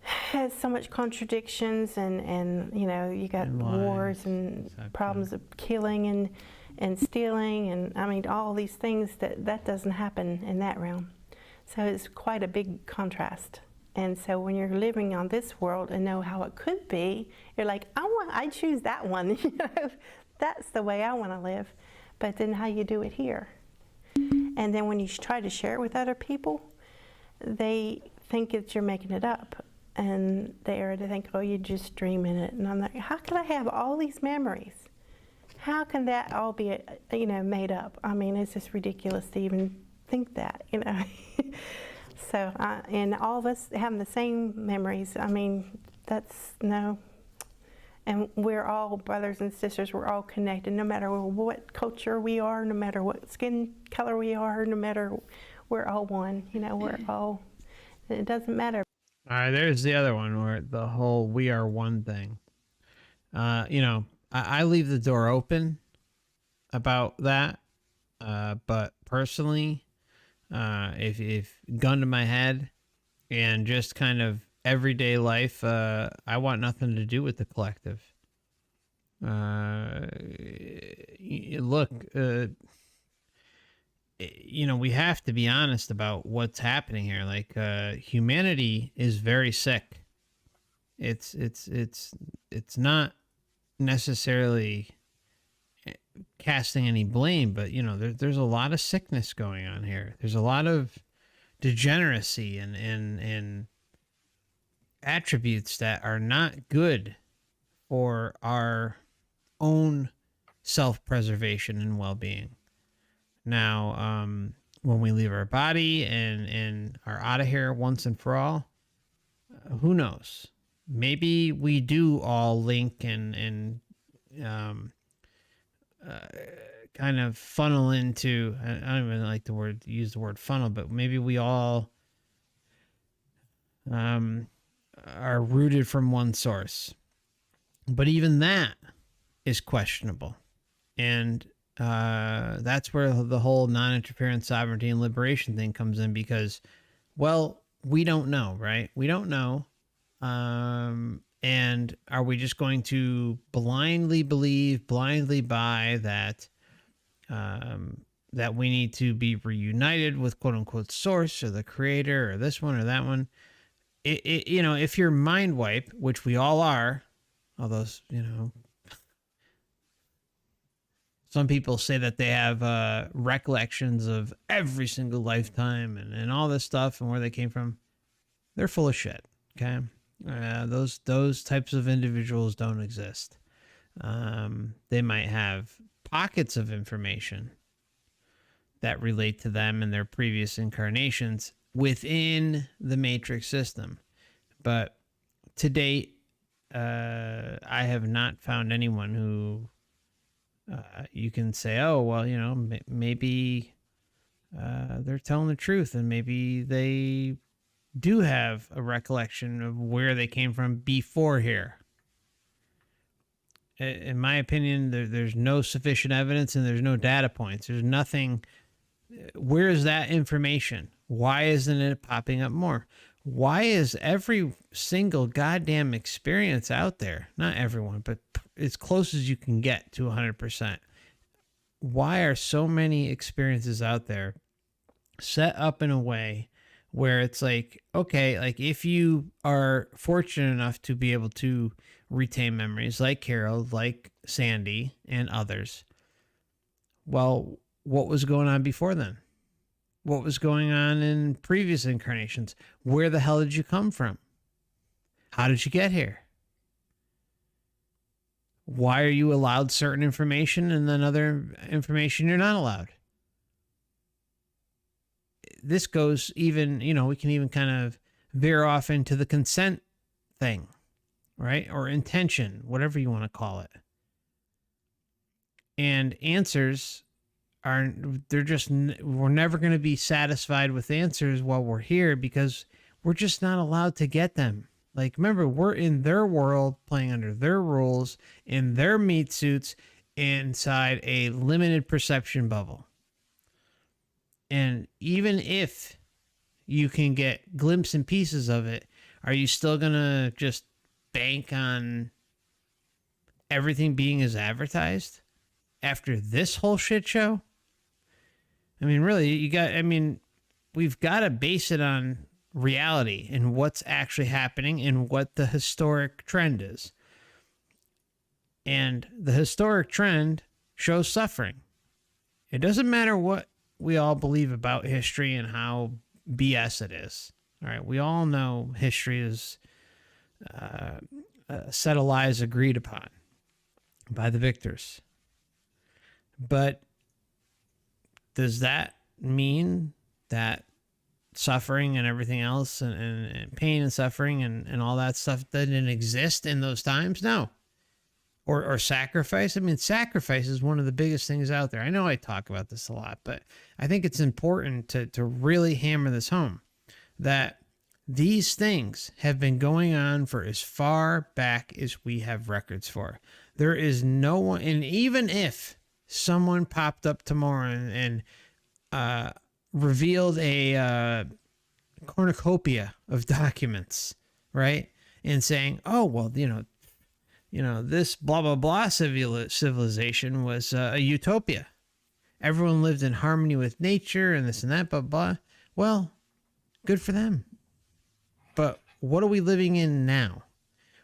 has so much contradictions, and you got wars and problems of killing and stealing, and I mean all these things that doesn't happen in that realm. So it's quite a big contrast. And so when you're living on this world and know how it could be, you're like, I choose that one. That's the way I want to live. But then how you do it here. And then when you try to share it with other people, they think that you're making it up. And they think, oh, you're just dreaming it. And I'm like, how can I have all these memories? How can that all be, made up? I mean, it's just ridiculous to even think that, So, and all of us having the same memories, I mean, that's no. And we're all brothers and sisters, we're all connected, no matter what culture we are, no matter what skin color we are, no matter, we're all one, we're all, it doesn't matter. All right, there's the other one where the whole we are one thing. I leave the door open about that, but personally, if gun to my head and just kind of everyday life, I want nothing to do with the collective. Look, we have to be honest about what's happening here. Like, humanity is very sick. It's not necessarily casting any blame, but there's a lot of sickness going on here. There's a lot of degeneracy and attributes that are not good for our own self-preservation and well-being. Now, when we leave our body and are out of here once and for all, who knows? Maybe we do all link and kind of funnel into, I don't even like use the word funnel, but maybe we all are rooted from one source. But even that is questionable. And that's where the whole non-interference, sovereignty, and liberation thing comes in, because, well, we don't know, right? We don't know. And are we just going to blindly believe, blindly buy that that we need to be reunited with quote unquote source or the creator or this one or that one? If you're mind wipe, which we all are, although, some people say that they have recollections of every single lifetime and all this stuff and where they came from. They're full of shit. Okay. Those types of individuals don't exist. They might have pockets of information that relate to them and their previous incarnations within the matrix system. But to date, I have not found anyone who you can say, oh, well, maybe they're telling the truth, and maybe they do have a recollection of where they came from before here. In my opinion, there's no sufficient evidence and there's no data points. There's nothing. Where is that information? Why isn't it popping up more? why is every single goddamn experience out there, not everyone, but as close as you can get to 100%, why are so many experiences out there set up in a way where it's like, okay, like if you are fortunate enough to be able to retain memories like Carol, like Sandy, and others, well, what was going on before then? What was going on in previous incarnations? Where the hell did you come from? How did you get here? Why are you allowed certain information and then other information you're not allowed? This goes even, we can even kind of veer off into the consent thing, right? Or intention, whatever you want to call it. And answers we're never going to be satisfied with answers while we're here because we're just not allowed to get them. Like, remember, we're in their world, playing under their rules, in their meat suits, inside a limited perception bubble. And even if you can get glimpses and pieces of it, are you still going to just bank on everything being as advertised after this whole shit show? I mean, really, we've got to base it on reality and what's actually happening and what the historic trend is. And the historic trend shows suffering. It doesn't matter what we all believe about history and how BS it is. All right, we all know history is a set of lies agreed upon by the victors. But does that mean that suffering and everything else and pain and suffering and all that stuff didn't exist in those times? No. Or sacrifice? I mean, sacrifice is one of the biggest things out there. I know I talk about this a lot, but I think it's important to really hammer this home, that these things have been going on for as far back as we have records for. There is no one, and even if someone popped up tomorrow and revealed a cornucopia of documents, right? And saying, oh, well, this blah, blah, blah civilization was a utopia. Everyone lived in harmony with nature and this and that, blah, blah. Well, good for them. But what are we living in now?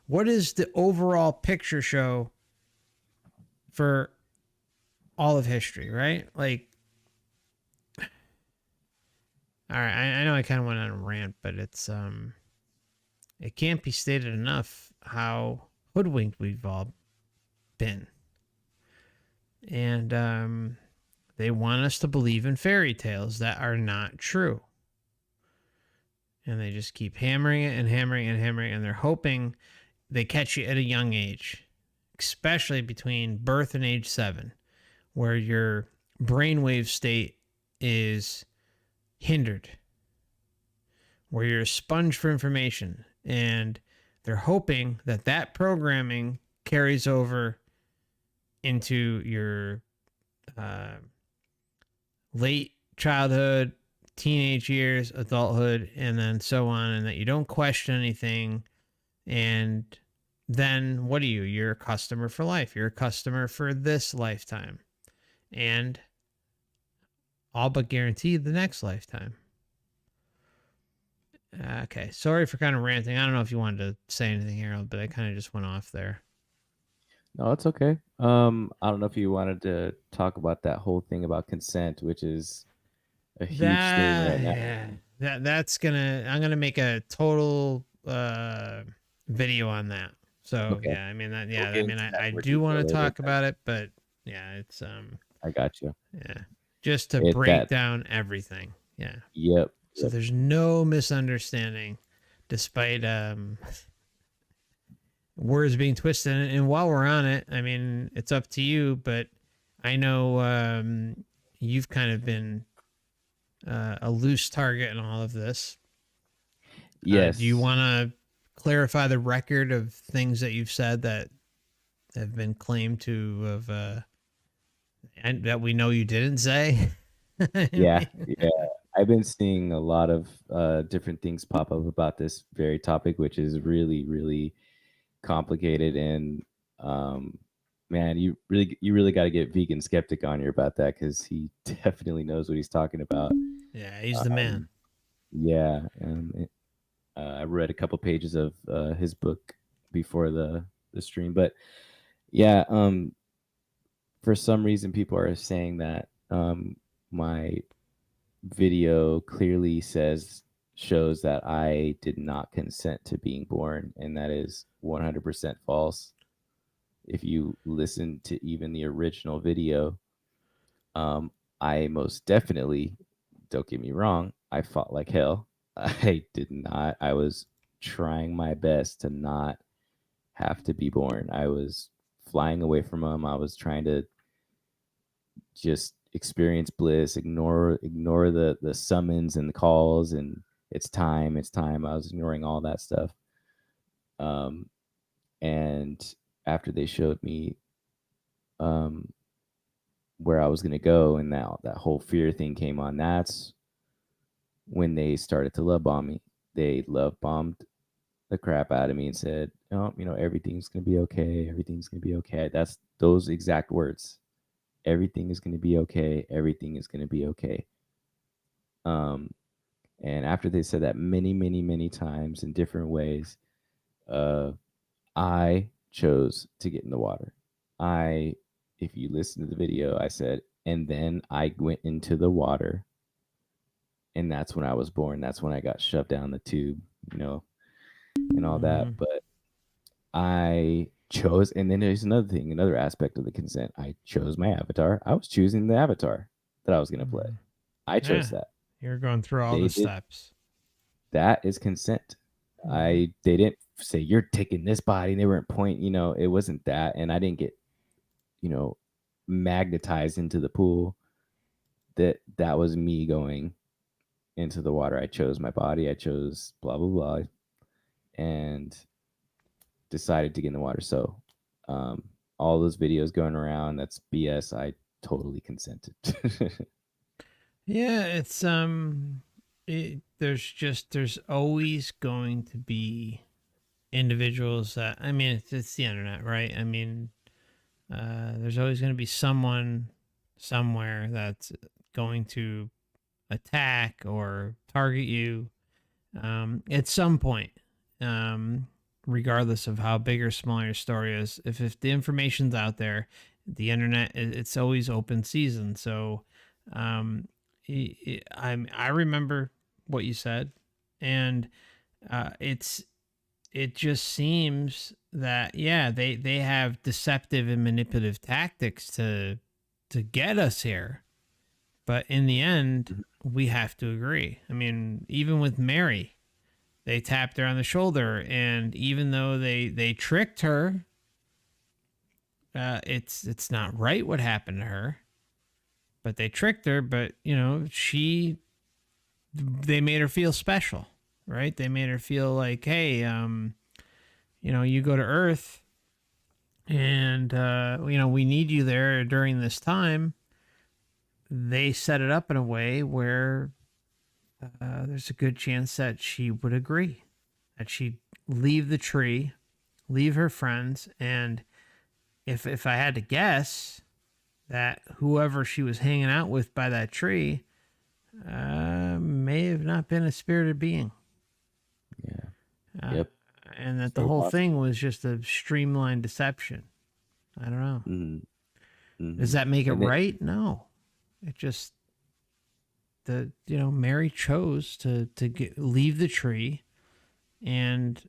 What is the overall picture show for all of history, right? Like, all right, I know I kind of went on a rant, but it's it can't be stated enough how hoodwinked we've all been. And they want us to believe in fairy tales that are not true. And they just keep hammering it and hammering and hammering, and they're hoping they catch you at a young age, especially between birth and age 7, where your brainwave state is hindered, where you're a sponge for information, and they're hoping that that programming carries over into your late childhood, teenage years, adulthood, and then so on, and that you don't question anything. And then what are you? You're a customer for life. You're a customer for this lifetime. And all but guaranteed the next lifetime. Okay, sorry for kind of ranting. I don't know if you wanted to say anything, Harold, but I kind of just went off there. No, it's okay. I don't know if you wanted to talk about that whole thing about consent, which is a huge thing right now. Yeah, I'm gonna make a total video on that. So Okay. yeah, I mean that. Yeah, We'll I mean I more do want to detail talk later. about it, but yeah, it's I got you. yeah, just to break down everything. Yeah. Yep. So there's no misunderstanding, despite words being twisted. And while we're on it, I mean, it's up to you, but I know you've kind of been a loose target in all of this. Yes. Do you want to clarify the record of things that you've said that have been claimed to have, and that we know you didn't say? Yeah. I've been seeing a lot of different things pop up about this very topic, which is really, really complicated. And man, you really got to get Vegan Skeptic on here about that, because he definitely knows what he's talking about. Yeah, he's the man. Yeah, I read a couple pages of his book before the stream, but yeah, for some reason people are saying that my video clearly shows that I did not consent to being born, and that is 100% false. If you listen to even the original video, I most definitely, don't get me wrong, I fought like hell. I did not. I was trying my best to not have to be born. I was flying away from him. I was trying to just experience bliss, ignore the summons and the calls, and it's time. I was ignoring all that stuff. And after they showed me where I was gonna go, and that whole fear thing came on, that's when they started to love bomb me. They love bombed the crap out of me and said, "Oh, everything's gonna be okay. Everything's gonna be okay." That's those exact words. Everything is gonna be okay. Everything is gonna be okay. And after they said that many, many, many times in different ways, I chose to get in the water. If you listen to the video, I said, and then I went into the water, and that's when I was born. That's when I got shoved down the tube, and all that. But I chose, and then there's another thing, another aspect of the consent. I chose my avatar. I was choosing the avatar that I was going to play. I chose that. You're going through all the steps. That is consent. They didn't say you're taking this body, and they weren't pointing, it wasn't that. And I didn't get, magnetized into the pool. That was me going into the water. I chose my body. I chose blah, blah, blah, and decided to get in the water. So all those videos going around, that's BS. I totally consented. Yeah, it's there's always going to be individuals that, I mean, it's the internet, right? I mean, there's always going to be someone somewhere that's going to attack or target you at some point, regardless of how big or small your story is. If the information's out there, the internet, it's always open season. So I remember what you said, and it just seems that, yeah, they have deceptive and manipulative tactics to get us here, but in the end we have to agree. I mean, even with Mary, they tapped her on the shoulder, and even though they tricked her, it's not right what happened to her, but they tricked her. But they made her feel special, right? They made her feel like, hey, you go to Earth, and we need you there during this time. They set it up in a way where there's a good chance that she would agree, that she'd leave the tree, leave her friends, and if I had to guess, that whoever she was hanging out with by that tree may have not been a spirited being. Yeah. Yep. And that the whole thing was just a streamlined deception. I don't know. Mm-hmm. Does that make it right? No. It just, Mary chose to leave the tree and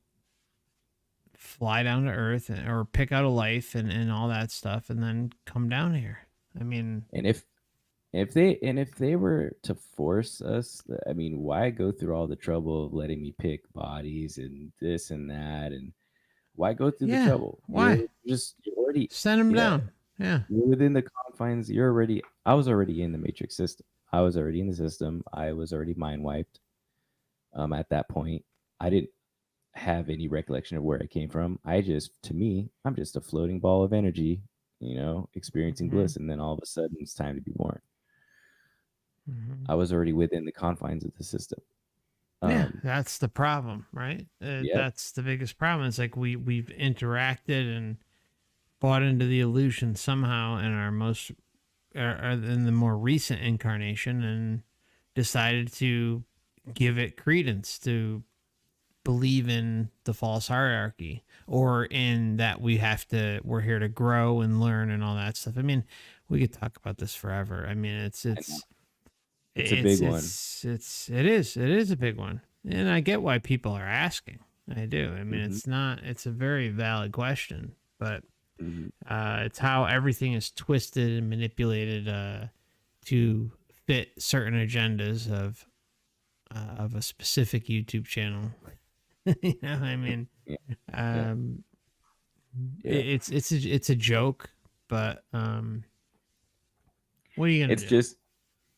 fly down to Earth, or pick out a life and all that stuff, and then come down here. I mean, and if they were to force us, I mean, why go through all the trouble of letting me pick bodies and this and that, and why go through the trouble? Why? You're already send them down. Yeah. You're within the confines. I was already in the Matrix system. I was already in the system. I was already mind wiped. At that point, I didn't have any recollection of where I came from. I'm just a floating ball of energy, experiencing bliss, and then all of a sudden it's time to be born. I was already within the confines of the system. Yeah, that's the problem, right? Yep. That's the biggest problem. It's like we've interacted and bought into the illusion somehow in our in the more recent incarnation, and decided to give it credence, to believe in the false hierarchy, or in that we're here to grow and learn and all that stuff. I mean, we could talk about this forever. I mean, it's a big one. it is a big one. And I get why people are asking. I do. I mean, it's a very valid question, but it's how everything is twisted and manipulated to fit certain agendas of a specific YouTube channel. You know, I mean, it's a joke, but what are you gonna do? It's just,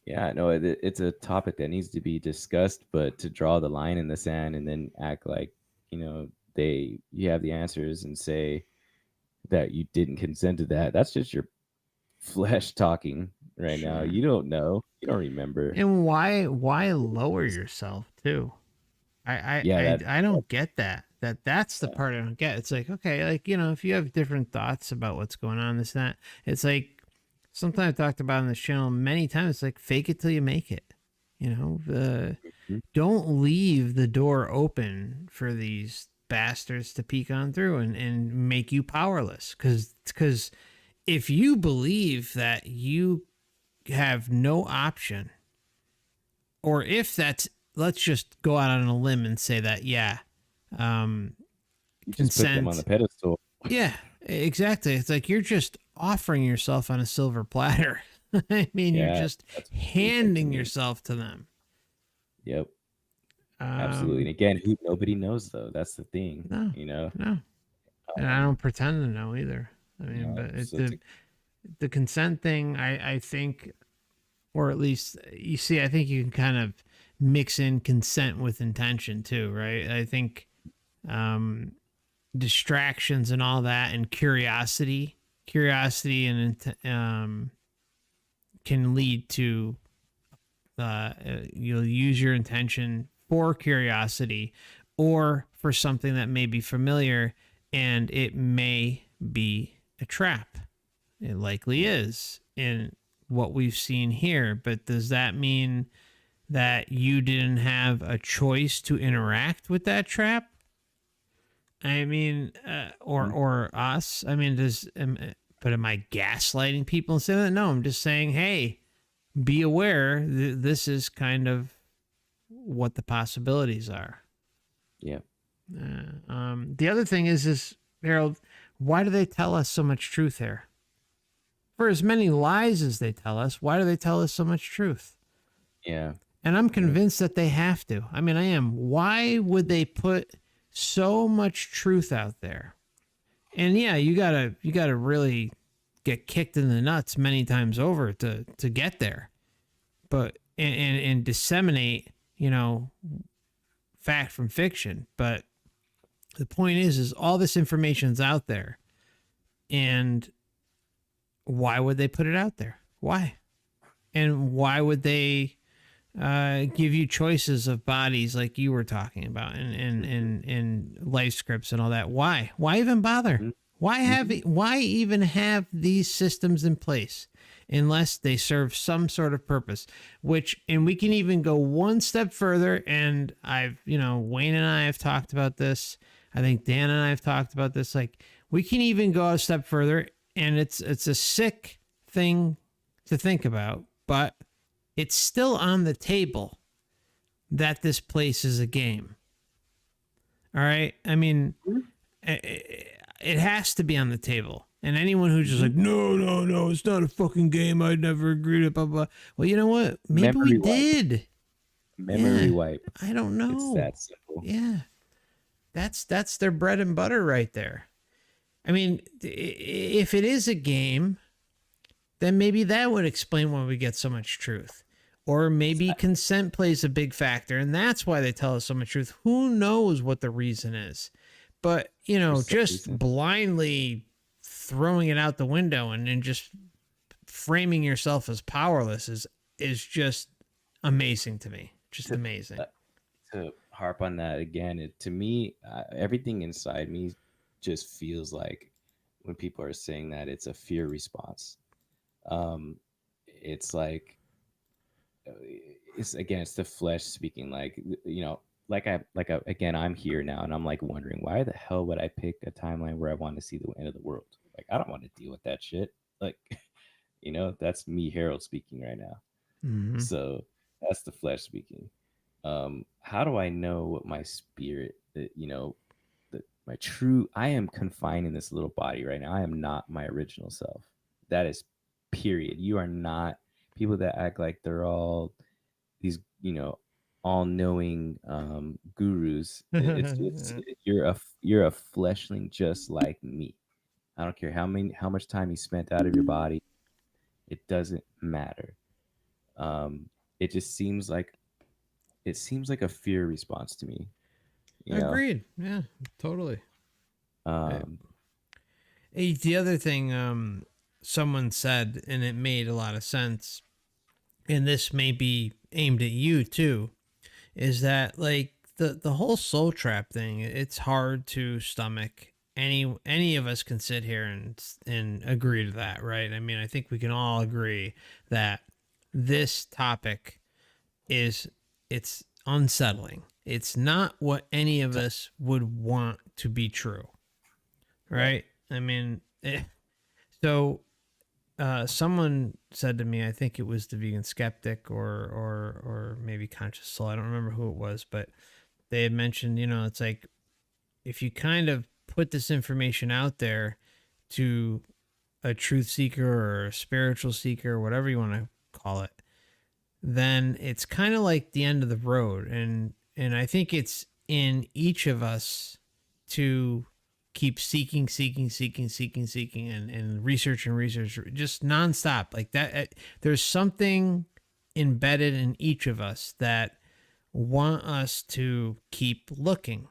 yeah, no, it's a topic that needs to be discussed, but to draw the line in the sand and then act like, you know, you have the answers and say that you didn't consent to that. That's just your flesh talking right now. You don't know. You don't remember. And why lower yourself too? I don't get that. That's the part I don't get. It's like, okay, like, you know, if you have different thoughts about what's going on, this and that, it's like something I've talked about on this channel many times. It's like, fake it till you make it. You know, don't leave the door open for these bastards to peek on through and make you powerless. Because if you believe that you have no option, or if that's, let's just go out on a limb and say that, Just put them on the pedestal. Yeah, exactly. It's like you're just offering yourself on a silver platter. I mean, you're just handing yourself to them. Yep. Absolutely. And again, nobody knows though. That's the thing. No, you know. No. And I don't pretend to know either. I mean, but the consent thing, I think, or at least you see, I think you can kind of mix in consent with intention too, right? I think distractions and all that, and curiosity and can lead to you'll use your intention for curiosity or for something that may be familiar, and it may be a trap. It likely is in what we've seen here, but does that mean that you didn't have a choice to interact with that trap? I mean, or us? I mean, but am I gaslighting people and saying that? No, I'm just saying, hey, be aware. This is kind of what the possibilities are. Yeah. The other thing is Harold, why do they tell us so much truth here? For as many lies as they tell us, why do they tell us so much truth? Yeah. And I'm convinced that they have to. I mean, I am. Why would they put so much truth out there? And yeah, you gotta really get kicked in the nuts many times over to get there. But and disseminate, you know, fact from fiction. But the point is all this information's out there. And why would they put it out there? Why? And why would they give you choices of bodies like you were talking about, and life scripts and all that? Why even bother? Why even have these systems in place unless they serve some sort of purpose? And we can even go one step further, and Wayne and I have talked about this. I think Dan and I have talked about this. Like, we can even go a step further, and it's a sick thing to think about, but it's still on the table that this place is a game. All right? I mean, it has to be on the table. And anyone who's just like, no, it's not a fucking game, I'd never agree to blah, blah. Well, you know what? Maybe we did. Memory wipe. I don't know. It's that simple. Yeah. That's their bread and butter right there. I mean, if it is a game, then maybe that would explain why we get so much truth. Or maybe consent plays a big factor, and that's why they tell us so much truth. Who knows what the reason is? But, just blindly throwing it out the window and just framing yourself as powerless is just amazing to me. Just To, amazing. to harp on that again, to me, everything inside me just feels like when people are saying that it's a fear response. It's like it's the flesh speaking. Like again, I'm here now, and I'm like wondering why the hell would I pick a timeline where I want to see the end of the world? Like I don't want to deal with that shit. Like that's me, Harold, speaking right now. Mm-hmm. So that's the flesh speaking. How do I know what my spirit, that my true? I am confined in this little body right now. I am not my original self. That is period. You are not. People that act like they're all these, all-knowing gurus. It's you're a fleshling just like me. I don't care how much time you spent out of your body. It doesn't matter. It just seems like a fear response to me. Agreed. Yeah, totally. Um, Hey, the other thing someone said, and it made a lot of sense, and this may be aimed at you too, is that like the whole soul trap thing, it's hard to stomach. Any of us can sit here and agree to that, right? I mean, I think we can all agree that this topic it's unsettling. It's not what any of us would want to be true, right? I mean, so someone said to me, I think it was the vegan skeptic or maybe conscious soul. I don't remember who it was, but they had mentioned, it's like if you kind of put this information out there to a truth seeker or a spiritual seeker, or whatever you want to call it, then it's kind of like the end of the road. And I think it's in each of us to keep seeking and research just nonstop like that. There's something embedded in each of us that want us to keep looking.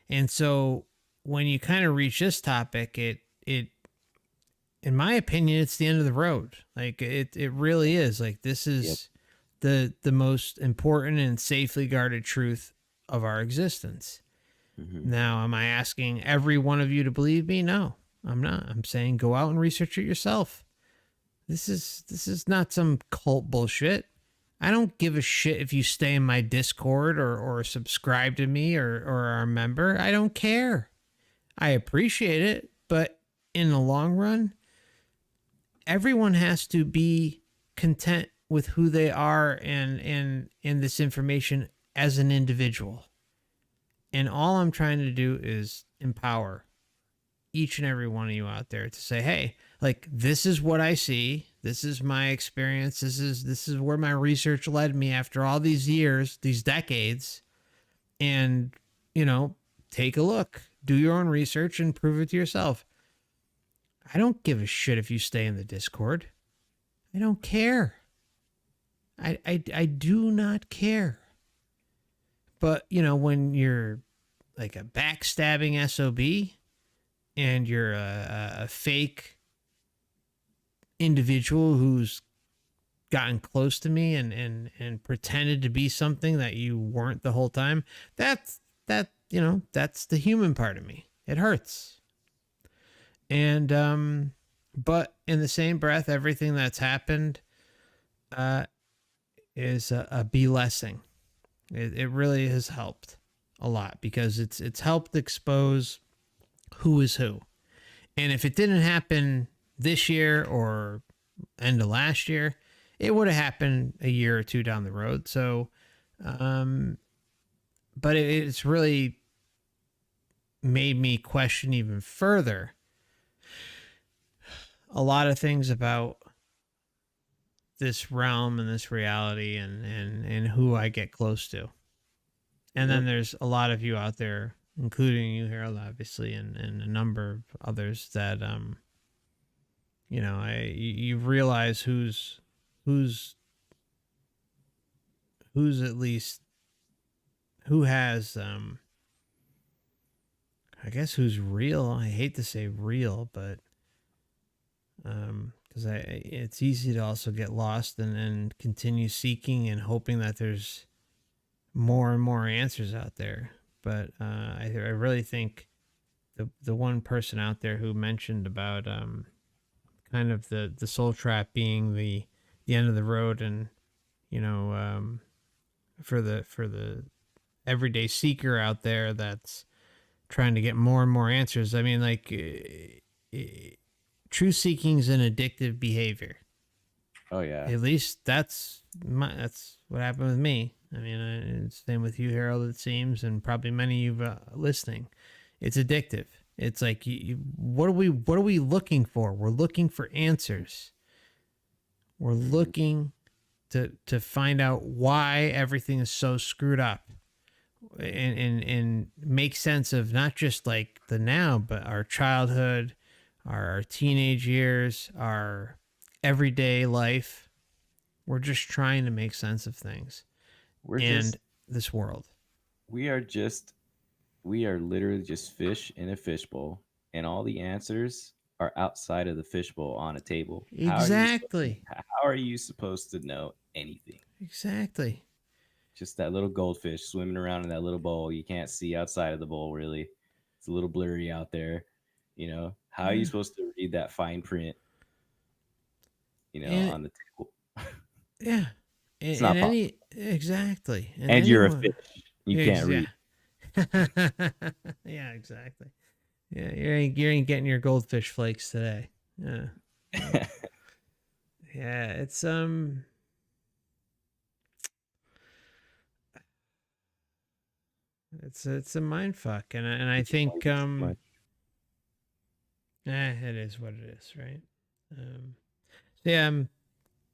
And so when you kind of reach this topic, it in my opinion, it's the end of the road. Like it really is. Like this is the most important and safely guarded truth of our existence. Mm-hmm. Now, am I asking every one of you to believe me? No, I'm not. I'm saying go out and research it yourself. This is not some cult bullshit. I don't give a shit if you stay in my Discord or subscribe to me or are a member. I don't care. I appreciate it, but in the long run, everyone has to be content with who they are and this information as an individual. And all I'm trying to do is empower each and every one of you out there to say, hey, like this is what I see. This is my experience. This is where my research led me after all these years, these decades. And, take a look, do your own research and prove it to yourself. I don't give a shit if you stay in the Discord. I don't care. I do not care. But, when you're like a backstabbing SOB and you're a fake individual who's gotten close to me and pretended to be something that you weren't the whole time, that's the human part of me. It hurts. And, but in the same breath, everything that's happened is a blessing. It really has helped a lot because it's helped expose who is who. And if it didn't happen this year or end of last year, it would have happened a year or two down the road. So, but it's really made me question even further a lot of things about this realm and this reality and who I get close to. And then there's a lot of you out there, including you, Harold, obviously, and a number of others that, you realize who's at least, who has, I guess who's real. I hate to say real, but, because it's easy to also get lost and continue seeking and hoping that there's more and more answers out there. But I really think the one person out there who mentioned about kind of the soul trap being the end of the road, and for the everyday seeker out there that's trying to get more and more answers. I mean, like, truth seeking is an addictive behavior. Oh yeah. At least that's what happened with me. I mean, it's the same with you, Harold, it seems, and probably many of you listening. It's addictive. It's like, what are we looking for? We're looking for answers. We're looking to find out why everything is so screwed up, and make sense of not just like the now, but our childhood, our teenage years, our everyday life. We're just trying to make sense of things this world. We are literally just fish in a fishbowl, and all the answers are outside of the fishbowl on a table. Exactly. How are you supposed to know anything? Exactly. Just that little goldfish swimming around in that little bowl. You can't see outside of the bowl, really. It's a little blurry out there. How are you supposed to read that fine print, on the table? Yeah. It's not possible. Exactly. And you're a fish. You can't read. Yeah, exactly. Yeah, you ain't getting your goldfish flakes today. Yeah. Yeah, it's it's a mind fuck, and I think it is what it is, right? So yeah, I'm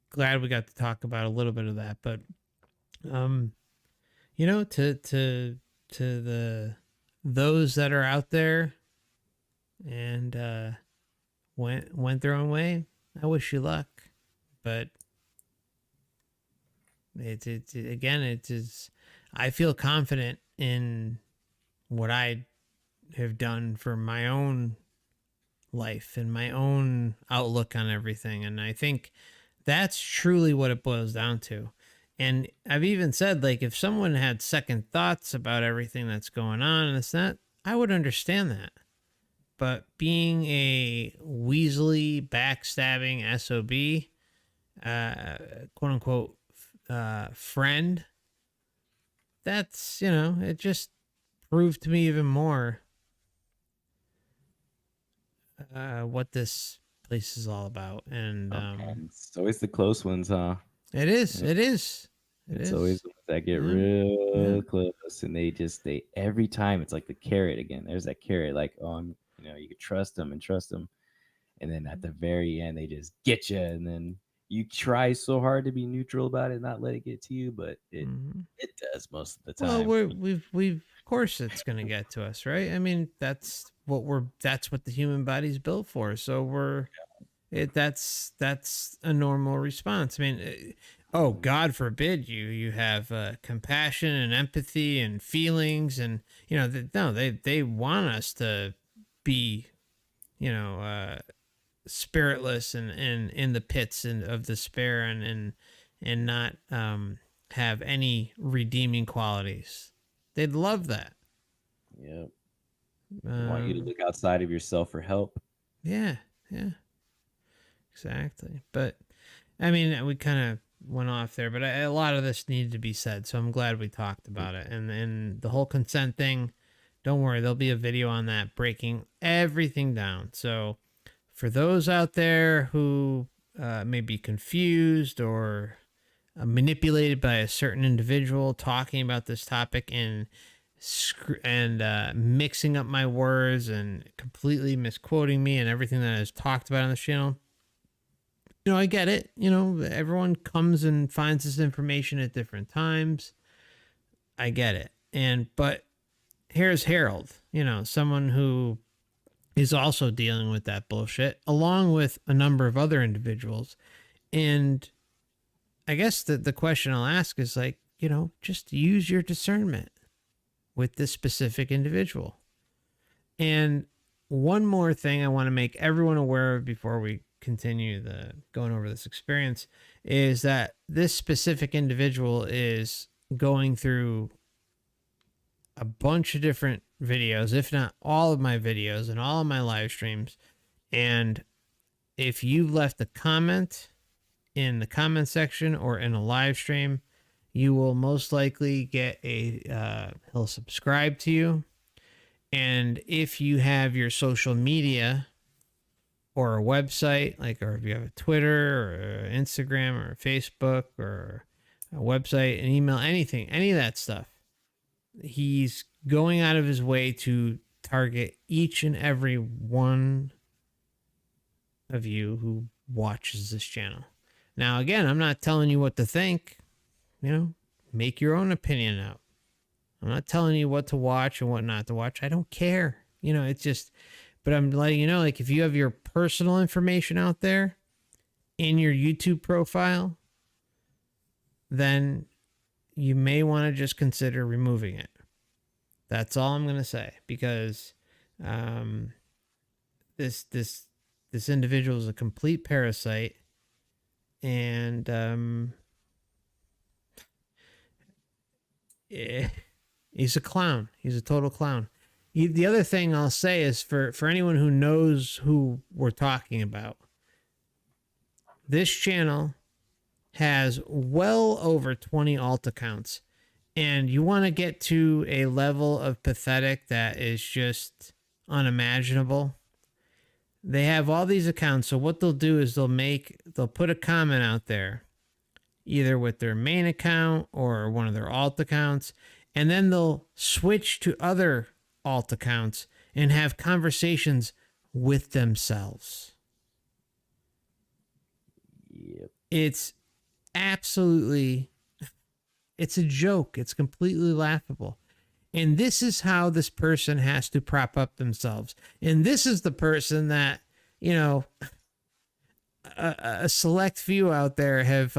glad we got to talk about a little bit of that, but to those that are out there and went their own way, I wish you luck. But it is. I feel confident in what I have done for my own life and my own outlook on everything, and I think that's truly what it boils down to. And I've even said, like, if someone had second thoughts about everything that's going on and it's not, I would understand that. But being a Weasley backstabbing SOB, quote unquote, friend, that's, it just proved to me even more what this place is all about. And it's always the close ones, huh? It is. It's always the ones that get real close, and they every time it's like the carrot again. There's that carrot, like, you can trust them, and then at the very end they just get you, and then you try so hard to be neutral about it, not let it get to you, but it does most of the time. Well, we've of course it's gonna get to us, right? I mean, that's what the human body's built for. So that's a normal response. I mean, God forbid you have compassion and empathy and feelings, and they want us to be, spiritless and in the pits of despair and not have any redeeming qualities. They'd love that. Yep. They want you to look outside of yourself for help. Yeah. Exactly. But I mean, we kind of went off there, but a lot of this needed to be said, so I'm glad we talked about it. And the whole consent thing, don't worry, there'll be a video on that breaking everything down. So for those out there who may be confused or manipulated by a certain individual talking about this topic and mixing up my words and completely misquoting me and everything that is talked about on this channel, I get it. Everyone comes and finds this information at different times. I get it. But here's Harold, someone who is also dealing with that bullshit, along with a number of other individuals. And I guess the question I'll ask is, like, just use your discernment with this specific individual. And one more thing I want to make everyone aware of before we continue the going over this experience, is that this specific individual is going through a bunch of different videos, if not all of my videos and all of my live streams. And if you left a comment in the comment section or in a live stream, you will most likely get he'll subscribe to you. And if you have your social media or a website, or if you have a Twitter or Instagram or Facebook or a website, an email, anything, any of that stuff, he's going out of his way to target each and every one of you who watches this channel. Now, again, I'm not telling you what to think. Make your own opinion out. I'm not telling you what to watch and what not to watch. I don't care. It's just, but I'm letting you know, if you have your personal information out there in your YouTube profile, then you may want to just consider removing it. That's all I'm going to say, because this individual is a complete parasite, and he's a clown. He's a total clown. The other thing I'll say is, for anyone who knows who we're talking about, this channel has well over 20 alt accounts. And you want to get to a level of pathetic that is just unimaginable. They have all these accounts. So what they'll do is they'll put a comment out there, either with their main account or one of their alt accounts. And then they'll switch to other alt accounts and have conversations with themselves. Yep. It's a joke. It's completely laughable. And this is how this person has to prop up themselves. And this is the person that, a select few out there have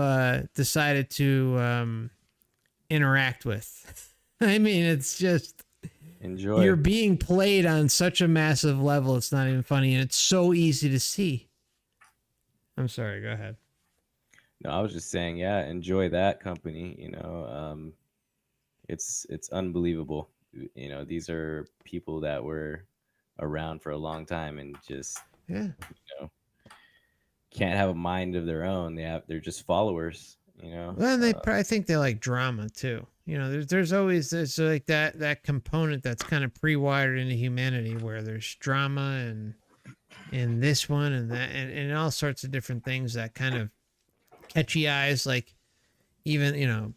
decided to interact with. I mean, it's just, Enjoy. you're being played on such a massive level. It's not even funny. And it's so easy to see. I'm sorry. Go ahead. No, I was just saying, yeah, enjoy that company. It's unbelievable. These are people that were around for a long time and just can't have a mind of their own. They're just followers. Well, and I think they like drama too. There's always like that component that's kind of pre-wired into humanity, where there's drama and this one and that and all sorts of different things that kind of catchy eyes, like even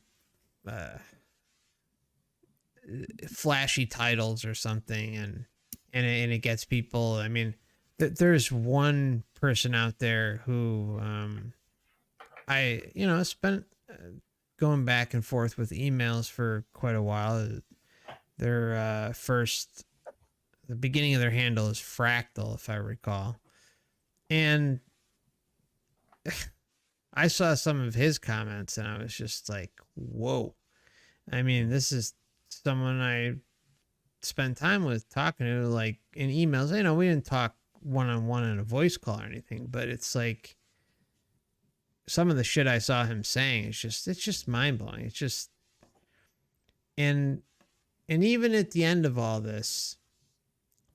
flashy titles or something, and it gets people. I mean, there's one person out there who I spent going back and forth with emails for quite a while. Their the beginning of their handle is Fractal, if I recall, and I saw some of his comments and I was just like, whoa. I mean, this is someone I spend time with, talking to, like, in emails. We didn't talk one-on-one in a voice call or anything, but it's like some of the shit I saw him saying, it's just mind-blowing. It's just, and even at the end of all this,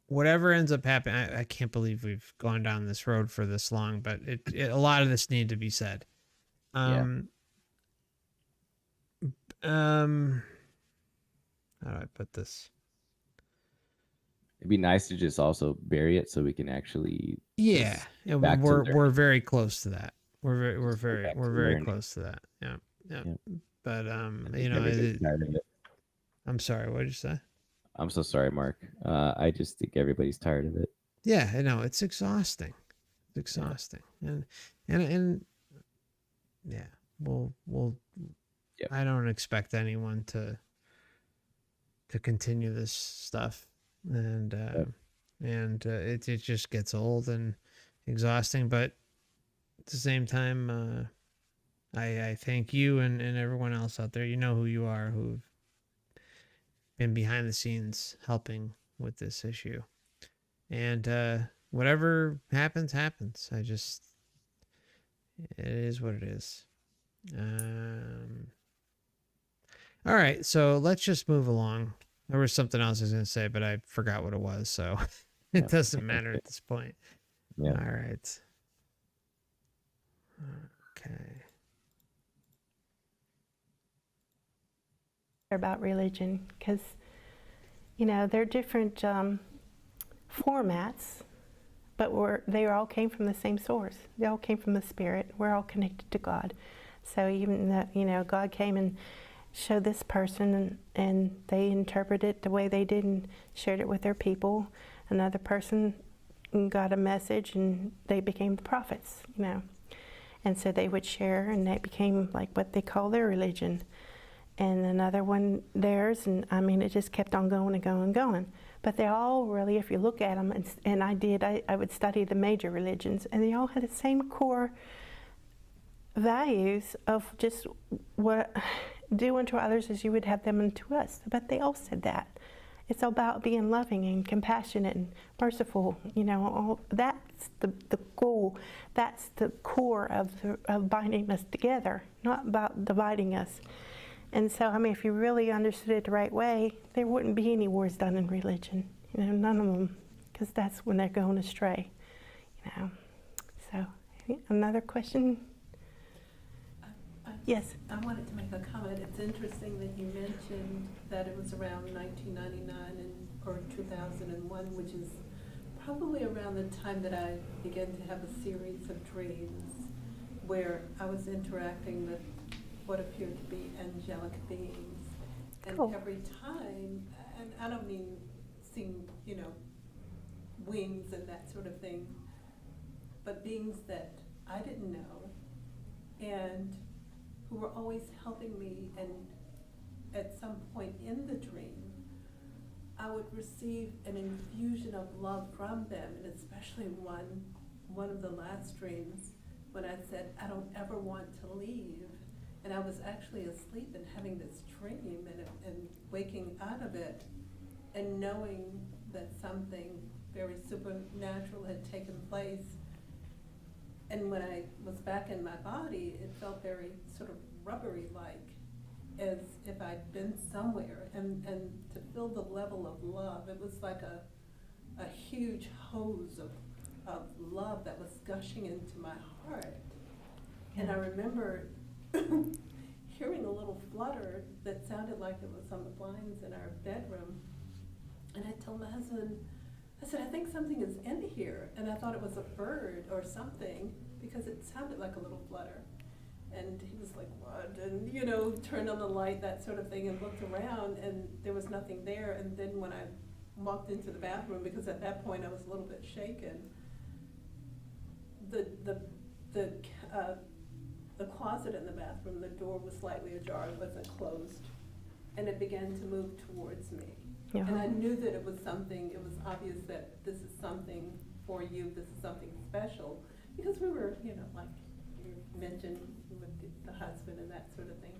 whatever ends up happening, I can't believe we've gone down this road for this long, but a lot of this needed to be said. How do I put this? It'd be nice to just also bury it so we can actually. Yeah, back to we're very close to that. We're very learning. close to that. Yeah. But I think everybody's tired of it. I'm sorry. What did you say? I'm so sorry, Mark. I just think everybody's tired of it. Yeah, I know, it's exhausting. It's exhausting, and yeah, we'll. Yep. I don't expect anyone to continue this stuff, and it just gets old and exhausting. But at the same time, I thank you and everyone else out there. You know who you are, who've been behind the scenes helping with this issue. And whatever happens. It is what it is. All right, so let's just move along. There was something else I was going to say, but I forgot what it was, so it doesn't matter at this point. Yeah. All right. Okay. About religion, because you know they're different formats, but they all came from the same source. They all came from the Spirit. We're all connected to God. So even though, you know, God came and showed this person, and they interpreted it the way they did and shared it with their people. Another person got a message and they became the prophets, you know. And so they would share, and that became like what they call their religion. And another one theirs, and I mean, it just kept on going and going and going. But they all really, if you look at them, and I would study the major religions, and they all had the same core values of just what, do unto others as you would have them unto us. But they all said that. It's about being loving and compassionate and merciful. You know, that's the goal. That's the core of binding us together, not about dividing us. And so, I mean, if you really understood it the right way, there wouldn't be any wars done in religion. You know, none of them, because that's when they're going astray. You know. So, another question? Yes. I wanted to make a comment. It's interesting that you mentioned that it was around 1999 or 2001, which is probably around the time that I began to have a series of dreams where I was interacting with what appeared to be angelic beings. And Cool. Every time, and I don't mean seeing, you know, wings and that sort of thing, but beings that I didn't know and who were always helping me, and at some point in the dream, I would receive an infusion of love from them, and especially one of the last dreams when I said, I don't ever want to leave. And I was actually asleep and having this dream and waking out of it and knowing that something very supernatural had taken place. And when I was back in my body, it felt very sort of rubbery-like, as if I'd been somewhere. And to feel the level of love, it was like a huge hose of love that was gushing into my heart. Yeah. And I remember hearing a little flutter that sounded like it was on the blinds in our bedroom. And I told my husband, I said, I think something is in here. And I thought it was a bird or something because it sounded like a little flutter. And he was like, what? And, you know, turned on the light, that sort of thing, and looked around, and there was nothing there. And then when I walked into the bathroom, because at that point I was a little bit shaken, the closet in the bathroom, the door was slightly ajar, it wasn't closed, and it began to move towards me. Uh-huh. And I knew that it was something, it was obvious that this is something for you, this is something special, because we were, you know, like you mentioned with the husband and that sort of thing.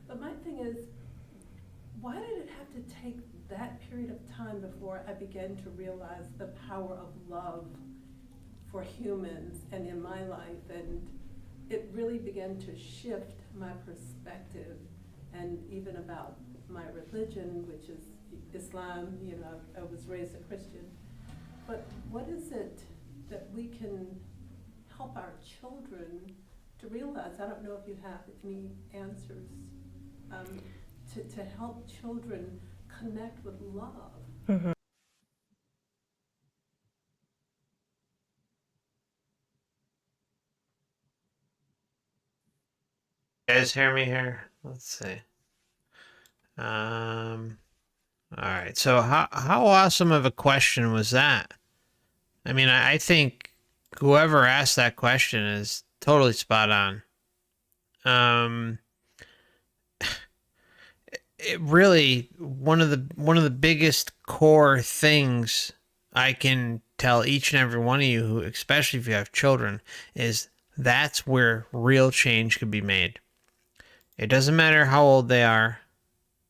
But my thing is, why did it have to take that period of time before I began to realize the power of love for humans and in my life? And it really began to shift my perspective, and even about my religion, which is Islam. You know, I was raised a Christian. But what is it that we can help our children to realize? I don't know if you have any answers to help children connect with love. Mm-hmm. You guys hear me here? Let's see. All right. So how awesome of a question was that? I mean, I think whoever asked that question is totally spot on. It really one of the biggest core things I can tell each and every one of you, who, especially if you have children, is that's where real change could be made. It doesn't matter how old they are.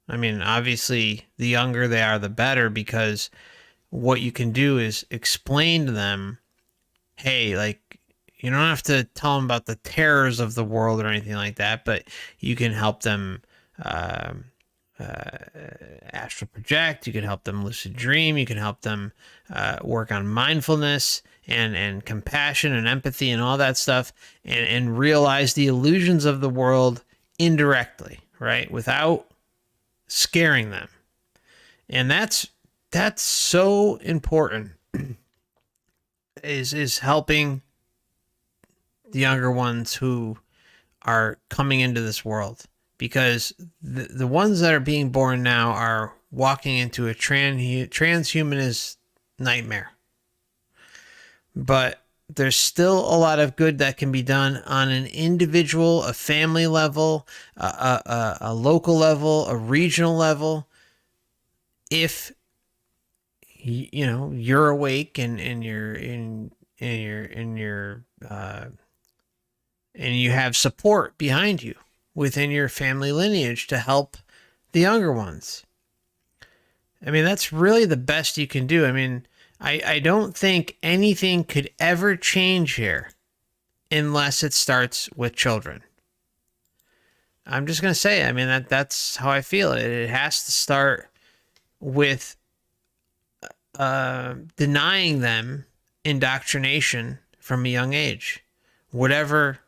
I mean, obviously, the younger they are, the better, because what you can do is explain to them, hey, like, you don't have to tell them about the terrors of the world or anything like that, but you can help them um astral project. You can help them lucid dream. You can help them work on mindfulness and compassion and empathy and all that stuff, and realize the illusions of the world indirectly, right, without scaring them. And that's so important. Is helping the younger ones who are coming into this world, because the ones that are being born now are walking into a transhumanist nightmare. But there's still a lot of good that can be done on an individual, a family level, a local level, a regional level, if you're awake and you're in your and you have support behind you within your family lineage to help the younger ones. I mean, that's really the best you can do. I mean, I don't think anything could ever change here unless it starts with children. I'm just going to say, I mean, that's how I feel. It has to start with denying them indoctrination from a young age. Whatever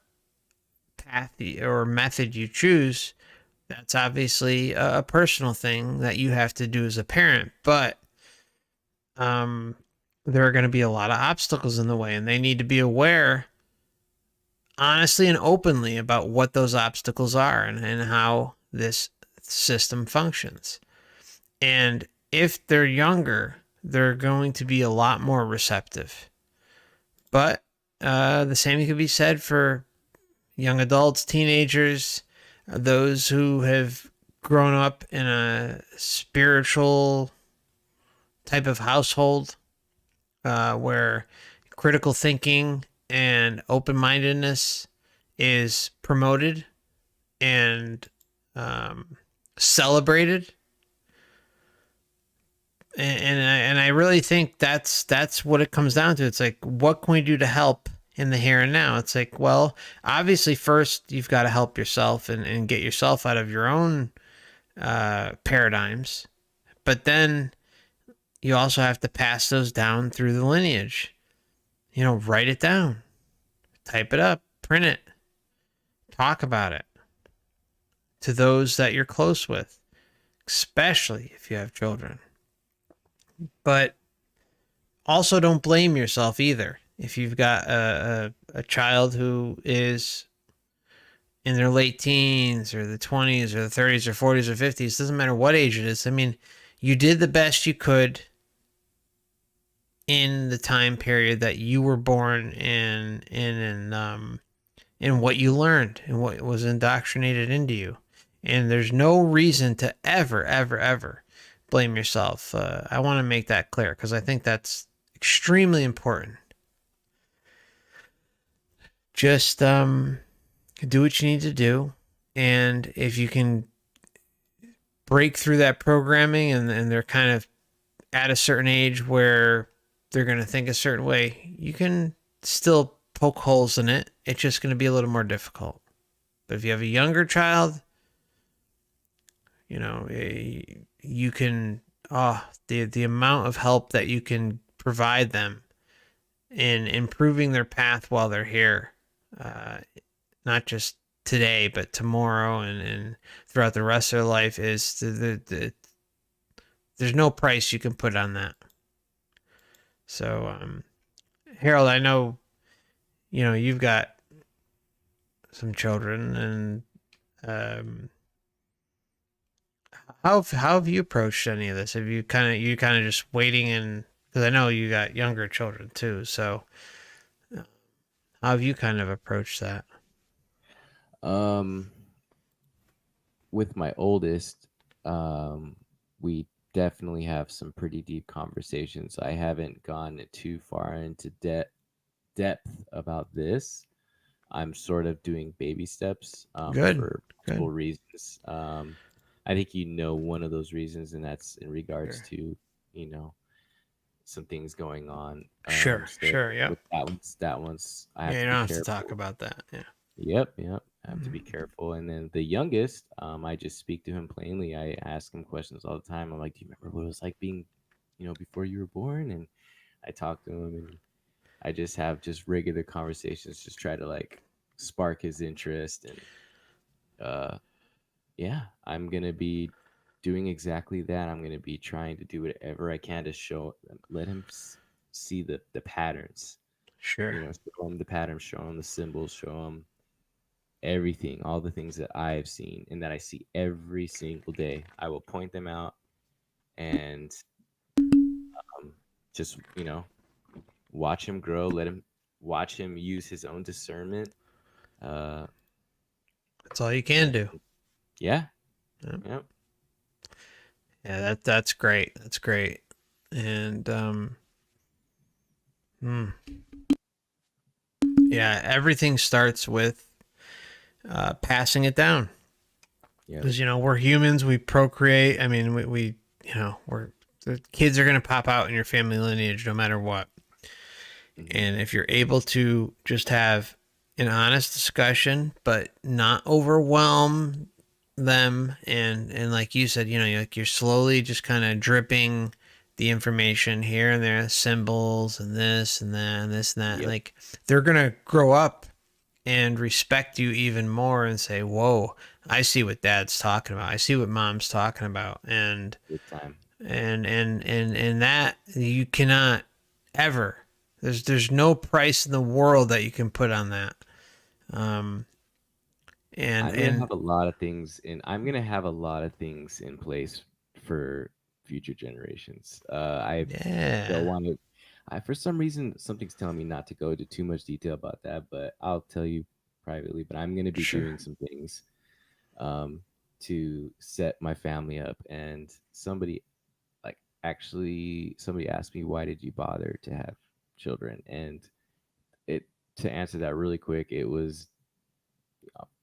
path or method you choose, that's obviously a personal thing that you have to do as a parent. But there are going to be a lot of obstacles in the way, and they need to be aware, honestly and openly, about what those obstacles are and how this system functions. And if they're younger, they're going to be a lot more receptive. But the same could be said for young adults, teenagers, those who have grown up in a spiritual type of household where critical thinking and open-mindedness is promoted and celebrated. And I really think that's what it comes down to. It's like, what can we do to help in the here and now? It's like, well, obviously first you've got to help yourself and get yourself out of your own paradigms. But then you also have to pass those down through the lineage. Write it down, type it up, print it, talk about it to those that you're close with, especially if you have children. But also don't blame yourself either. If you've got a child who is in their late teens or the 20s or the 30s or 40s or 50s, doesn't matter what age it is. I mean, you did the best you could in the time period that you were born in what you learned and what was indoctrinated into you. And there's no reason to ever blame yourself. I want to make that clear because I think that's extremely important. Just do what you need to do. And if you can break through that programming and they're kind of at a certain age where they're going to think a certain way, you can still poke holes in it. It's just going to be a little more difficult. But if you have a younger child, you can, the amount of help that you can provide them in improving their path while they're here, not just today, but tomorrow and throughout the rest of their life, is there's no price you can put on that. So, Harold, I know, you've got some children, and how have you approached any of this? Have you kind of just waiting, and because I know you got younger children too, so how have you kind of approached that? With my oldest, we definitely have some pretty deep conversations. I haven't gone too far into depth about this. I'm sort of doing baby steps for multiple reasons. I think one of those reasons, and that's in regards to some things going on. Sure, So sure, yeah. with that one's I have Yeah, you to don't be have to careful. talk about that. Yeah. Yep, yep. I have to be Mhm. careful. And then the youngest, I just speak to him plainly. I ask him questions all the time. I'm like, "Do you remember what it was like being, before you were born?" And I talk to him, and I just have just regular conversations, just try to like spark his interest. And uh, yeah, I'm gonna be doing exactly that. I'm gonna be trying to do whatever I can to let him see the patterns. Sure. Show him the patterns, show him the symbols, show him everything, all the things that I have seen and that I see every single day. I will point them out and just, watch him grow, watch him use his own discernment. Uh, That's all you can do. yeah. Yeah. Yep. Yeah, that's great. That's great. And yeah, everything starts with passing it down. Yeah. Because we're humans, we procreate. I mean, we the kids are gonna pop out in your family lineage no matter what. And if you're able to just have an honest discussion, but not overwhelm them, and like you said, you're slowly just kind of dripping the information here and there, symbols and this and that and this and that. Yep. Like they're gonna grow up and respect you even more and say, "Whoa, I see what Dad's talking about. I see what Mom's talking about," and Good time. and that you cannot ever. There's no price in the world that you can put on that. And I'm gonna and have a lot of things I'm gonna have a lot of things in place for future generations. I don't yeah, want to. For some reason, something's telling me not to go into too much detail about that, but I'll tell you privately. But I'm gonna be sure. doing some things to set my family up. And somebody asked me, why did you bother to have children? And it to answer that really quick, it was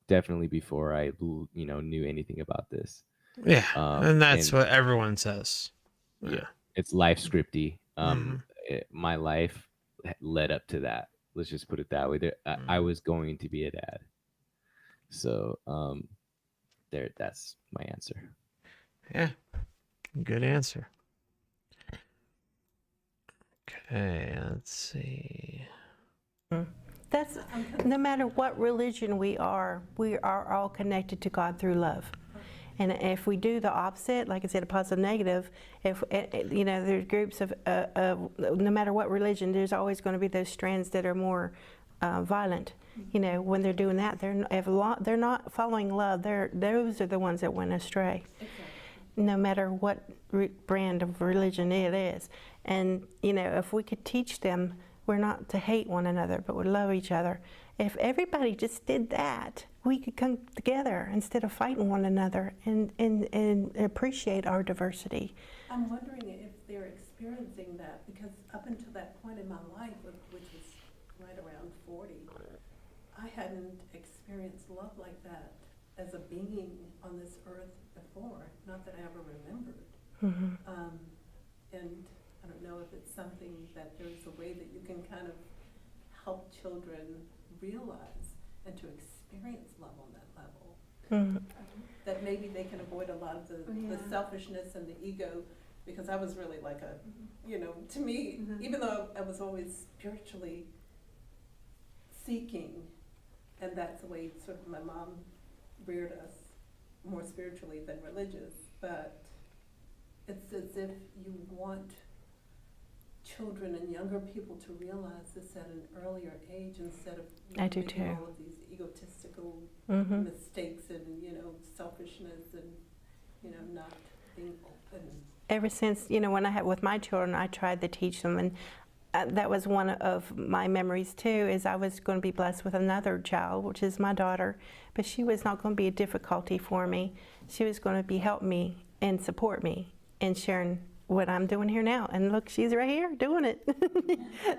definitely before I knew anything about this. Yeah, and that's And what everyone says. yeah, Yeah. it's life scripty. Mhm. My life led up to that. Let's just put it that way. I was going to be a dad, so that's my answer. Yeah. Good answer. Okay, let's see. That's no matter what religion we are all connected to God through love. And if we do the opposite, like I said, a positive, negative, if there's groups of no matter what religion, there's always going to be those strands that are more violent. When they're doing that, they're not following love. Those are the ones that went astray. Exactly. No matter what brand of religion it is. And if we could teach them, we're not to hate one another, but we love each other. If everybody just did that, we could come together instead of fighting one another and appreciate our diversity. I'm wondering if they're experiencing that, because up until that point in my life, which was right around 40, I hadn't experienced love like that as a being on this earth before, not that I ever remembered. Mm-hmm. And I don't know if it's something that there's a way that you can kind of help children realize and to experience love on that level. Mm-hmm. That maybe they can avoid a lot of the selfishness and the ego, because I was really like to me, even though I was always spiritually seeking, and that's the way sort of my mom reared us, more spiritually than religious, but it's as if you want children and younger people to realize this at an earlier age, instead of I do making too. all of these egotistical Mm-hmm. mistakes and selfishness and not being open. Ever since, when I had with my children, I tried to teach them, and that was one of my memories too, is I was going to be blessed with another child, which is my daughter, but she was not going to be a difficulty for me. She was going to help me and support me in sharing what I'm doing here now. And look, she's right here doing it.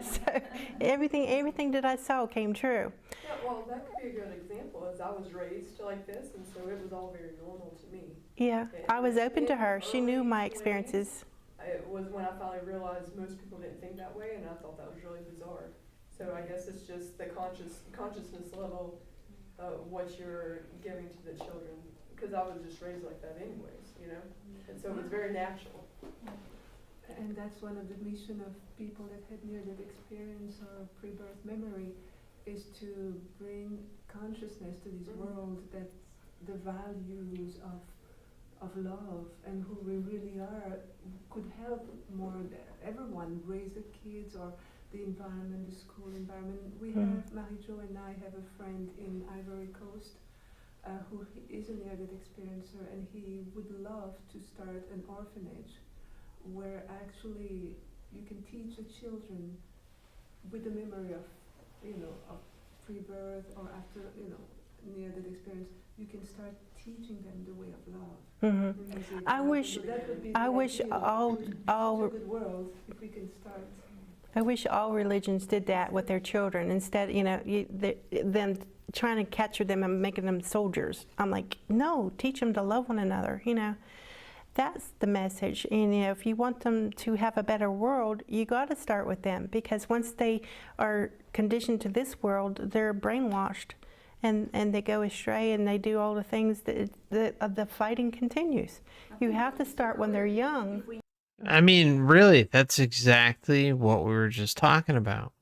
So everything that I saw came true. Yeah, well, that could be a good example, as I was raised like this, and so it was all very normal to me. Yeah, I was open to her. She knew my experiences. I it was when I finally realized most people didn't think that way, and I thought that was really bizarre. So I guess it's just the consciousness level of what you're giving to the children, because I was just raised like that anyways, you know? And so it was very natural. And that's one of the mission of people that had near-death experience or pre-birth memory, is to bring consciousness to this world, that the values of love and who we really are could help more everyone raise the kids, or the environment, the school environment. We have, Marie-Jo and I have a friend in Ivory Coast who is a near-death experiencer, and he would love to start an orphanage where actually you can teach the children with the memory of, of pre-birth or after, near-death experience. You can start teaching them the way of love. I wish, So that would be I the wish ideal. all, It's all, a good world if we can start. I wish all religions did that with their children instead. Them trying to capture them and making them soldiers. I'm like, no, teach them to love one another. That's the message. And if you want them to have a better world, you got to start with them, because once they are conditioned to this world, they're brainwashed, and they go astray, and they do all the things that the fighting continues. You have to start when they're young. I mean, really, that's exactly what we were just talking about.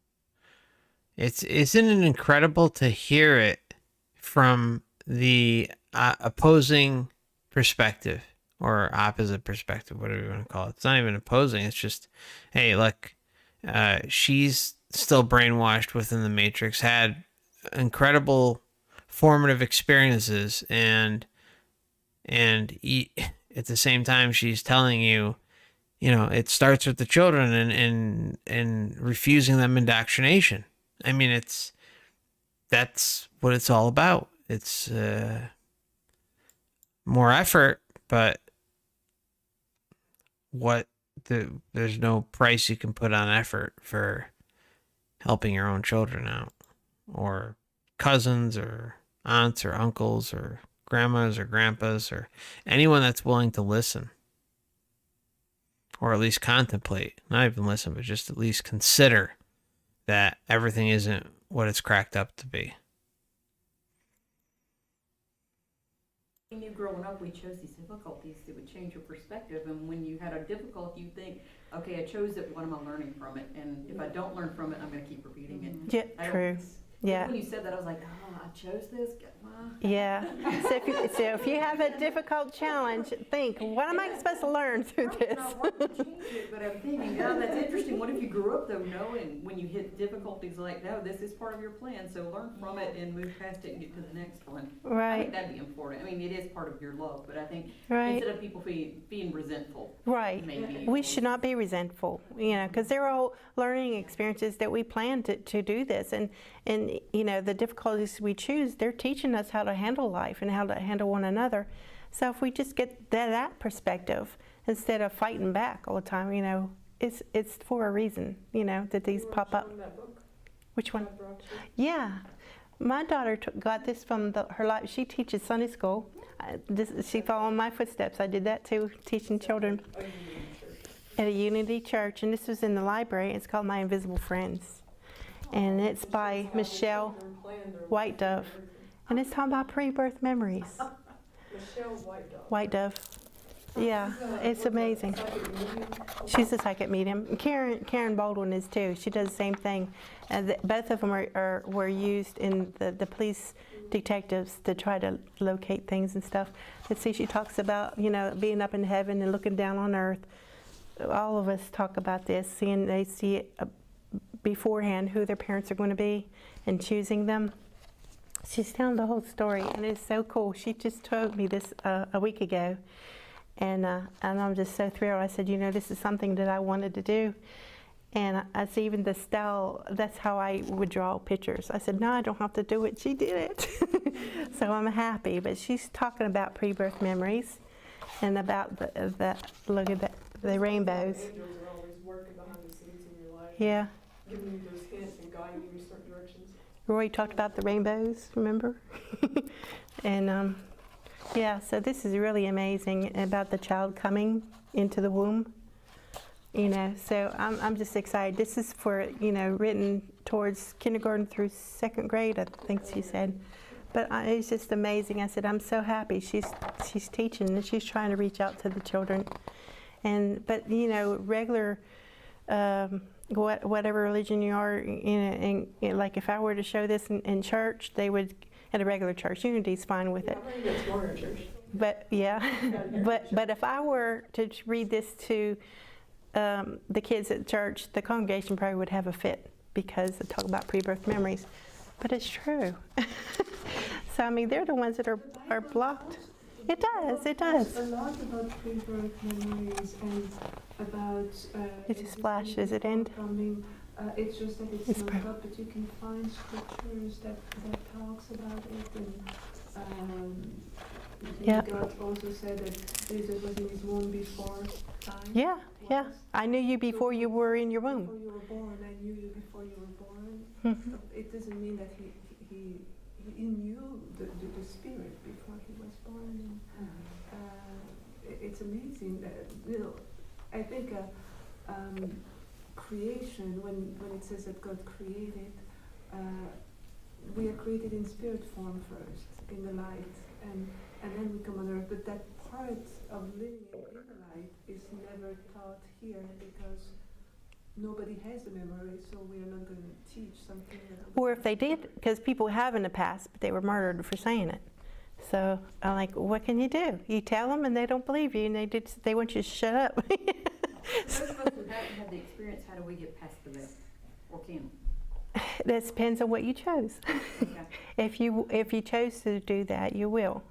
Isn't it incredible to hear it from the opposing perspective, or opposite perspective, whatever you want to call it. It's not even opposing. It's just, hey, look, she's still brainwashed within the Matrix, had incredible formative experiences, and at the same time, she's telling you, it starts with the children and refusing them indoctrination. I mean, that's what it's all about. It's more effort, but there's no price you can put on effort for helping your own children out, or cousins, or aunts, or uncles, or grandmas, or grandpas, or anyone that's willing to listen, or at least contemplate, not even listen, but just at least consider that everything isn't what it's cracked up to be. When you growing up, we chose these difficulties that would change your perspective, and when you had a difficulty, you think, okay, I chose it, what am I learning from it? And if I don't learn from it, I'm going to keep repeating it. Yeah, true. Yeah. When you said that, I was like, oh, I chose this. Yeah. So if you have a difficult challenge, think, what am I supposed to learn through this? But I'm thinking, oh, that's interesting. What if you grew up, though, knowing when you hit difficulties like, no, this is part of your plan, so learn from it and move past it and get to the next one. Right. I think that'd be important. I mean, it is part of your love, but I think right. instead of people being resentful. Right. Maybe. We should not be resentful, because they're all learning experiences that we plan to do this. And the difficulties we choose, they're teaching us how to handle life and how to handle one another. So if we just get that perspective instead of fighting back all the time, it's for a reason, that these pop up. Which one? Yeah. My daughter got this from her life. She teaches Sunday school. She followed my footsteps. I did that too, teaching children at a Unity church. And this was in the library. It's called My Invisible Friends. And it's by Michelle White Dove. And it's talking about pre-birth memories. Michelle White Dove. Yeah, it's amazing. She's a psychic medium. Karen Baldwin is too. She does the same thing. Both of them were used in the police detectives to try to locate things and stuff. Let's see, she talks about, being up in heaven and looking down on earth. All of us talk about this, they see it beforehand who their parents are going to be and choosing them. She's telling the whole story, and it's so cool. She just told me this a week ago, and I'm just so thrilled. I said, this is something that I wanted to do. And I see even the style, that's how I would draw pictures. I said, no, I don't have to do it. She did it. So I'm happy. But she's talking about pre-birth memories and about look at the rainbows. Angels are always working behind the scenes in your life. Yeah. Giving you those hints and guiding you in certain directions. Roy talked about the rainbows, remember? And yeah, so this is really amazing about the child coming into the womb. So I'm just excited. This is for, written towards kindergarten through second grade, I think she said. But it's just amazing. I said, I'm so happy she's teaching and she's trying to reach out to the children. But regular, whatever religion you are, and like if I were to show this in church, they would, at a regular church, Unity's fine with it. But but if I were to read this to the kids at church, the congregation probably would have a fit because they talk about pre-birth memories. But it's true. So I mean, they're the ones that are blocked. It does. A lot about pre-birth memories and about. It just flashed. Does it end? It's just that it's not up, but you can find scriptures that talks about it. And God also said that Jesus was in his womb before time. Yeah. I knew you before you were in your womb. Before you were born, I knew you before you were born. Mm-hmm. So it doesn't mean that he knew the spirit before he was born. And, it's amazing that, I think creation, when it says that God created, we are created in spirit form first, in the light, and then we come on earth. But that part of living in the light is never taught here because nobody has the memory, so we are not going to teach something that. Or if they did, because people have in the past, but they were murdered for saying it. So I'm like, what can you do? You tell them and they don't believe you, and they want you to shut up. Those of us who haven't had the experience, how do we get past the veil? Or can we? That depends on what you chose. Okay. If you chose to do that, you will,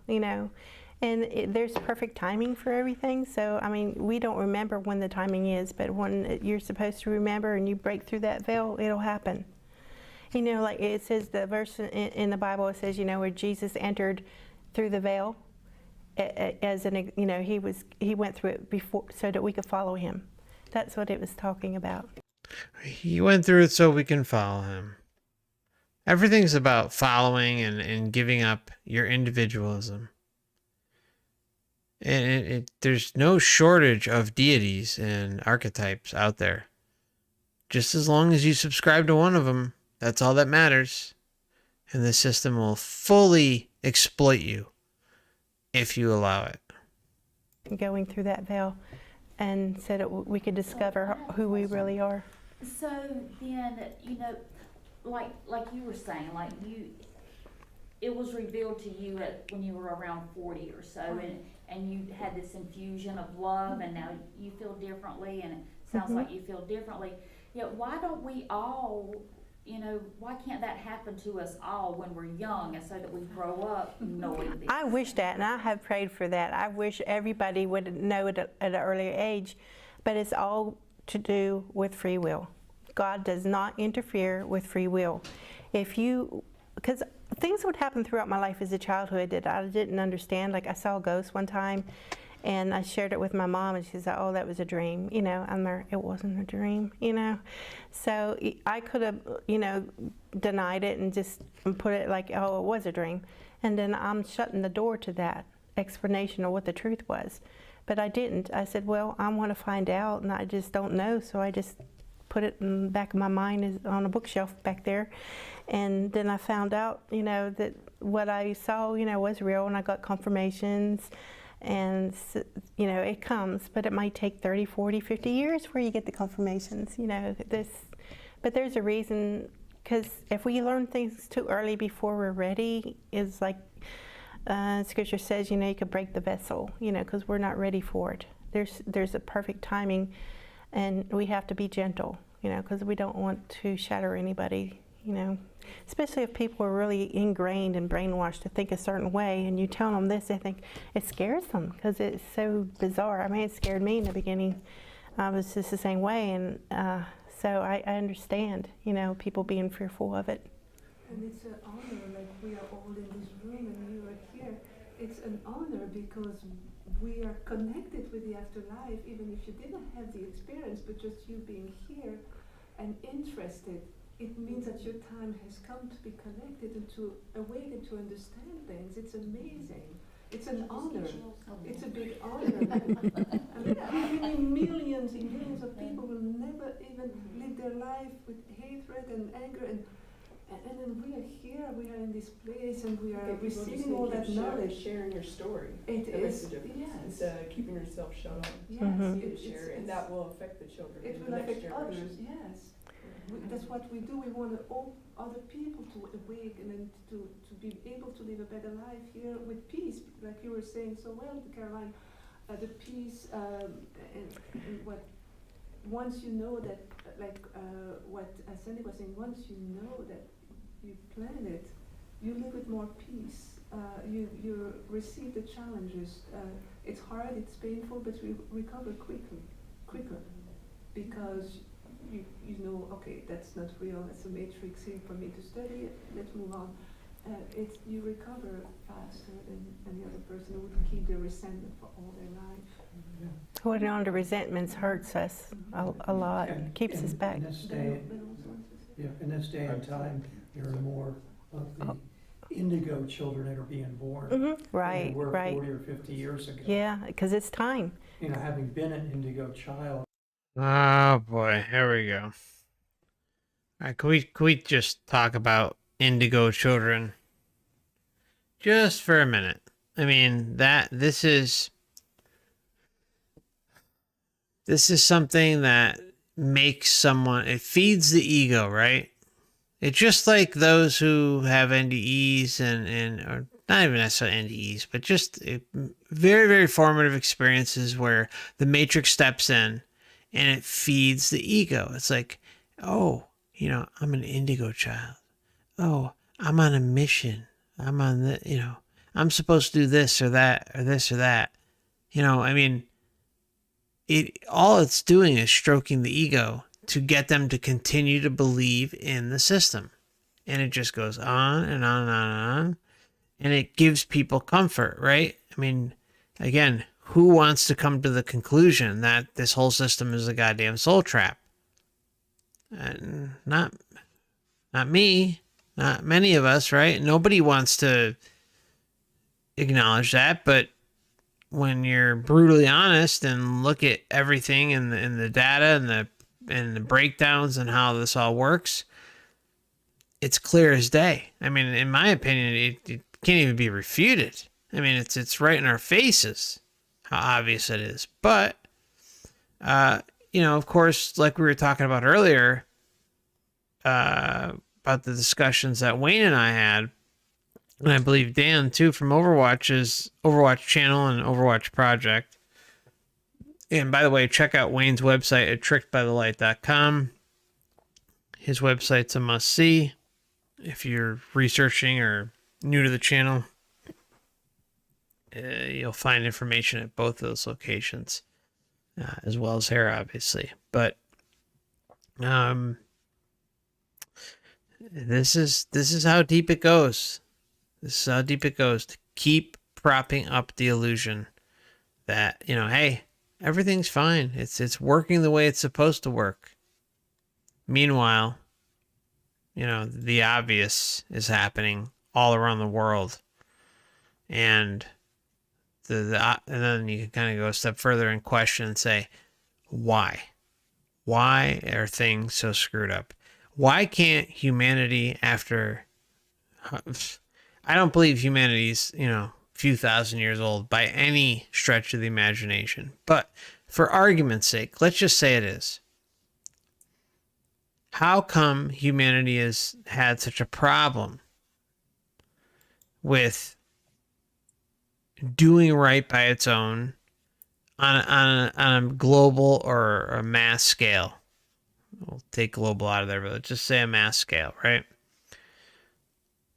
And there's perfect timing for everything. So, I mean, we don't remember when the timing is, but when you're supposed to remember and you break through that veil, it'll happen. Like it says, the verse in the Bible, it says, where Jesus entered through the veil, as an, he went through it before so that we could follow him. That's what it was talking about. He went through it so we can follow him. Everything's about following and giving up your individualism. And there's no shortage of deities and archetypes out there. Just as long as you subscribe to one of them, that's all that matters. And the system will fully exploit you if you allow it. Going through that veil, and so that we could discover who we really are. So then, like you were saying, it was revealed to you when you were around 40 or so, and you had this infusion of love, and now you feel differently, and it sounds like you feel differently. Why don't we all, why can't that happen to us all when we're young, and so that we grow up knowing this? I wish that, and I have prayed for that. I wish everybody would know it at an earlier age, but it's all to do with free will. God does not interfere with free will. Because things would happen throughout my life as a childhood that I didn't understand. Like I saw a ghost one time, and I shared it with my mom, and she said, "Oh, that was a dream." I'm there. It wasn't a dream. So I could have, denied it and just put it like, "Oh, it was a dream," and then I'm shutting the door to that explanation of what the truth was. But I didn't. I said, "Well, I want to find out, and I just don't know." So I just put it in the back of my mind on a bookshelf back there. And then I found out, that what I saw, was real, and I got confirmations. And, it comes, but it might take 30, 40, 50 years before you get the confirmations, But there's a reason, because if we learn things too early before we're ready, is like Scripture says, you could break the vessel, because we're not ready for it. There's a perfect timing, and we have to be gentle, because we don't want to shatter anybody, especially if people are really ingrained and brainwashed to think a certain way, and you tell them this, they think it scares them because it's so bizarre. I mean, it scared me in the beginning. I was just the same way, and so I understand, people being fearful of it. And it's an honor, like we are all in this room and you are here. It's an honor because we are connected with the afterlife, even if you didn't have the experience, but just you being here and interested. It means that your time has come to be connected and to awaken to understand things. It's amazing. It's an honor. It's a big honor. How many millions and millions of people will never even live their life with hatred and anger, and then we are here, we are in this place, and we are receiving all that knowledge. Sharing your story. It is, yes. Instead of keeping yourself shut off. Yes, Share it, and that will affect the children. it will affect others, yes. That's what we do. We want to open other people to awaken and to be able to live a better life here with peace, like you were saying so well, Caroline. The peace and what once you know that, like what Sandy was saying, once you know that you plan it, you live with more peace. You receive the challenges. It's hard, it's painful, but you recover quicker, because you know, okay, that's not real. It's a matrix here for me to study. Let's move on. You recover faster than any other person who would keep their resentment for all their life. Holding on to resentments hurts us a lot, keeps us back. In this day and time, there are more of the indigo children that are being born. Right, than were right. 40 or 50 years ago. Yeah, because it's time. You know, having been an indigo child. Oh boy, here we go. All right, can we just talk about indigo children just for a minute? I mean, this is something that makes someone, it feeds the ego, right? It's just like those who have NDEs or not even necessarily NDEs, but just very, very formative experiences where the matrix steps in and it feeds the ego. It's like, oh, you know, I'm an indigo child. Oh, I'm on a mission. I'm on the, you know, I'm supposed to do this or that or this or that. You know, I mean, all it's doing is stroking the ego to get them to continue to believe in the system. And it just goes on and on and on and on. And it gives people comfort, right? I mean, again, who wants to come to the conclusion that this whole system is a goddamn soul trap? Not me, not many of us, right? Nobody wants to acknowledge that, but when you're brutally honest and look at everything in the data and the breakdowns and how this all works, it's clear as day. I mean, in my opinion, it can't even be refuted. I mean, it's right in our faces how obvious it is. But, you know, of course, like we were talking about earlier, about the discussions that Wayne and I had, and I believe Dan too from Overwatch's Overwatch channel and Overwatch project. And by the way, check out Wayne's website at trickedbythelight.com. His website's a must-see if you're researching or new to the channel. You'll find information at both of those locations, as well as here, obviously. But this is how deep it goes. This is how deep it goes, to keep propping up the illusion that, you know, hey, everything's fine. It's working the way it's supposed to work. Meanwhile, you know, the obvious is happening all around the world. And and then you can kind of go a step further and question and say, why? Why are things so screwed up? Why can't humanity, after, I don't believe humanity's, you know, a few thousand years old by any stretch of the imagination, but for argument's sake, let's just say it is. How come humanity has had such a problem with doing right by its own on a global or a mass scale? We'll take global out of there, but let's just say a mass scale, right?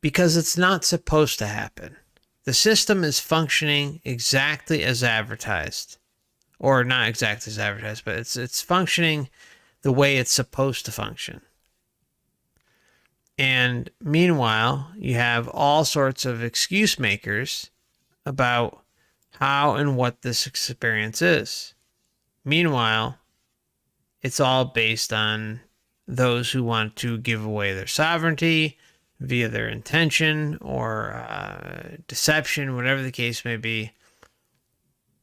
Because it's not supposed to happen. The system is functioning exactly as advertised. Or not exactly as advertised, but it's functioning the way it's supposed to function. And meanwhile, you have all sorts of excuse makers about how and what this experience is. Meanwhile, it's all based on those who want to give away their sovereignty, via their intention or deception, whatever the case may be.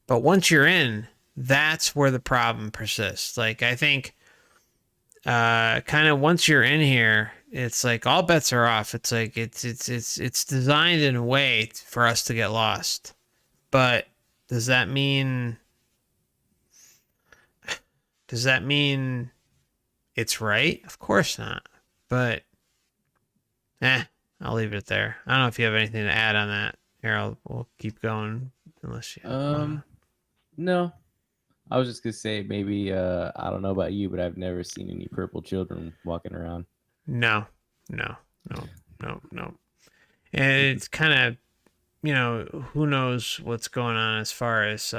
But once you're in, that's where the problem persists. Like, I think kind of once you're in here, it's like all bets are off. It's like it's designed in a way for us to get lost. But does that mean it's right? Of course not. But I'll leave it there. I don't know if you have anything to add on that. Here, we'll keep going unless you No. I was just gonna say maybe I don't know about you, but I've never seen any purple children walking around. No. And it's kind of, who knows what's going on as far as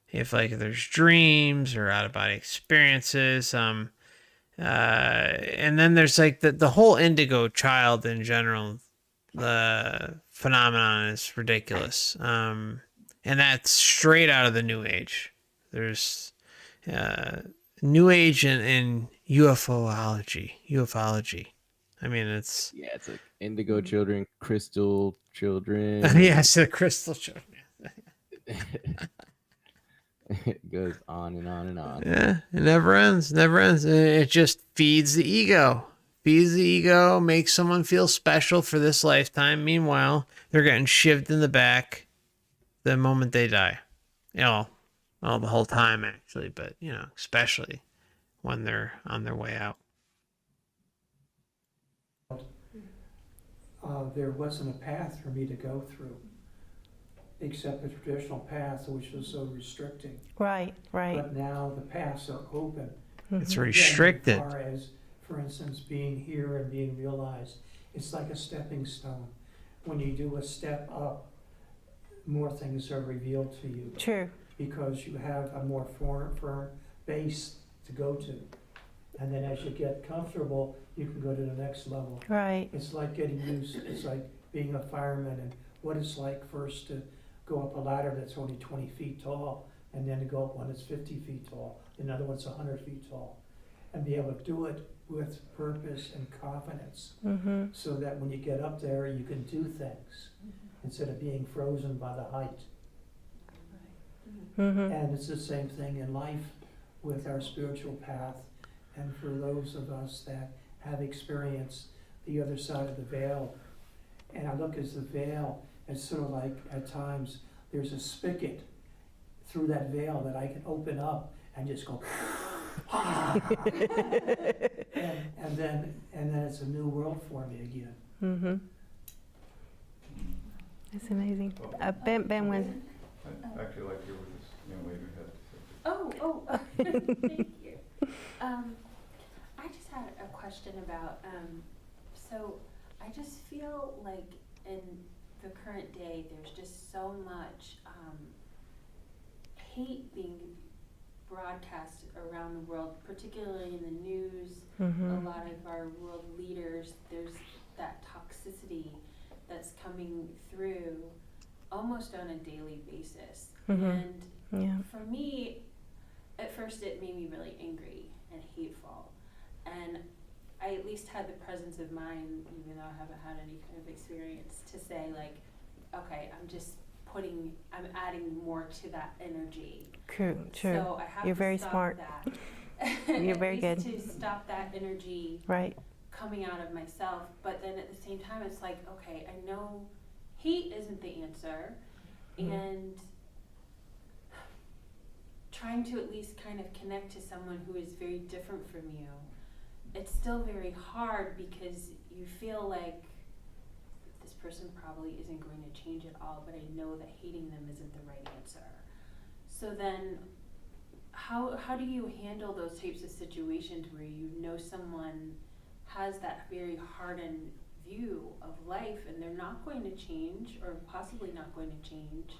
if like there's dreams or out of body experiences. And then there's like the whole indigo child in general. The phenomenon is ridiculous. And that's straight out of the New Age. There's New Age and ufology. I mean, it's like indigo children, crystal children. yes, the crystal children. It goes on and on and on. Yeah, it never ends. It just feeds the ego. Makes someone feel special for this lifetime. Meanwhile, they're getting shivved in the back the moment they die. The whole time actually, but especially when they're on their way out. There wasn't a path for me to go through, except the traditional path, which was so restricting. Right. But now the paths are open. It's restricted. As far as, for instance, being here and being realized, it's like a stepping stone. When you do a step up, more things are revealed to you. True. Because you have a more firm base to go to. And then as you get comfortable, you can go to the next level. Right. It's like getting used, it's like being a fireman and what it's like first to go up a ladder that's only 20 feet tall, and then to go up one that's 50 feet tall, another one's 100 feet tall. And be able to do it with purpose and confidence, so that when you get up there, you can do things instead of being frozen by the height. And it's the same thing in life with our spiritual path, and for those of us that have experienced the other side of the veil. And I look at the veil as sort of like, at times, there's a spigot through that veil that I can open up and just go, and then it's a new world for me again. That's amazing. Ben went. I actually like you with this young lady had. Thank you. I just had a question about, so I just feel like in the current day, there's just so much hate being broadcast around the world, particularly in the news. A lot of our world leaders, there's that toxicity that's coming through almost on a daily basis. And for me, at first it made me really angry and hateful. And I at least had the presence of mind, even though I haven't had any kind of experience, to say like, okay, I'm adding more to that energy. True. So I have You're to very stop smart. that. You're very good. To stop that energy coming out of myself. But then at the same time, it's like, okay, I know hate isn't the answer. And trying to at least kind of connect to someone who is very different from you, it's still very hard because you feel like this person probably isn't going to change at all, but I know that hating them isn't the right answer. So then how do you handle those types of situations where you know someone has that very hardened view of life and they're not going to change or possibly not going to change?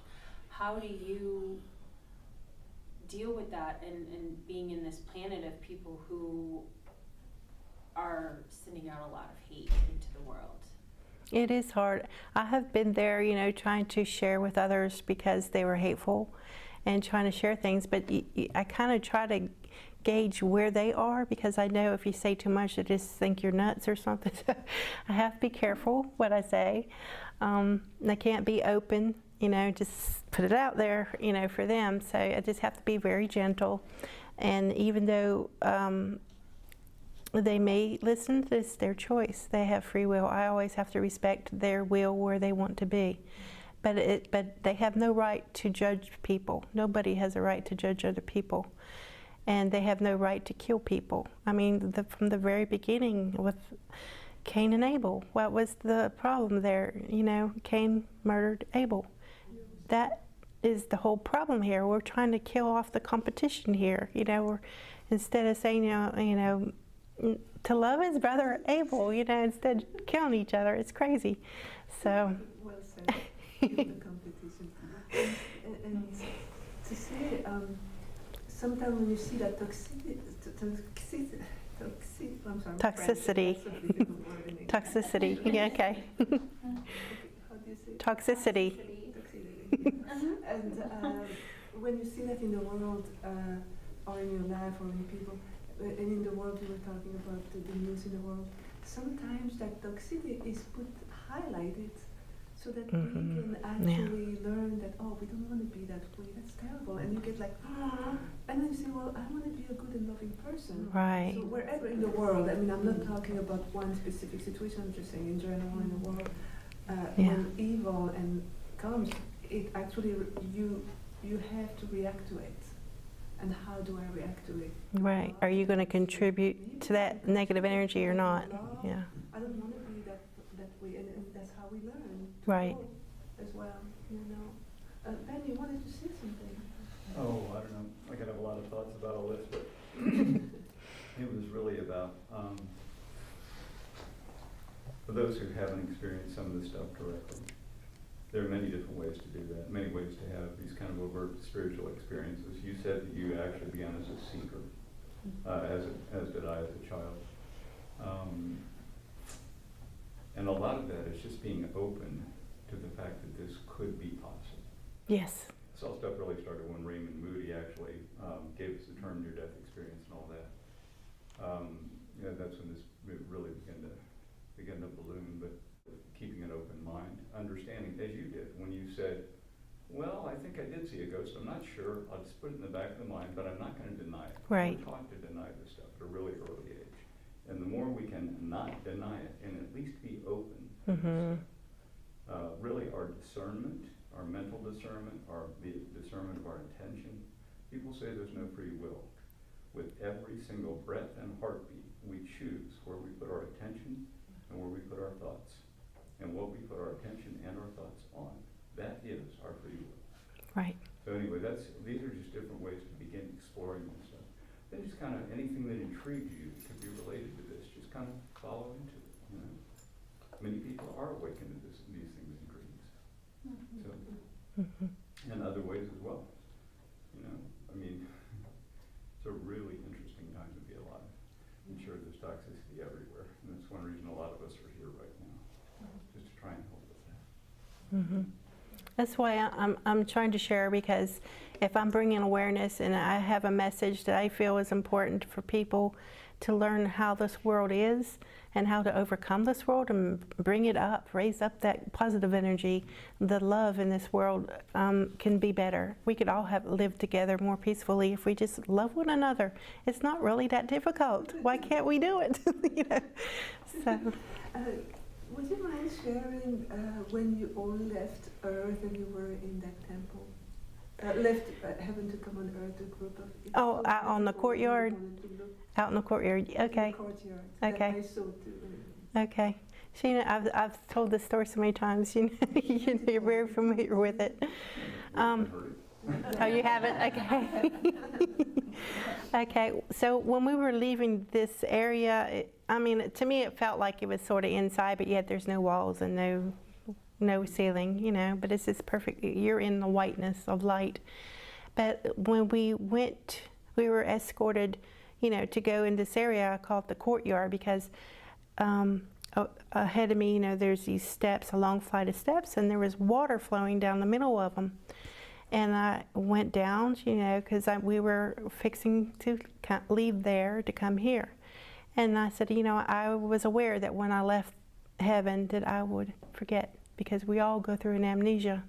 How do you deal with that and being in this planet of people who are sending out a lot of hate into the world? It is hard. I have been there, trying to share with others because they were hateful and trying to share things, but I kind of try to gauge where they are, because I know if you say too much, they just think you're nuts or something. So I have to be careful what I say. I can't be open, just put it out there, for them. So I just have to be very gentle. And even though they may listen, it's their choice. They have free will. I always have to respect their will where they want to be. But they have no right to judge people. Nobody has a right to judge other people. And they have no right to kill people. I mean, from the very beginning with Cain and Abel, what was the problem there? Cain murdered Abel. That is the whole problem here. We're trying to kill off the competition here. Instead of saying, to love his brother Abel, instead of killing each other. It's crazy. So. Well said. The competition. And to say, sometimes when you see that toxicity, I'm sorry, toxicity. Toxicity. Yeah, okay. How do you say it? Toxicity. And when you see that in the world, or in your life, or in people, and in the world you were talking about the news in the world, sometimes that toxicity is highlighted, so that we can actually learn that, oh, we don't want to be that way, that's terrible. And you get like, and then you say, well, I want to be a good and loving person. Right. So wherever in the world, I mean, I'm not talking about one specific situation, I'm just saying in general in the world, when evil comes, it actually, you have to react to it. And how do I react to it? Right. Are you going to contribute to that negative energy or not? Yeah. I don't want to be that way, and that's how we learn. Right. As well, Ben, you wanted to say something? Oh, I don't know. I could have a lot of thoughts about all this, but it was really about, for those who haven't experienced some of this stuff directly, there are many different ways to do that, many ways to have these kind of overt spiritual experiences. You said that you actually began as a seeker, as did I as a child. And a lot of that is just being open to the fact that this could be possible. Yes. This all stuff really started when Raymond Moody actually gave us the term near-death experience and all that. That's when this really began to balloon, but keeping an open mind, understanding, as you did, when you said, well, I think I did see a ghost, I'm not sure, I'll just put it in the back of the mind, but I'm not going to deny it. Right. We're taught to deny this stuff at a really early age. And the more we can not deny it and at least be open to this stuff, really our discernment, our mental discernment, the discernment of our attention, people say there's no free will. With every single breath and heartbeat, we choose where we put our attention and where we put our thoughts. And what we put our attention and our thoughts on, that is our free will. Right. So anyway, these are just different ways to begin exploring this stuff. Then just kind of anything that intrigues you that could be related to this, just kind of follow into it. Many people are awakened to these things in dreams. So, and other ways as well. I mean, it's a really interesting time to be alive. I'm sure there's toxicity everywhere, and that's one reason a lot of us are here right now, just to try and help with that. That's why I'm trying to share, because if I'm bringing awareness and I have a message that I feel is important for people to learn how this world is and how to overcome this world and bring it up, raise up that positive energy, the love in this world can be better. We could all live together more peacefully if we just love one another. It's not really that difficult. Why can't we do it? So. Would you mind sharing when you all left Earth and you were in that temple? Left heaven to come on Earth, a group of people. Oh, out on the courtyard? Out in the courtyard, okay. The courtyard. Okay. That I saw too. Okay. So, I've told this story so many times, you're very familiar with it. Oh, you haven't? Okay. Okay, so when we were leaving this area, to me it felt like it was sort of inside, but yet there's no walls and no ceiling, but it's just perfect. You're in the whiteness of light. But when we went, we were escorted, to go in this area. I call it the courtyard because ahead of me, there's these steps, a long flight of steps, and there was water flowing down the middle of them. And I went down, you know, because we were fixing to leave there to come here. And I said, you know, I was aware that when I left heaven that I would forget, because we all go through an amnesia.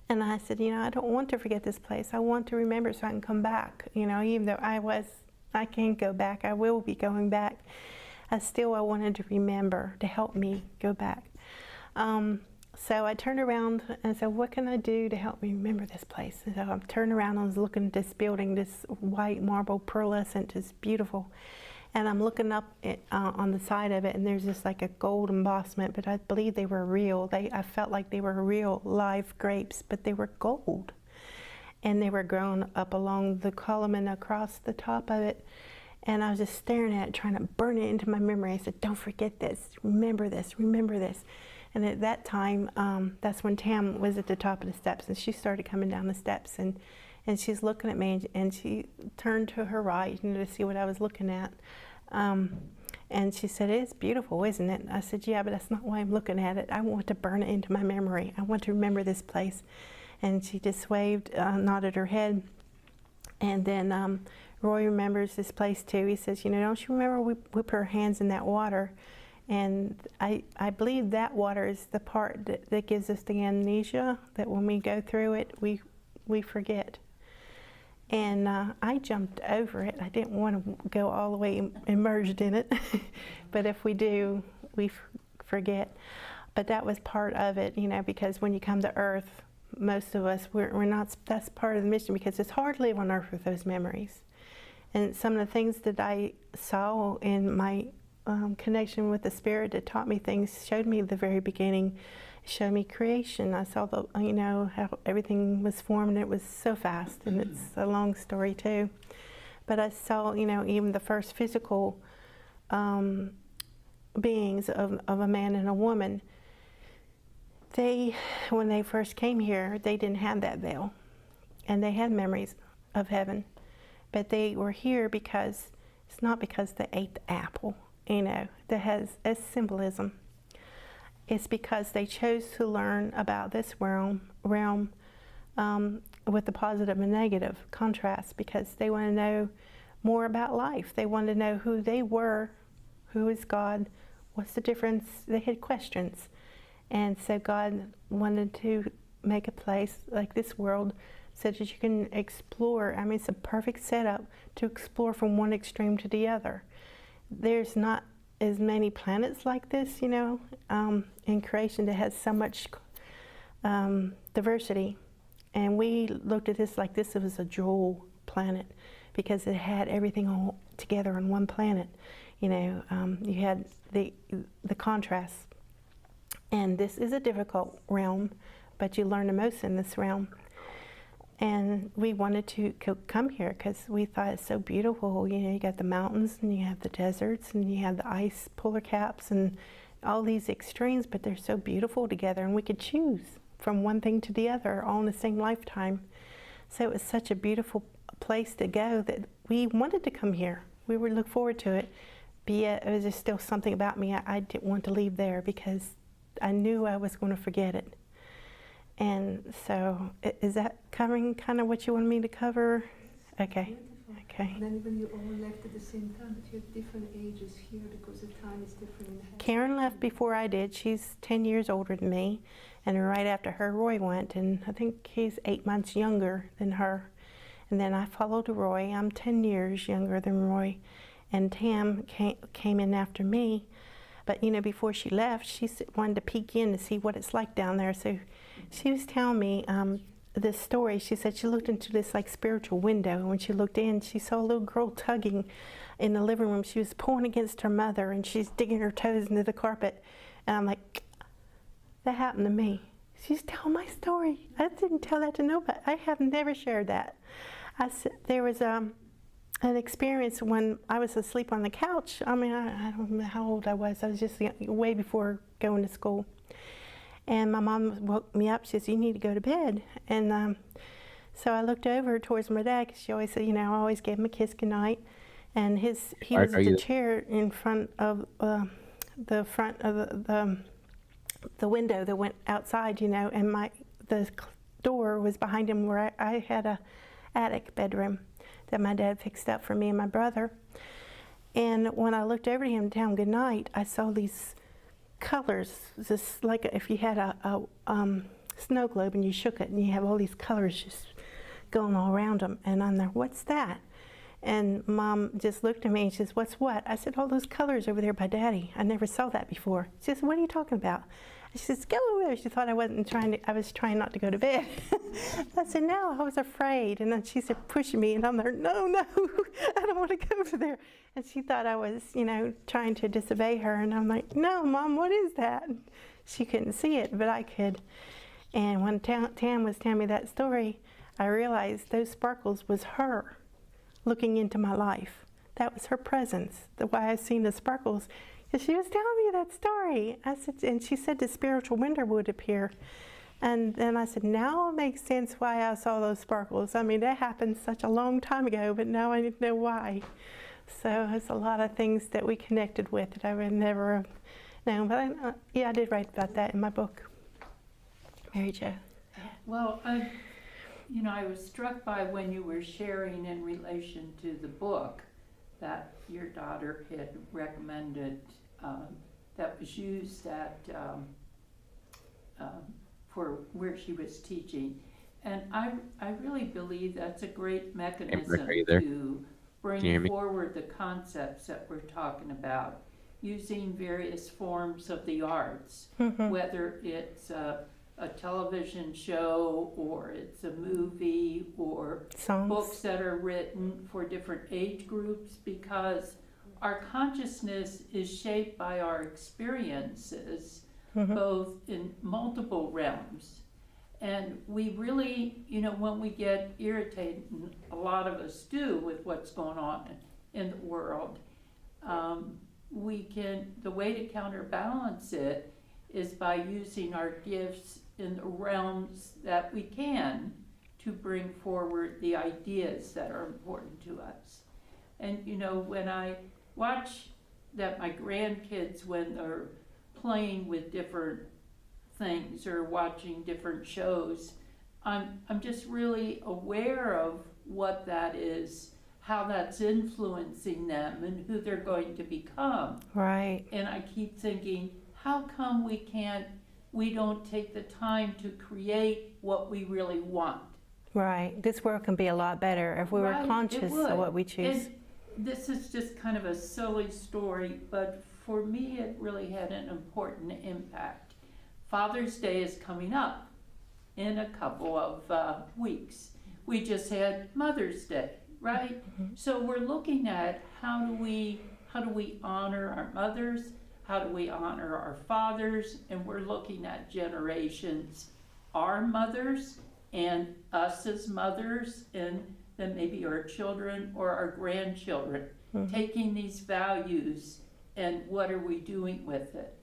And I said, you know, I don't want to forget this place. I want to remember so I can come back. You know, even though I can't go back, I will be going back. I wanted to remember to help me go back. So I turned around and said, what can I do to help me remember this place? And so I turned around and I was looking at this building, this white marble pearlescent, just beautiful. And I'm looking up on the side of it, and there's just like a gold embossment, but I believe they were real. I felt like they were real live grapes, but they were gold. And they were grown up along the column and across the top of it. And I was just staring at it, trying to burn it into my memory. I said, don't forget this, remember this, remember this. And at that time, that's when Tam was at the top of the steps, and she started coming down the steps, and she's looking at me, and she turned to her right, you know, to see what I was looking at. And she said, it's beautiful, isn't it? I said, yeah, but that's not why I'm looking at it. I want to burn it into my memory. I want to remember this place. And she just waved, nodded her head. And then Roy remembers this place too. He says, you know, don't you remember we put our hands in that water? And I believe that water is the part that gives us the amnesia, that when we go through it, we forget. And I jumped over it. I didn't want to go all the way immersed in it. But if we do, we forget. But that was part of it, you know, because when you come to Earth, most of us, we're not, that's part of the mission, because it's hard to live on Earth with those memories. And some of the things that I saw in my connection with the Spirit that taught me things, showed me the very beginning, showed me creation. I saw the, you know, how everything was formed, and it was so fast, and it's a long story too. But I saw, you know, even the first physical beings of a man and a woman. When they first came here, they didn't have that veil, and they had memories of heaven, but they were here because, it's not because they ate the apple, you know, that has a symbolism. It's because they chose to learn about this realm with the positive and negative contrast, because they want to know more about life. They want to know who they were, who is God, what's the difference. They had questions. And so God wanted to make a place like this world so that you can explore. I mean, it's a perfect setup to explore from one extreme to the other. There's not as many planets like this, you know, in creation that has so much diversity. And we looked at this like this was a jewel planet, because it had everything all together on one planet. You know, you had the contrast. And this is a difficult realm, but you learn the most in this realm. And we wanted to come here because we thought it's so beautiful. You know, you got the mountains, and you have the deserts, and you have the ice polar caps, and all these extremes, but they're so beautiful together, and we could choose from one thing to the other all in the same lifetime. So it was such a beautiful place to go that we wanted to come here. We would look forward to it. But yet, it was just still something about me. I didn't want to leave there because I knew I was going to forget it. And so, is that covering kind of what you wanted me to cover? Okay. Okay. And then when you all left at the same time, but you have different ages here because the time is different in heaven. Karen left before I did. She's 10 years older than me. And right after her, Roy went. And I think he's 8 months younger than her. And then I followed Roy. I'm 10 years younger than Roy. And Tam came in after me. But, you know, before she left, she wanted to peek in to see what it's like down there. So she was telling me this story. She said she looked into this, like, spiritual window. And when she looked in, she saw a little girl tugging in the living room. She was pulling against her mother, and she's digging her toes into the carpet. And I'm like, that happened to me. She's telling my story. I didn't tell that to nobody. I have never shared that. I said there was an experience when I was asleep on the couch. I mean, I don't know how old I was. I was just way before going to school. And my mom woke me up. She said, you need to go to bed. And so I looked over towards my dad, because she always said, you know, I always gave him a kiss goodnight. And he was at the chair in front of the window that went outside, you know, and the door was behind him where I had a attic bedroom that my dad fixed up for me and my brother. And when I looked over to him to tell him good night, I saw these colors, just like if you had a snow globe and you shook it and you have all these colors just going all around them. And I'm there, what's that? And Mom just looked at me and she says, what's what? I said, all those colors over there by Daddy. I never saw that before. She says, what are you talking about? And she says, go over there. She thought I was trying not to go to bed. I said, no, I was afraid. And then she said, pushing me, and I'm there, no, I don't want to go over there. And she thought I was, trying to disobey her. And I'm like, no, Mom, what is that? And she couldn't see it, but I could. And when Tam was telling me that story, I realized those sparkles was her looking into my life. That was her presence, the way I've seen the sparkles. And she was telling me that story. I said, and she said the spiritual window would appear. And then I said, now it makes sense why I saw those sparkles. I mean, that happened such a long time ago, but now I need to know why. So there's a lot of things that we connected with that I would never have known. But I did write about that in my book. Mary Jo. Well, I was struck by when you were sharing in relation to the book that your daughter had recommended that was used at for where she was teaching. And I really believe that's a great mechanism to bring forward the concepts that we're talking about, using various forms of the arts, whether it's a television show, or it's a movie, or songs, books that are written for different age groups, because our consciousness is shaped by our experiences, both in multiple realms. And we really, when we get irritated, and a lot of us do with what's going on in the world, the way to counterbalance it is by using our gifts in the realms that we can to bring forward the ideas that are important to us. And when I watch that my grandkids, when they're playing with different things or watching different shows, I'm just really aware of what that is, how that's influencing them and who they're going to become. Right. And I keep thinking, how come we don't take the time to create what we really want? Right. This world can be a lot better if we were conscious of what we choose. And this is just kind of a silly story, but for me it really had an important impact. Father's Day is coming up in a couple of weeks. We just had Mother's Day, right? So we're looking at how do we honor our mothers, how do we honor our fathers, and we're looking at generations, our mothers and us as mothers, and then maybe our children or our grandchildren, taking these values and what are we doing with it.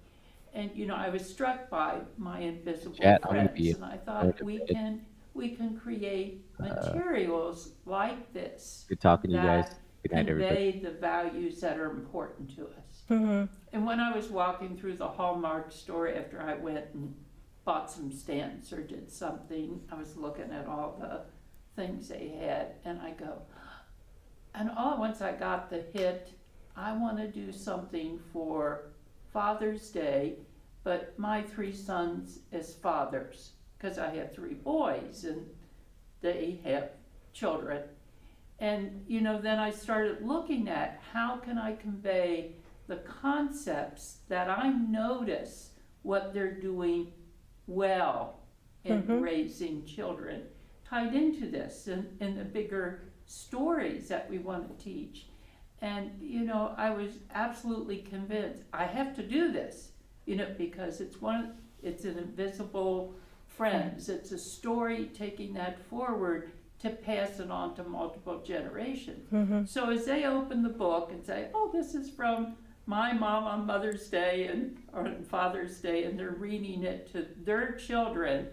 And I was struck by my invisible friends, and I thought we can create materials like this. Good talking to you guys. Good night, everybody. Convey the values that are important to us. And when I was walking through the Hallmark store after I went and bought some stamps or did something, I was looking at all the things they had, and I go, and all at once I got the hit, I want to do something for Father's Day, but my 3 sons as fathers, because I have 3 boys and they have children. And then I started looking at how can I convey the concepts that I notice what they're doing well in raising children, tied into this and the bigger stories that we want to teach. And I was absolutely convinced I have to do this, because it's an invisible friends. It's a story taking that forward to pass it on to multiple generations. So as they open the book and say, oh, this is from my mom on Mother's Day or on Father's Day, and they're reading it to their children,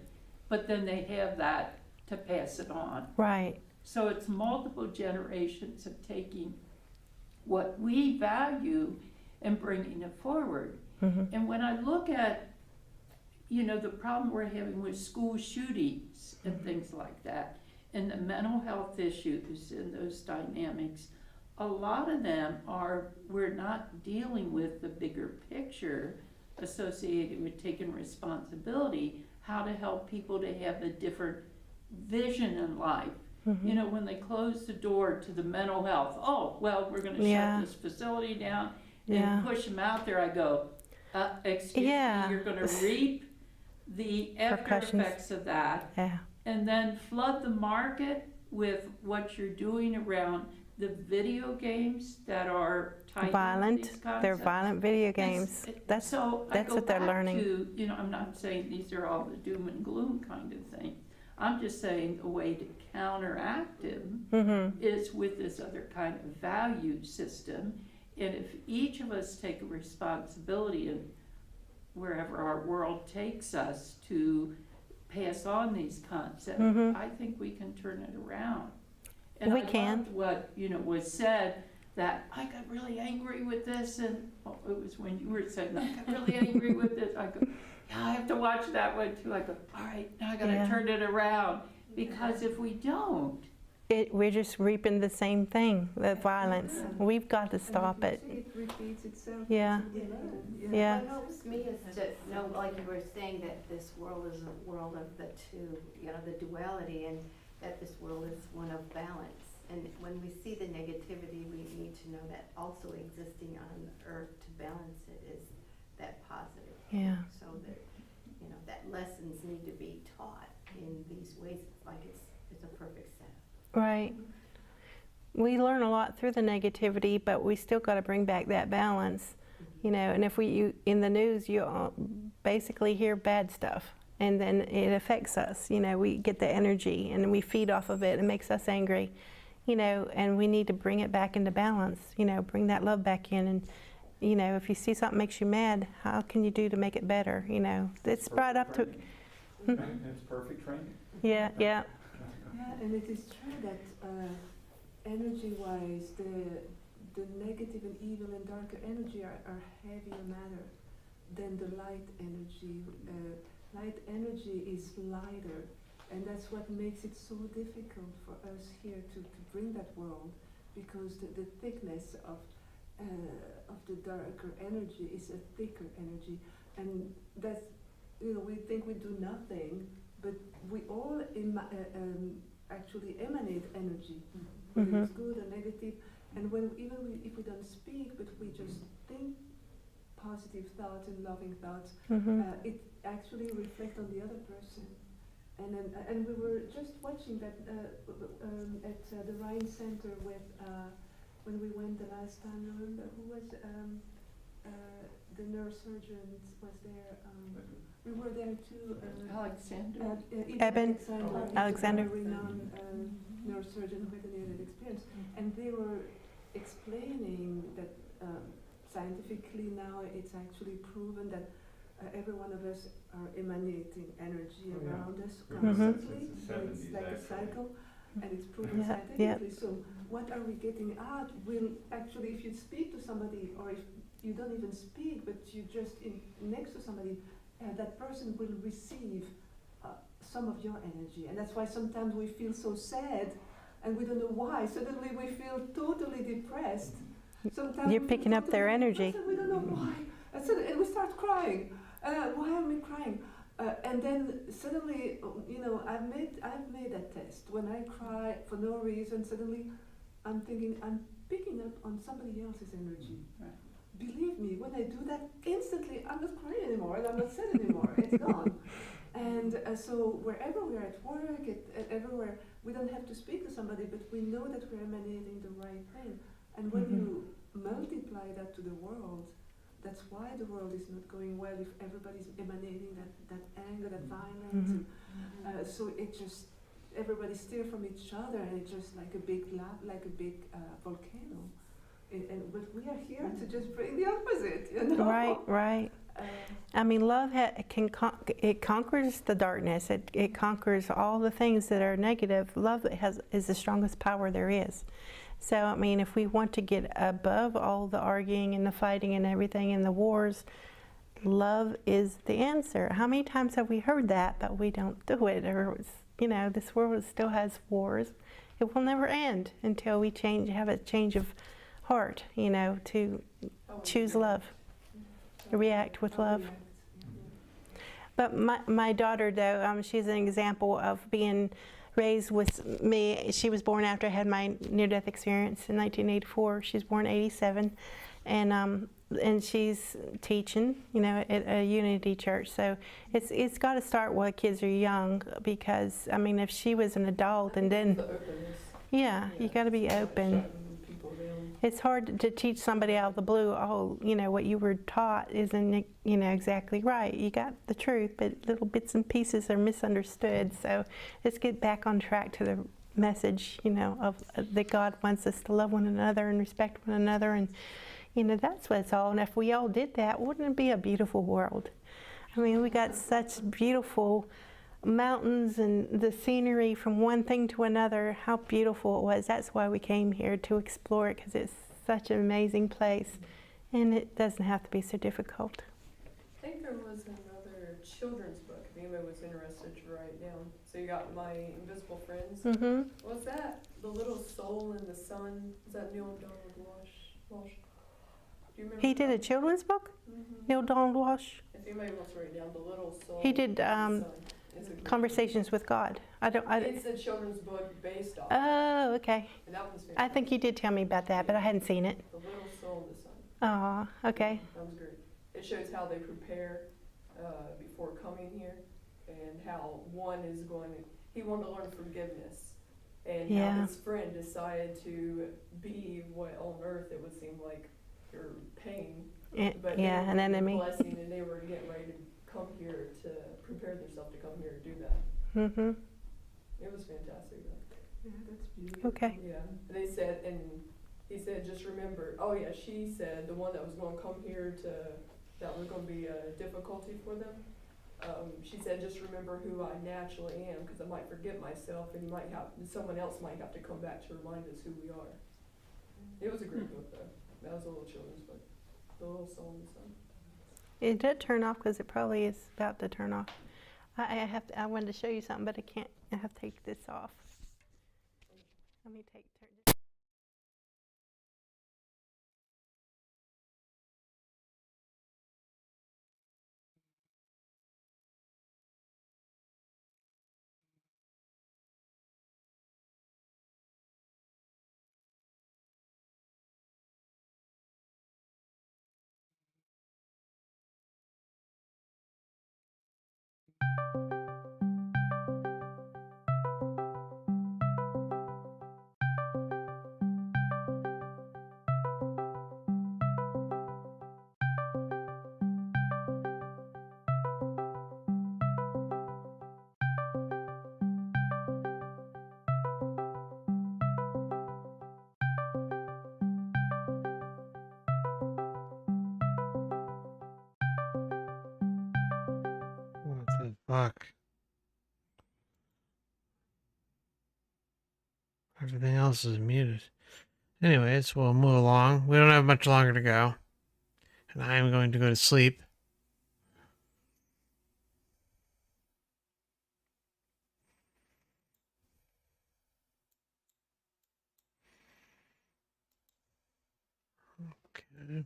but then they have that to pass it on. Right. So it's multiple generations of taking what we value and bringing it forward. And when I look at you know, the problem we're having with school shootings and things like that, and the mental health issues and those dynamics, a lot of them are, we're not dealing with the bigger picture associated with taking responsibility, how to help people to have a different vision in life. You know, when they close the door to the mental health, oh, well, we're gonna shut this facility down and push them out there, I go, excuse me, you're gonna reap the after effects of that, and then flood the market with what you're doing around the video games that are tied Violent. into these concepts. They're violent video games. That's what they're learning. To, you know, I'm not saying these are all the doom and gloom kind of thing. I'm just saying a way to counteract them is with this other kind of value system. And if each of us take a responsibility in wherever our world takes us to pass on these concepts, I think we can turn it around. And We I can. loved what, you know, was said, that I got really angry with this, and it was when you were saying, I got really angry with this, I go, yeah, I have to watch that one too. I go, all right, now I gotta turn it around, because if we don't, We're just reaping the same thing, the violence. We've got to stop it. It repeats itself. Yeah. Yeah. What helps me is to know, like you were saying, that this world is a world of the two, you know, the duality, and that this world is one of balance. And when we see the negativity, we need to know that also existing on earth to balance it is that positive. Yeah. So that, you know, that lessons need to be taught in these ways. It's like it's a perfect setup. Right. We learn a lot through the negativity, but we still got to bring back that balance, you know. And if in the news, you basically hear bad stuff, and then it affects us. You know, we get the energy, and we feed off of it. It makes us angry, you know. And we need to bring it back into balance. You know, bring that love back in. And you know, if you see something makes you mad, how can you do to make it better? You know, it's brought up to. It's perfect training. Yeah. Yeah, and it is true that energy-wise, the negative and evil and darker energy are heavier matter than the light energy. Light energy is lighter, and that's what makes it so difficult for us here to bring that world, because the thickness of the darker energy is a thicker energy, and that's, you know, we think we do nothing, but we all actually emanate energy, whether it's good or negative. And when if we don't speak, but we just think positive thoughts and loving thoughts, it actually reflects on the other person. And we were just watching that at the Rhine Center with when we went the last time. Remember who was the neurosurgeon was there? We were there too. Alexander. Alexander. A renowned neurosurgeon who had a near-death experience, and they were explaining that scientifically now it's actually proven that every one of us are emanating energy around us constantly. So it's like a cycle, and it's proven scientifically. So what are we getting out will actually, if you speak to somebody, or if you don't even speak, but you just next to somebody, that person will receive some of your energy. And that's why sometimes we feel so sad and we don't know why. Suddenly we feel totally depressed. Sometimes You're picking up their energy. We don't know why. And we start crying. Why am I crying? And then suddenly, you know, I've made that test. When I cry for no reason, suddenly I'm thinking I'm picking up on somebody else's energy. Right. Believe me, when I do that, instantly I'm not crying anymore, and I'm not sad anymore. It's gone. And so wherever we're at work, everywhere, we don't have to speak to somebody, but we know that we're emanating the right thing. And when you multiply that to the world, that's why the world is not going well, if everybody's emanating that anger, that violence. So it just, everybody steer from each other, and it's just like a big volcano. But we are here to just bring the opposite, you know? Right. I mean, love it conquers the darkness. It conquers all the things that are negative. Love is the strongest power there is. So, I mean, if we want to get above all the arguing and the fighting and everything and the wars, love is the answer. How many times have we heard that, but we don't do it? Or, this world still has wars. It will never end until we have a change of heart, to choose love, react with love. But my daughter, though, she's an example of being raised with me. She was born after I had my near-death experience in 1984. She's born 87, and she's teaching, at a Unity church. So it's got to start while kids are young, because if she was an adult and then, you got to be open. It's hard to teach somebody out of the blue, what you were taught isn't, exactly right. You got the truth, but little bits and pieces are misunderstood. So let's get back on track to the message, of that God wants us to love one another and respect one another. And, that's what it's all. And if we all did that, wouldn't it be a beautiful world? We got such beautiful mountains and the scenery from one thing to another, how beautiful it was. That's why we came here, to explore it, because it's such an amazing place, and it doesn't have to be so difficult. I think there was another children's book, if anybody was interested to write down. So you got My Invisible Friends. Mm-hmm. Was that The Little Soul in the Sun? Is that Neil Donald Walsh? Do you remember He did a children's book? Neil Donald Walsh? If anybody wants to write down The Little Soul He did in the Sun. Conversations with God. It's a children's book based off. Oh, okay. And that one's I think you did tell me about that, but I hadn't seen it. The Little Soul in the Sun. Oh, okay. That was great. It shows how they prepare before coming here, and how one is he wanted to learn forgiveness, and how his friend decided to be what on earth it would seem like your pain, but an enemy. Blessing, and they were getting ready to come here to prepare themselves to come here to do that. Mm-hmm. It was fantastic though. Yeah, that's beautiful. Okay. Yeah, they said, and he said, just remember, she said the one that was going to come here that was going to be a difficulty for them. She said, just remember who I naturally am, because I might forget myself, and someone else might have to come back to remind us who we are. It was a great book though. That was a little children's book. The Little Soul in the Sun. It did turn off, because it probably is about to turn off. I wanted to show you something, but I can't. I have to take this off. Let me turn. What the fuck? Everything else is muted. Anyways, we'll move along. We don't have much longer to go. And I am going to go to sleep. Okay.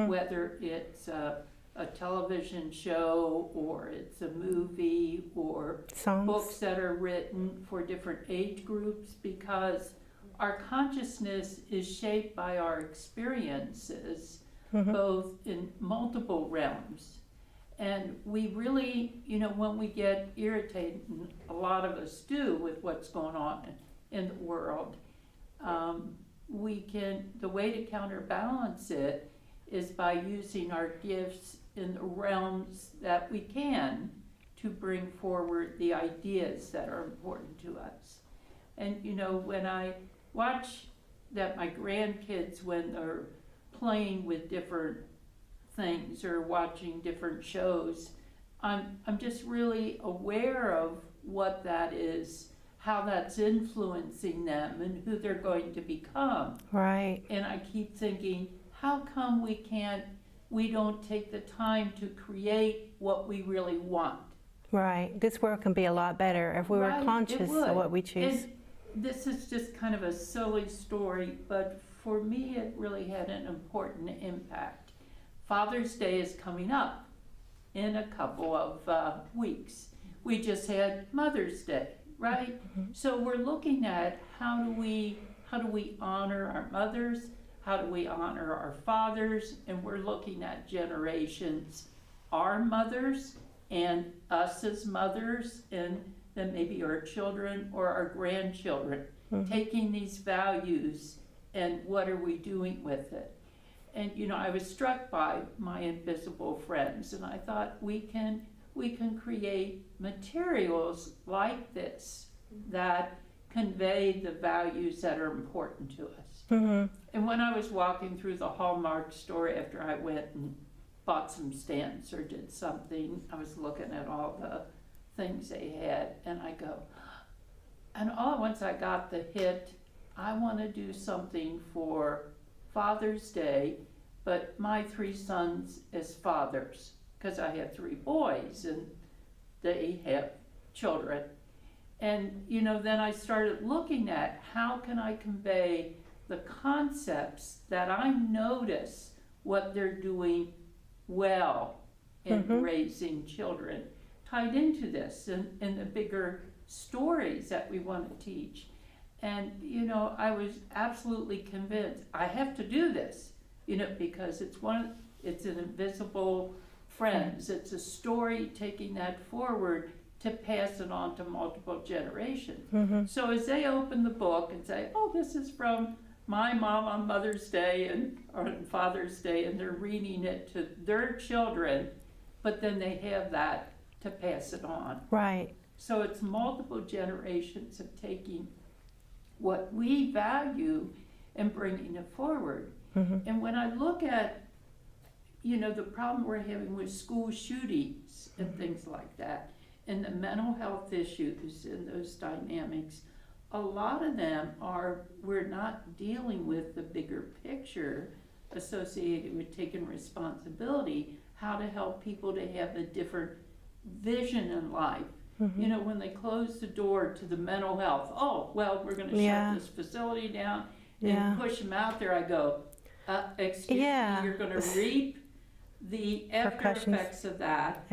Whether it's a television show, or it's a movie, or Songs. books that are written for different age groups, because our consciousness is shaped by our experiences, both in multiple realms. And we really, when we get irritated, and a lot of us do with what's going on in the world, the way to counterbalance it is by using our gifts in the realms that we can to bring forward the ideas that are important to us. And when I watch that my grandkids, when they're playing with different things or watching different shows, I'm just really aware of what that is, how that's influencing them and who they're going to become. Right. And I keep thinking, how come we don't take the time to create what we really want? Right. This world can be a lot better if we were Right, conscious of what we choose. And this is just kind of a silly story, but for me it really had an important impact. Father's Day is coming up in a couple of weeks. We just had Mother's Day, right? So we're looking at how do we honor our mothers, how do we honor our fathers, and we're looking at generations, our mothers and us as mothers, and then maybe our children or our grandchildren, taking these values and what are we doing with it. And I was struck by my invisible friends, and I thought we can create materials like this that convey the values that are important to us. And when I was walking through the Hallmark store after I went and bought some stamps or did something, I was looking at all the things they had, and I go, and all at once I got the hit, I want to do something for Father's Day, but my 3 sons as fathers, because I have 3 boys and they have children. And then I started looking at how can I convey the concepts that I notice what they're doing well in raising children, tied into this and the bigger stories that we want to teach. And I was absolutely convinced I have to do this, because it's an invisible friends. It's a story taking that forward to pass it on to multiple generations. So as they open the book and say, oh, this is from my mom on Mother's Day or on Father's Day, and they're reading it to their children, but then they have that to pass it on. Right. So it's multiple generations of taking what we value and bringing it forward. And when I look at, the problem we're having with school shootings and things like that, and the mental health issues and those dynamics, a lot of them we're not dealing with the bigger picture associated with taking responsibility, how to help people to have a different vision in life. When they close the door to the mental health, oh, well, we're going to shut this facility down and push them out there, I go, excuse me, you're going to reap the after effects of that,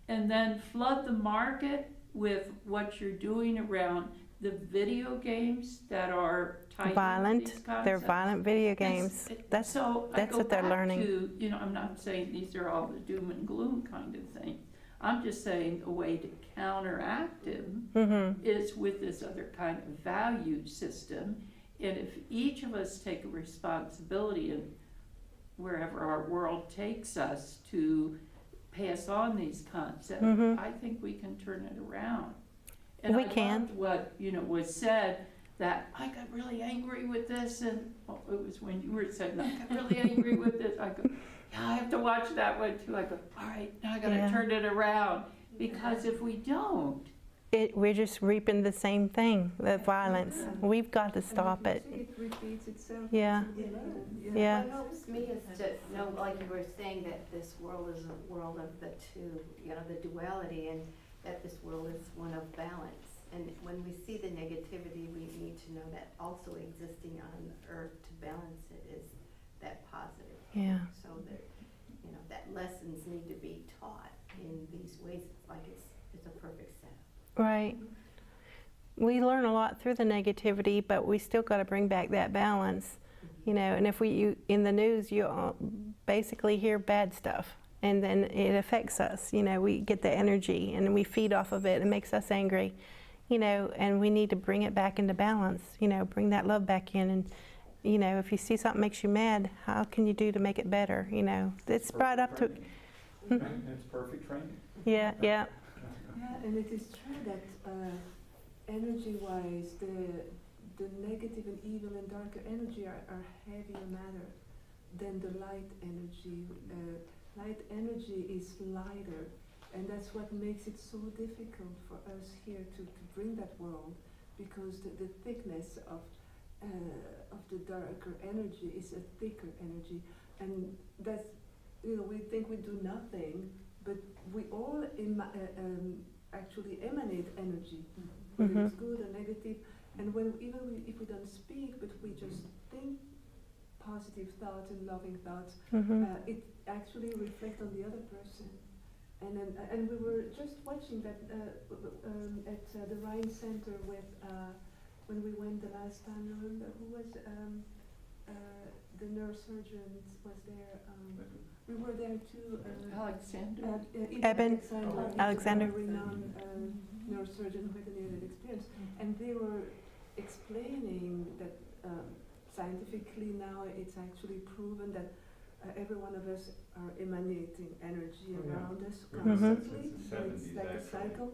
and then flood the market with what you're doing around the video games that are tied violent. To these concepts. They're violent video games. That's what they're learning. I'm not saying these are all the doom and gloom kind of thing. I'm just saying a way to counteract them is with this other kind of value system. And if each of us take a responsibility in wherever our world takes us to pass on these concepts, I think we can turn it around. And I loved what was said, that I got really angry with this, and it was when you were saying, I got really angry with this. I go, yeah, I have to watch that one too. I go, all right, now I got to turn it around, because if we don't, we're just reaping the same thing, the violence. We've got to stop it. It repeats itself. Yeah. Yeah. What helps me is to know, like you were saying, that this world is a world of the two, the duality, and that this world is one of balance. And when we see the negativity, we need to know that also existing on earth to balance it is that positive. Yeah. So that, that that lessons need to be taught in these ways. It's like it's a perfect setup. Right. We learn a lot through the negativity, but we still got to bring back that balance, you know. And if in the news, you basically hear bad stuff, and then it affects us. You know, we get the energy and we feed off of it. It makes us angry, you know. And we need to bring it back into balance. You know, bring that love back in. And you know, if you see something makes you mad, how can you do to make it better? You know, it's brought up to. It's perfect training. Yeah, yeah. Yeah, and it is true that energy-wise, the negative and evil and darker energy are heavier matter than the light energy. Light energy is lighter, and that's what makes it so difficult for us here to bring that world, because the thickness of the darker energy is a thicker energy, and that's, you know, we think we do nothing, but we all actually emanate energy, whether it's good or negative. And if we don't speak, but we just think positive thoughts and loving thoughts, it actually reflects on the other person. And we were just watching that at the Rhine Center with when we went the last time. Remember who was the neurosurgeon was there? We were there too. Alexander. Alexander. A renowned neurosurgeon with a near-death experience, and they were explaining that scientifically now it's actually proven that every one of us are emanating energy around us constantly. It's like a cycle,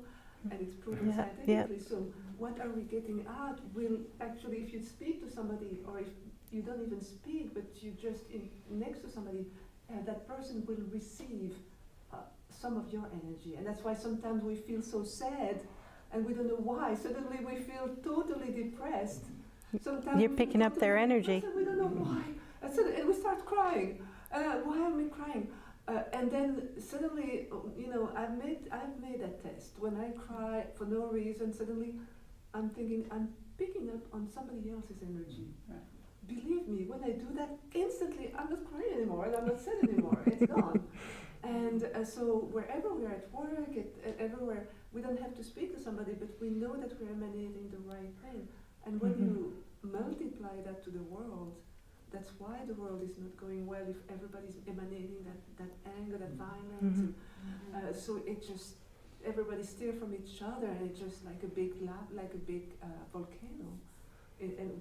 and it's proven scientifically. So what are we getting out will actually, if you speak to somebody, or if you don't even speak, but you just next to somebody, that person will receive some of your energy. And that's why sometimes we feel so sad and we don't know why. Suddenly we feel totally depressed. Sometimes you're picking up their energy. We don't know why. And we start crying. Why am I crying? And then suddenly, you know, I've made that test. When I cry for no reason, suddenly I'm thinking I'm picking up on somebody else's energy. Right. Believe me, when I do that, instantly I'm not crying anymore and I'm not sad anymore. It's gone. And so wherever we are at work, everywhere, we don't have to speak to somebody, but we know that we're emanating the right thing. And when you multiply that to the world, that's why the world is not going well, if everybody's emanating that anger, that violence. And, so it just, everybody steer from each other, and it's just like a big volcano.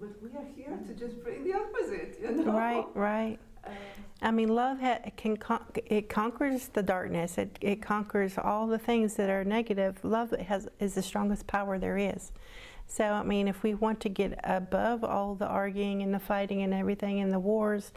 But we are here to just bring the opposite, you know? Right, right. I mean, love it conquers the darkness. It conquers all the things that are negative. Love is the strongest power there is. So, I mean, if we want to get above all the arguing and the fighting and everything and the wars,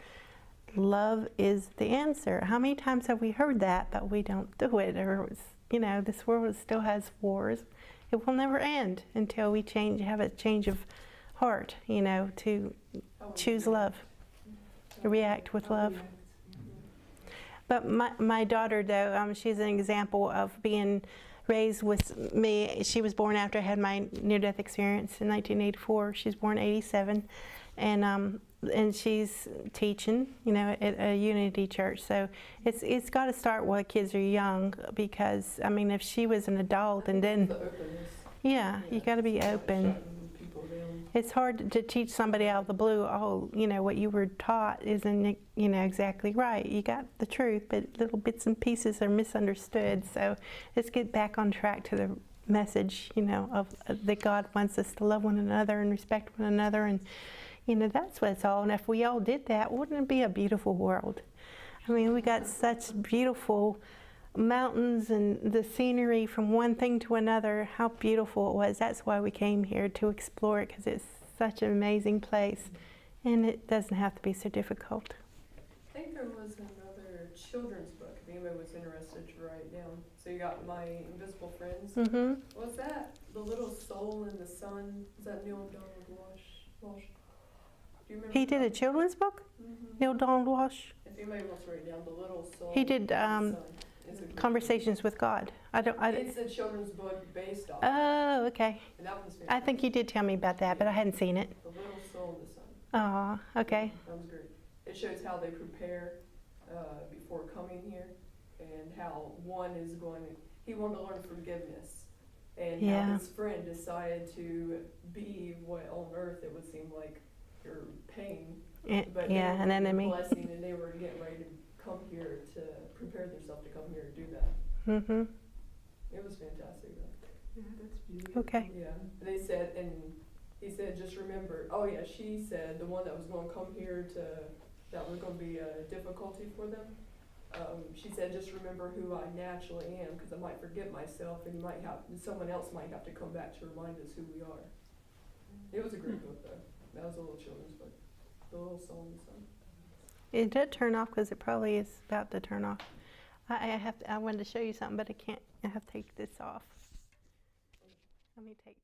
love is the answer. How many times have we heard that, but we don't do it? Or, you know, this world still has wars. It will never end until we have a change of heart, you know, to choose love, to react with love. But my daughter, though, she's an example of being raised with me. She was born after I had my near-death experience in 1984. She's born 87, and she's teaching, you know, at a Unity church. So it's got to start while kids are young, because I mean, if she was an adult and then, you got to be open. It's hard to teach somebody out of the blue, oh, you know, what you were taught isn't, you know, exactly right. You got the truth, but little bits and pieces are misunderstood. So let's get back on track to the message, you know, of that God wants us to love one another and respect one another. And, you know, that's what it's all. And if we all did that, wouldn't it be a beautiful world? I mean, we got such beautiful mountains and the scenery from one thing to another, how beautiful it was. That's why we came here, to explore it, because it's such an amazing place, and it doesn't have to be so difficult. I think there was another children's book, if anybody was interested to write down. So you got My Invisible Friends. Was that The Little Soul in the Sun? Is that Neil Donald Walsh? Do you remember? He did a children's book? Neil Donald Walsh? If anybody wants to write down The Little Soul He did in the Sun. Conversations with God. It's a children's book based off. Oh, okay. And that one's fantastic. I think you did tell me about that, but I hadn't seen it. The Little Soul in the Sun. Oh, okay. That was great. It shows how they prepare before coming here. and how one is he wanted to learn forgiveness, and Yeah. how his friend decided to be what on earth it would seem like your pain, but Yeah, an they were enemy. blessing, and they were getting ready to come here to prepare themselves to come here to do that. Mm-hmm. It was fantastic though. Yeah, that's beautiful. Okay. Yeah, they said, and he said, just remember, oh yeah, she said, the one that was gonna come here that was gonna be a difficulty for them. She said, just remember who I naturally am, because I might forget myself, and someone else might have to come back to remind us who we are. It was a great book though. That was a little children's book, the little song and stuff. It did turn off because it probably is about to turn off. I wanted to show you something, but I can't. I have to take this off. Let me take.